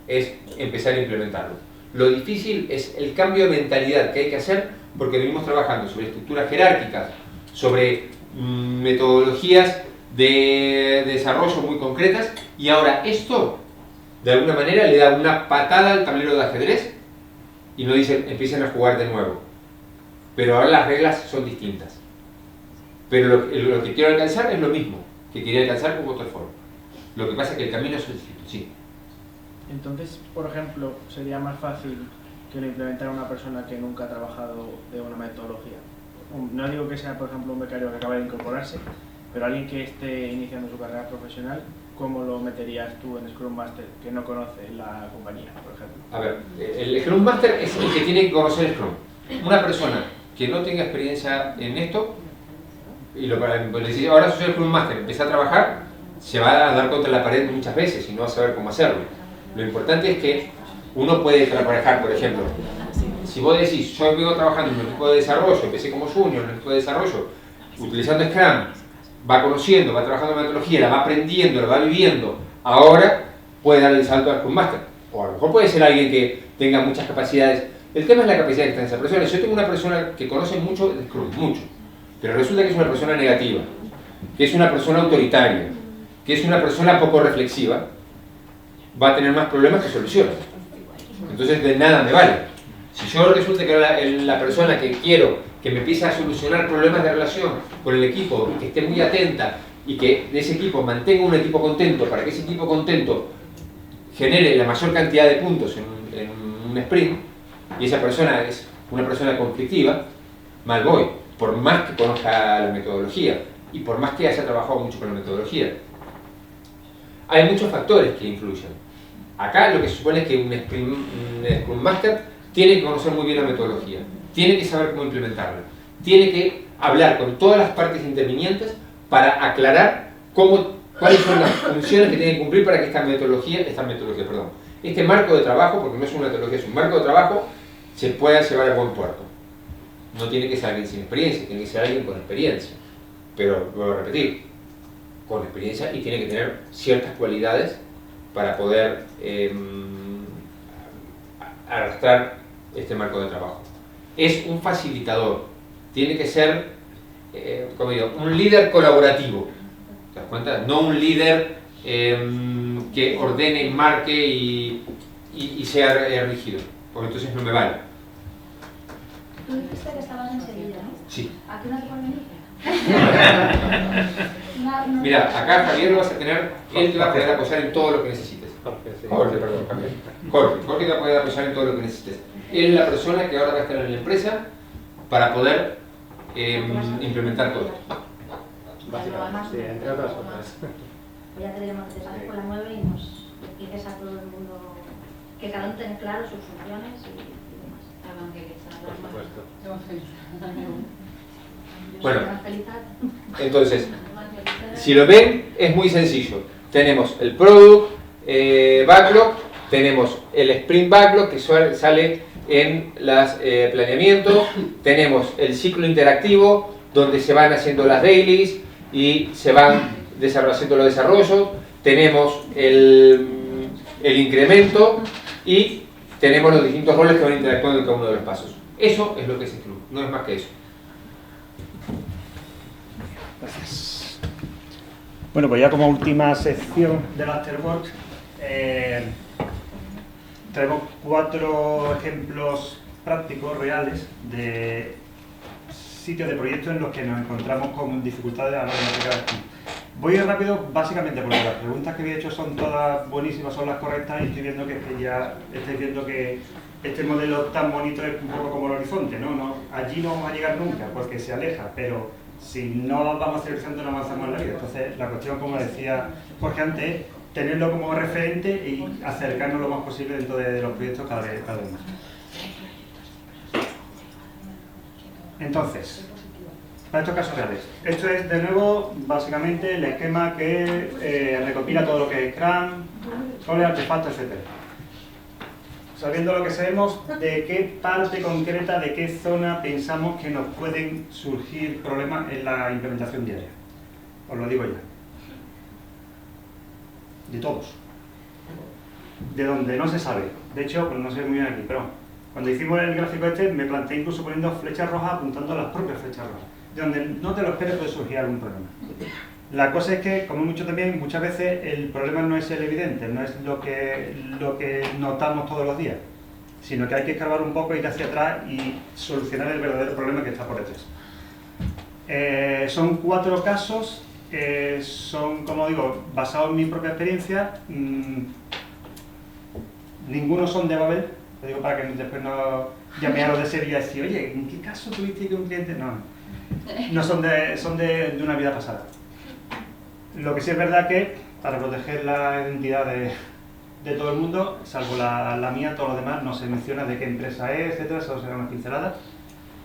es empezar a implementarlo. Lo difícil es el cambio de mentalidad que hay que hacer, porque venimos trabajando sobre estructuras jerárquicas, sobre metodologías de desarrollo muy concretas, y ahora esto de alguna manera le da una patada al tablero de ajedrez y nos dicen empiecen a jugar de nuevo, pero ahora las reglas son distintas, pero lo que quiero alcanzar es lo mismo que quería alcanzar con Waterfall. Lo que pasa es que el camino es distinto. Sí. Entonces, por ejemplo, sería más fácil que lo implementara una persona que nunca ha trabajado de una metodología. No digo que sea, por ejemplo, un becario que acaba de incorporarse, pero alguien que esté iniciando su carrera profesional, ¿cómo lo meterías tú en Scrum Master que no conoce la compañía, por ejemplo? A ver, el Scrum Master es el que tiene que conocer Scrum. Una persona que no tenga experiencia en esto, y lo para decir, ahora soy el Scrum Master, empieza a trabajar, se va a dar contra la pared muchas veces y no va a saber cómo hacerlo. Lo importante es que uno puede trabajar, por ejemplo, si vos decís, yo vengo trabajando en un equipo de desarrollo, empecé como junior en un equipo de desarrollo, utilizando Scrum, va conociendo, va trabajando en metodología, la va aprendiendo, la va viviendo, ahora puede dar el salto al Scrum Master. O a lo mejor puede ser alguien que tenga muchas capacidades. El tema es la capacidad que está en esa persona. Yo tengo una persona que conoce mucho de Scrum, mucho, pero resulta que es una persona negativa, que es una persona autoritaria, que es una persona poco reflexiva, va a tener más problemas que soluciones. Entonces de nada me vale. Si yo resulta que la persona que quiero que me empiece a solucionar problemas de relación con el equipo, y que esté muy atenta y que de ese equipo mantenga un equipo contento, para que ese equipo contento genere la mayor cantidad de puntos en un sprint, y esa persona es una persona conflictiva, mal voy, por más que conozca la metodología y por más que haya trabajado mucho con la metodología. Hay muchos factores que influyen. Acá lo que se supone es que un Scrum Master tiene que conocer muy bien la metodología, tiene que saber cómo implementarla, tiene que hablar con todas las partes intervinientes para aclarar cuáles son las funciones que tienen que cumplir para que este marco de trabajo, porque no es una metodología, es un marco de trabajo, se pueda llevar a buen puerto. No tiene que ser alguien sin experiencia, tiene que ser alguien con experiencia, pero vuelvo a repetir, con experiencia, y tiene que tener ciertas cualidades para poder arrastrar este marco de trabajo. es un facilitador, tiene que ser, como digo, un líder colaborativo, ¿te das cuenta? No un líder que ordene, marque y sea rígido, porque entonces no me vale. Tú dijiste que estabas en Sevilla, ¿no? Sí. ¿A qué hora te puedes venir? Mira, acá Javier lo vas a tener, él te va a poder apoyar en todo lo que necesites. Jorge, perdón, Javier. Jorge te va a poder apoyar en todo lo que necesites. Él es la persona que ahora va a estar en la empresa para poder implementar todo. Básicamente, sí, entre otras cosas. Pues ya te diremos que te sales por la 9 y nos expliques a todo el mundo que cada uno tenga claro sus funciones y demás. Por supuesto. Bueno, entonces, si lo ven, es muy sencillo. Tenemos el Product Backlog, tenemos el Sprint Backlog que sale en los planeamientos, tenemos el ciclo interactivo donde se van haciendo las dailies y se van haciendo los desarrollos, tenemos el incremento y tenemos los distintos roles que van interactuando en cada uno de los pasos. Eso es lo que es Scrum, no es más que eso. Gracias. Bueno, pues ya como última sección del Afterworks, traemos 4 ejemplos prácticos, reales, de sitios de proyectos en los que nos encontramos con dificultades a la hora de aplicar Scrum. Voy rápido, básicamente porque las preguntas que había hecho son todas buenísimas, son las correctas, y estoy viendo que ya estáis viendo que este modelo tan bonito es un poco como el horizonte, ¿no? Allí no vamos a llegar nunca porque se aleja, pero si no vamos civilización no avanzamos en la vida. Entonces la cuestión, como decía Jorge antes, es tenerlo como referente y acercarnos lo más posible dentro de los proyectos cada vez más. Entonces, para estos casos reales, esto es de nuevo básicamente el esquema que recopila todo lo que es Scrum, roles, artefactos, etc. Sabiendo lo que sabemos, de qué parte concreta, de qué zona pensamos que nos pueden surgir problemas en la implementación diaria. Os lo digo ya. De todos. De donde no se sabe. De hecho, pues no sé muy bien aquí, pero cuando hicimos el gráfico este, me planteé incluso poniendo flechas rojas apuntando a las propias flechas rojas. De donde no te lo esperes puede surgir algún problema. La cosa es que, como mucho también, muchas veces el problema no es el evidente, no es lo que notamos todos los días, sino que hay que escarbar un poco, ir hacia atrás y solucionar el verdadero problema que está por detrás. Son 4 casos, son, como digo, basados en mi propia experiencia. Ninguno son de Babel, lo digo para que después no llame a los de Sevilla y decir, oye, ¿en qué caso tuviste que un cliente? No son de una vida pasada. Lo que sí es verdad que, para proteger la identidad de todo el mundo, salvo la mía, todo lo demás no se menciona de qué empresa es, etcétera, solo será una pincelada.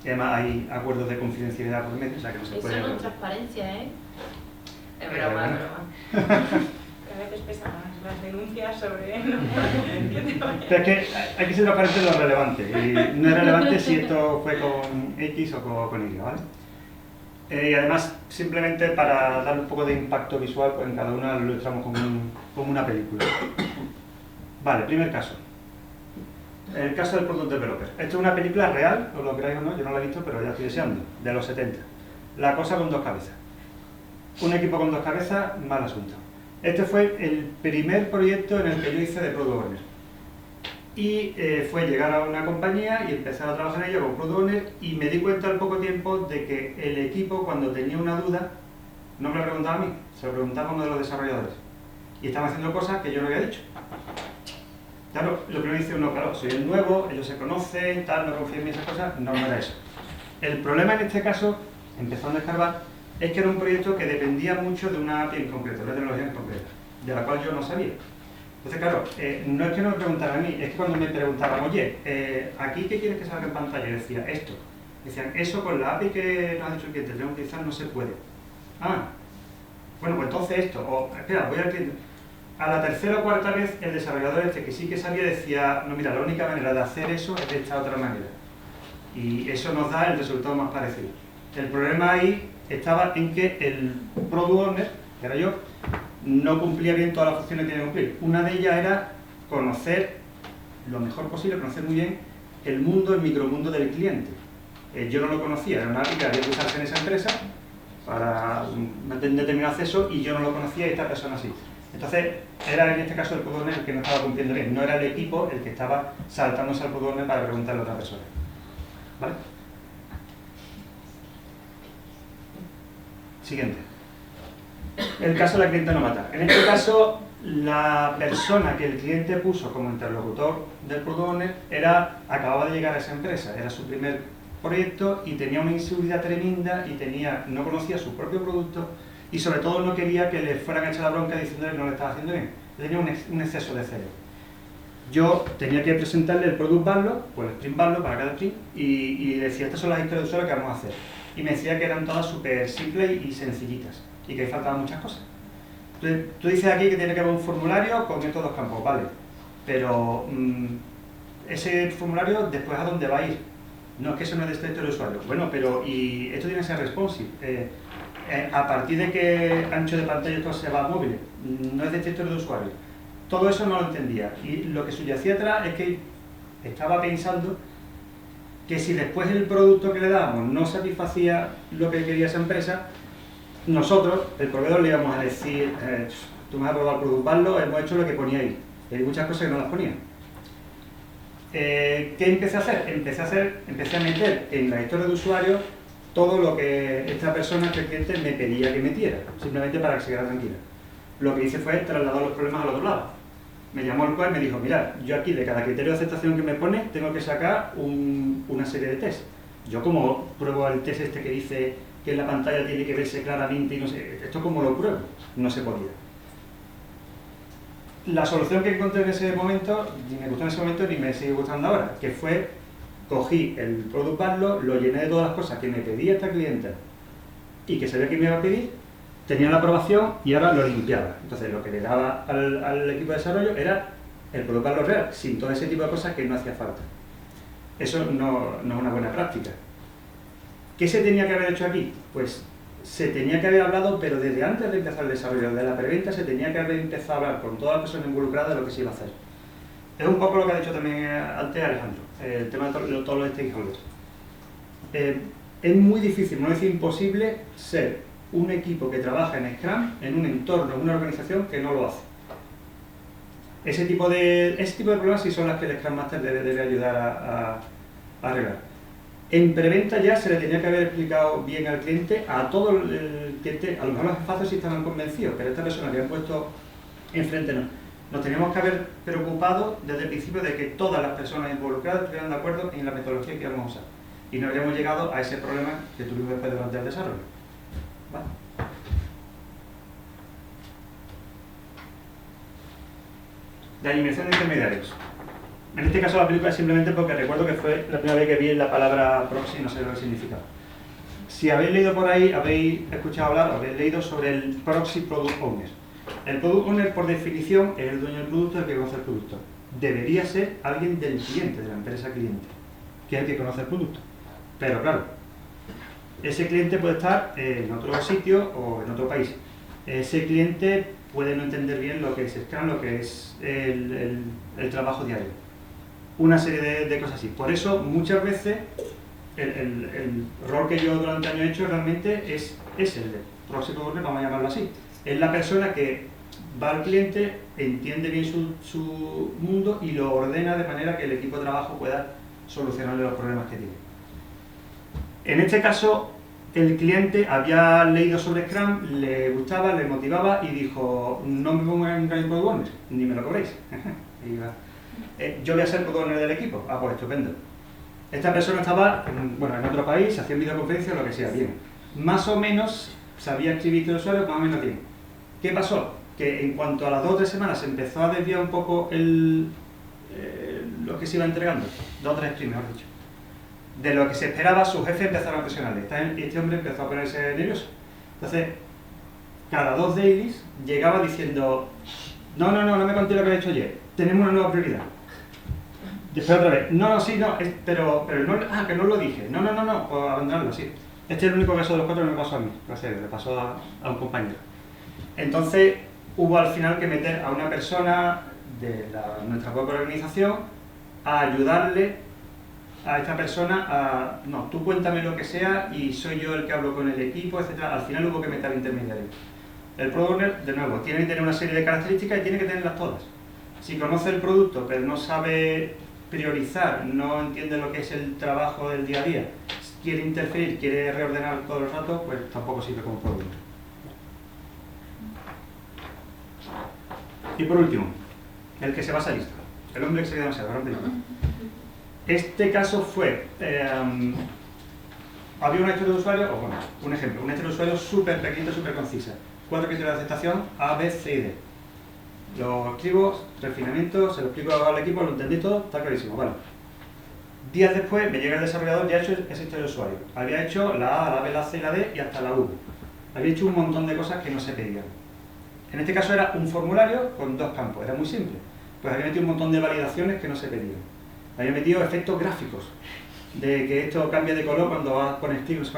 Y además hay acuerdos de confidencialidad por medio, o sea que no se puede... Eso no es transparencia, ¿eh? Es broma, es broma. A veces pesan más las denuncias sobre... Pero es que hay que ser transparente de lo relevante, y no es relevante si esto fue con X o con Y, ¿vale? Y además, simplemente para dar un poco de impacto visual, pues en cada una lo ilustramos como una película. Vale, primer caso. El caso del Product Developer. Esto es una película real, os lo creáis o no, yo no la he visto, pero ya estoy deseando, de los 70. La cosa con 2 cabezas. Un equipo con 2 cabezas, mal asunto. Este fue el primer proyecto en el que yo hice de Product Owner. Y fue llegar a una compañía y empezar a trabajar en ella como Product Owner, y me di cuenta al poco tiempo de que el equipo, cuando tenía una duda, no me lo preguntaba a mí, se lo preguntaba a uno de los desarrolladores. Y estaban haciendo cosas que yo no había dicho. Claro, lo primero dice uno, claro, soy el nuevo, ellos se conocen, tal, no confío en mí, esas cosas, no era eso. El problema en este caso, empezando a escarbar, es que era un proyecto que dependía mucho de una API en concreto, de una tecnología en concreto, de la cual yo no sabía. Entonces, claro, no es que no me preguntaran a mí, es que cuando me preguntaban, oye, ¿aquí qué quieres que salga en pantalla? Yo decía, esto. Decían, eso con la API que nos ha dicho el cliente, tenemos que utilizar, no se puede. Ah, bueno, pues entonces esto, o espera, voy al cliente. A la tercera o cuarta vez, el desarrollador este, que sí que sabía, decía, no, mira, la única manera de hacer eso es de esta otra manera. Y eso nos da el resultado más parecido. El problema ahí estaba en que el Product Owner, que era yo, no cumplía bien todas las funciones que tenía que cumplir. Una de ellas era conocer lo mejor posible, conocer muy bien el mundo, el micromundo del cliente. Yo no lo conocía, era una API que había que usarse en esa empresa para un determinado acceso y yo no lo conocía y esta persona sí. Entonces, era en este caso el product owner el que no estaba cumpliendo bien, no era el equipo el que estaba saltándose al product owner para preguntarle a otra persona. ¿Vale? Siguiente. El caso de la cliente no mata. En este caso, la persona que el cliente puso como interlocutor del product owner acababa de llegar a esa empresa, era su primer proyecto y tenía una inseguridad tremenda y no conocía su propio producto y sobre todo no quería que le fueran a echar la bronca diciéndole que no le estaba haciendo bien. Tenía un exceso de celo. Yo tenía que presentarle el Product Backlog, pues el Sprint Backlog para cada sprint y decía, estas son las historias de usuario que vamos a hacer. Y me decía que eran todas súper simples y sencillitas y que faltaban muchas cosas. Entonces, tú dices aquí que tiene que haber un formulario con estos dos campos, vale, pero ese formulario después ¿a dónde va a ir? No, es que eso no es de este historia de usuario. Bueno, pero y esto tiene que ser responsive. A partir de que ancho de pantalla esto se va a móvil, no es de este historia de usuario. Todo eso no lo entendía y lo que subyacía atrás es que estaba pensando que si después el producto que le dábamos no satisfacía lo que quería esa empresa, nosotros, el proveedor, le íbamos a decir tú me has aprobado el Product Backlog, hemos hecho lo que ponía ahí. Y hay muchas cosas que no las ponía. ¿Qué empecé a hacer? Empecé a meter en la historia de usuario todo lo que esta persona, este cliente, me pedía que metiera, simplemente para que se quedara tranquila. Lo que hice fue trasladar los problemas al otro lado. Me llamó el cual y me dijo, mira, yo aquí de cada criterio de aceptación que me pone tengo que sacar una serie de tests. Yo como pruebo el test este que dice que en la pantalla tiene que verse claramente y no sé, esto como lo pruebo, no se podía. La solución que encontré en ese momento, ni me gustó en ese momento ni me sigue gustando ahora, que fue, cogí el Product Backlog, lo llené de todas las cosas que me pedía esta clienta y que sabía que me iba a pedir, tenía la aprobación y ahora lo limpiaba. Entonces lo que le daba al equipo de desarrollo era el Product Backlog real, sin todo ese tipo de cosas que no hacía falta. Eso no es una buena práctica. ¿Qué se tenía que haber hecho aquí? Pues se tenía que haber hablado, pero desde antes de empezar el desarrollo, de la preventa, se tenía que haber empezado a hablar con todas las personas involucradas de lo que se iba a hacer. Es un poco lo que ha dicho también antes Alejandro, el tema de todos los stakeholders. Es muy difícil, no es imposible, ser un equipo que trabaja en Scrum, en un entorno, en una organización que no lo hace. Ese tipo de problemas sí son las que el Scrum Master debe ayudar a arreglar. En preventa ya se le tenía que haber explicado bien al cliente, a todo el cliente, a lo mejor los jefazos sí estaban convencidos, pero esta persona que han puesto enfrente no. Nos teníamos que haber preocupado desde el principio de que todas las personas involucradas estuvieran de acuerdo en la metodología que íbamos a usar. Y no habríamos llegado a ese problema que tuvimos después durante el desarrollo. ¿Vale? La eliminación de intermediarios. En este caso la película es simplemente porque recuerdo que fue la primera vez que vi la palabra proxy y no sé lo que significaba. Si habéis leído por ahí, habéis escuchado hablar, habéis leído sobre el Proxy Product Owner. El Product Owner, por definición, es el dueño del producto, el que conoce el producto. Debería ser alguien del cliente, de la empresa cliente, que es el que conoce el producto. Pero claro, ese cliente puede estar en otro sitio o en otro país. Ese cliente puede no entender bien lo que es Scrum, lo que es el trabajo diario. Una serie de cosas así. Por eso, muchas veces, el rol que yo durante años he hecho realmente es el de Proxy Product Owner, vamos a llamarlo así. Es la persona que va al cliente, entiende bien su mundo y lo ordena de manera que el equipo de trabajo pueda solucionarle los problemas que tiene. En este caso, el cliente había leído sobre Scrum, le gustaba, le motivaba y dijo, no me pongo en Product Owner, ni me lo cobréis. Yo voy a ser Product Owner del equipo. Ah, pues estupendo. Esta persona estaba en otro país, hacía videoconferencias o lo que sea, bien. Más o menos sabía escribir el usuario, más o menos bien. ¿Qué pasó? Que en cuanto a las 2 o 3 semanas se empezó a desviar un poco lo que se iba entregando, 2 o 3 sprints, mejor dicho. De lo que se esperaba, sus jefes empezaron a presionarle. Este hombre empezó a ponerse nervioso. Entonces, cada 2 dailies llegaba diciendo, no me conté lo que he hecho ayer, tenemos una nueva prioridad. Después otra vez, pero que no lo dije, no, pues abandonarlo, sí. Este es el único caso de los 4 que me pasó a mí, gracias a Dios, le pasó a un compañero. Entonces, hubo al final que meter a una persona de nuestra propia organización a ayudarle a esta persona no, tú cuéntame lo que sea y soy yo el que hablo con el equipo, etcétera. Al final hubo que meter intermediario. El Product Owner, de nuevo, tiene que tener una serie de características y tiene que tenerlas todas. Si conoce el producto pero no sabe priorizar, no entiende lo que es el trabajo del día a día, quiere interferir, quiere reordenar todo el rato, pues tampoco sirve como Product Owner. Y por último, el que se basa listo, el hombre que se queda demasiado grande. Este caso fue, había una historia de usuario, o bueno, un ejemplo, una historia de usuario súper pequeñita, súper concisa. 4 criterios de aceptación, A, B, C y D. Lo escribo, refinamiento, se lo explico al equipo, lo entendí todo, está clarísimo, vale. Días después me llega el desarrollador, ya ha hecho esa historia de usuario. Había hecho la A, la B, la C, la D y hasta la V. Había hecho un montón de cosas que no se pedían. En este caso era un formulario con 2 campos, era muy simple. Pues había metido un montón de validaciones que no se pedían. Había metido efectos gráficos, de que esto cambia de color cuando vas con estilos.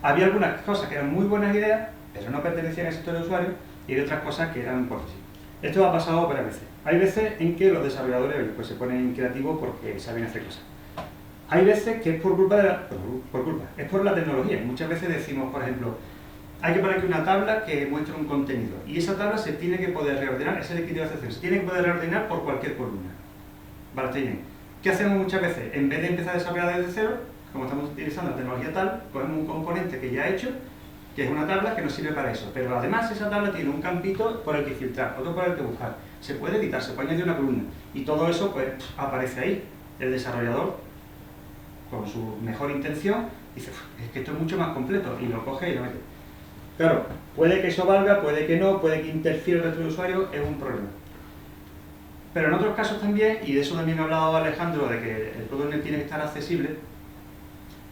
Había algunas cosas que eran muy buenas ideas, pero no pertenecían a ese sector de usuario, y hay otras cosas que eran por sí. Esto ha pasado varias veces. Hay veces en que los desarrolladores pues, se ponen creativos porque saben hacer cosas. Hay veces que es por culpa de es por la tecnología. Muchas veces decimos, por ejemplo, hay que poner aquí una tabla que muestre un contenido, y esa tabla se tiene que poder reordenar, ese es el criterio de aceptación, se tiene que poder reordenar por cualquier columna. Vale, está bien. ¿Qué hacemos muchas veces? En vez de empezar a desarrollar desde cero, como estamos utilizando la tecnología tal, cogemos un componente que ya he hecho, que es una tabla que nos sirve para eso, pero además esa tabla tiene un campito por el que filtrar, otro por el que buscar, se puede editar, se puede añadir una columna, y todo eso pues aparece ahí. El desarrollador, con su mejor intención, dice, es que esto es mucho más completo, y lo coge y lo mete. Claro, puede que eso valga, puede que no, puede que interfiera el resto del usuario, es un problema. Pero en otros casos también, y de eso también ha hablado Alejandro, de que el Product Owner tiene que estar accesible.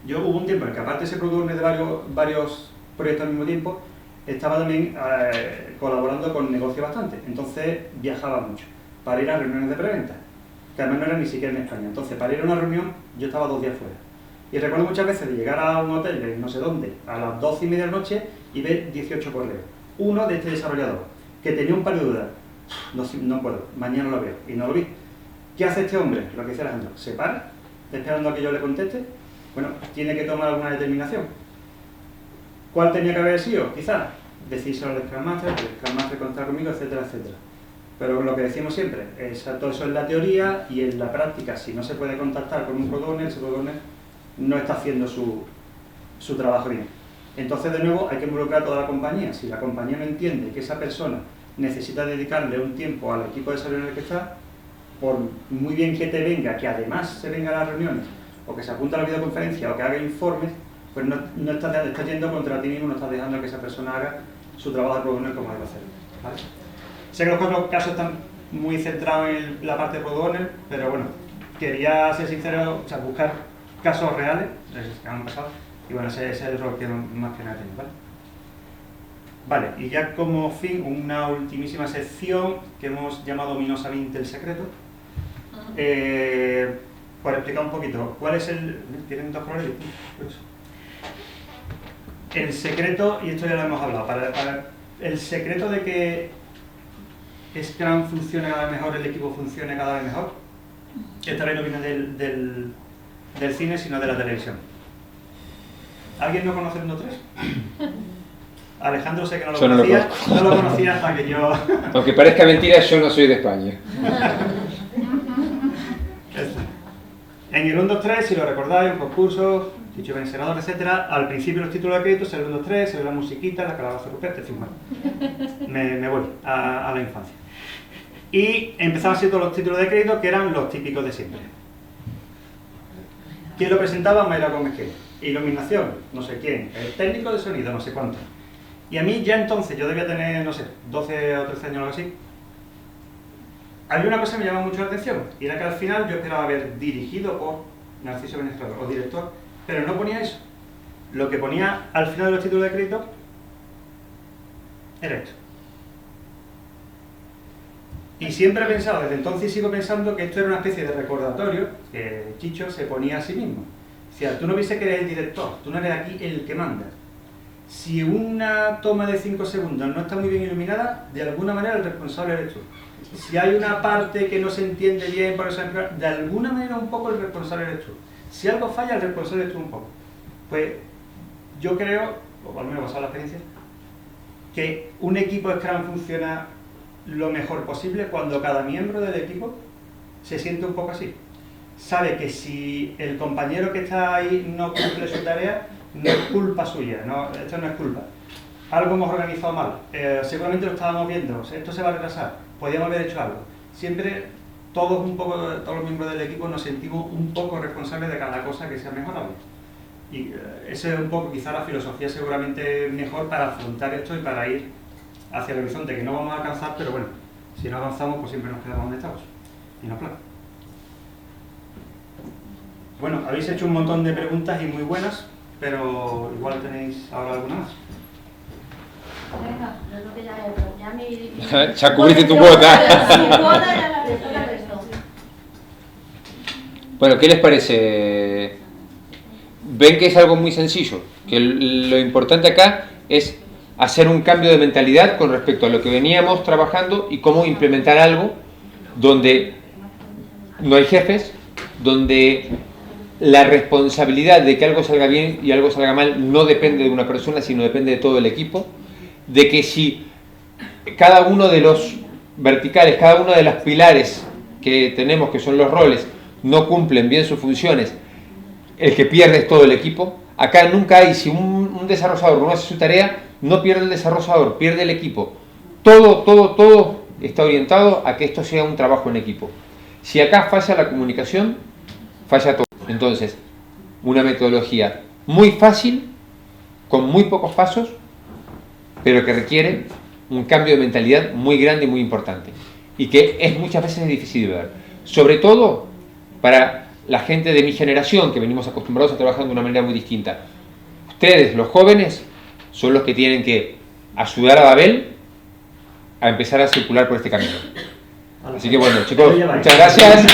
Yo hubo un tiempo en que, aparte de ese Product Owner de varios proyectos al mismo tiempo, estaba también colaborando con negocio bastante. Entonces viajaba mucho para ir a reuniones de preventa, que además no eran ni siquiera en España. Entonces, para ir a una reunión, yo estaba 2 días fuera. Y recuerdo muchas veces de llegar a un hotel de no sé dónde, a las 12:30 de la noche, y ver 18 correos. Uno de este desarrollador, que tenía un par de dudas. No puedo, mañana lo veo, y no lo vi. ¿Qué hace este hombre? Lo que dice Alejandro, se para, esperando a que yo le conteste. Bueno, tiene que tomar alguna determinación. ¿Cuál tenía que haber sido? Quizás decírselo al Scrum Master, que el Scrum Master contar conmigo, etcétera, etcétera. Pero lo que decimos siempre, todo eso es la teoría, y en la práctica, si no se puede contactar con un Product Owner, ese Product Owner no está haciendo su trabajo bien. Entonces, de nuevo, hay que involucrar a toda la compañía. Si la compañía no entiende que esa persona necesita dedicarle un tiempo al equipo de desarrollo en el que está, por muy bien que te venga, que además se venga a las reuniones, o que se apunte a la videoconferencia, o que haga informes, pues no estás yendo contra ti mismo, no estás dejando que esa persona haga su trabajo de Product Owner como debe hacerlo, ¿vale? Sé que los 4 casos están muy centrados en la parte de Product Owner, pero bueno, quería ser sincero, o sea, buscar casos reales que han pasado, y bueno, ese es el rol que más que nada tengo, ¿vale? Vale, y ya como fin, una ultimísima sección que hemos llamado ominosamente el secreto. Por explicar un poquito, ¿cuál es el...? ¿Tienen 2 colores? El secreto, y esto ya lo hemos hablado, para el secreto de que Scrum funcione cada vez mejor, el equipo funcione cada vez mejor, esta vez no viene del cine, sino de la televisión. ¿Alguien no conoce el 1-3? Alejandro sé que no lo conocía, no lo conocía hasta que yo... Aunque parezca mentira, yo no soy de España. En el 1-2-3, si lo recordáis, un concurso, dicho vencedor, etcétera, al principio los títulos de crédito se ven el 1-2-3, se ve la musiquita, la calabaza rupestre, en fin, bueno, me voy a la infancia. Y empezaban siendo los títulos de crédito que eran los típicos de siempre. ¿Quién lo presentaba? Mayra Gómez Qué. Iluminación, no sé quién. El técnico de sonido, no sé cuánto. Y a mí ya entonces, yo debía tener, no sé, 12 o 13 años o algo así, había una cosa que me llamaba mucho la atención, y era que al final yo esperaba haber dirigido por Narciso Benestrador o director, pero no ponía eso. Lo que ponía al final de los títulos de crédito era esto. Y siempre he pensado, desde entonces sigo pensando que esto era una especie de recordatorio que Chicho se ponía a sí mismo. Decía, tú no viste que eres el director, tú no eres aquí el que manda. Si una toma de 5 segundos no está muy bien iluminada, de alguna manera el responsable eres tú. Si hay una parte que no se entiende bien, por ejemplo, de alguna manera un poco el responsable eres tú. Si algo falla, el responsable es tú un poco. Pues yo creo, o al menos basado en la experiencia, que un equipo Scrum funciona lo mejor posible cuando cada miembro del equipo se siente un poco así. Sabe que si el compañero que está ahí no cumple su tarea, no es culpa suya, esto no es culpa. Algo hemos organizado mal, seguramente lo estábamos viendo, esto se va a retrasar, podríamos haber hecho algo. Siempre todos los miembros del equipo nos sentimos un poco responsables de cada cosa que sea mejorable. Y esa es un poco quizá la filosofía seguramente mejor para afrontar esto y para ir hacia el horizonte, que no vamos a alcanzar, pero bueno, si no avanzamos pues siempre nos quedamos donde estamos. Y no plan. Bueno, habéis hecho un montón de preguntas y muy buenas, pero igual tenéis ahora alguna más. Venga, yo creo que ya mi Ya cubriste tu cuota. Mi cuota ya la resto. Bueno, ¿qué les parece? Ven que es algo muy sencillo, que lo importante acá es hacer un cambio de mentalidad con respecto a lo que veníamos trabajando y cómo implementar algo donde no hay jefes, donde la responsabilidad de que algo salga bien y algo salga mal no depende de una persona, sino depende de todo el equipo, de que si cada uno de los verticales, cada uno de los pilares que tenemos, que son los roles, no cumplen bien sus funciones, el que pierde es todo el equipo. Acá nunca hay, si un desarrollador no hace su tarea, no pierde el desarrollador, pierde el equipo. Todo está orientado a que esto sea un trabajo en equipo. Si acá falla la comunicación, falla todo. Entonces, una metodología muy fácil, con muy pocos pasos, pero que requiere un cambio de mentalidad muy grande y muy importante. Y que es muchas veces difícil de ver. Sobre todo para la gente de mi generación, que venimos acostumbrados a trabajar de una manera muy distinta. Ustedes, los jóvenes, son los que tienen que ayudar a Babel a empezar a circular por este camino. Así que bueno, chicos, muchas gracias.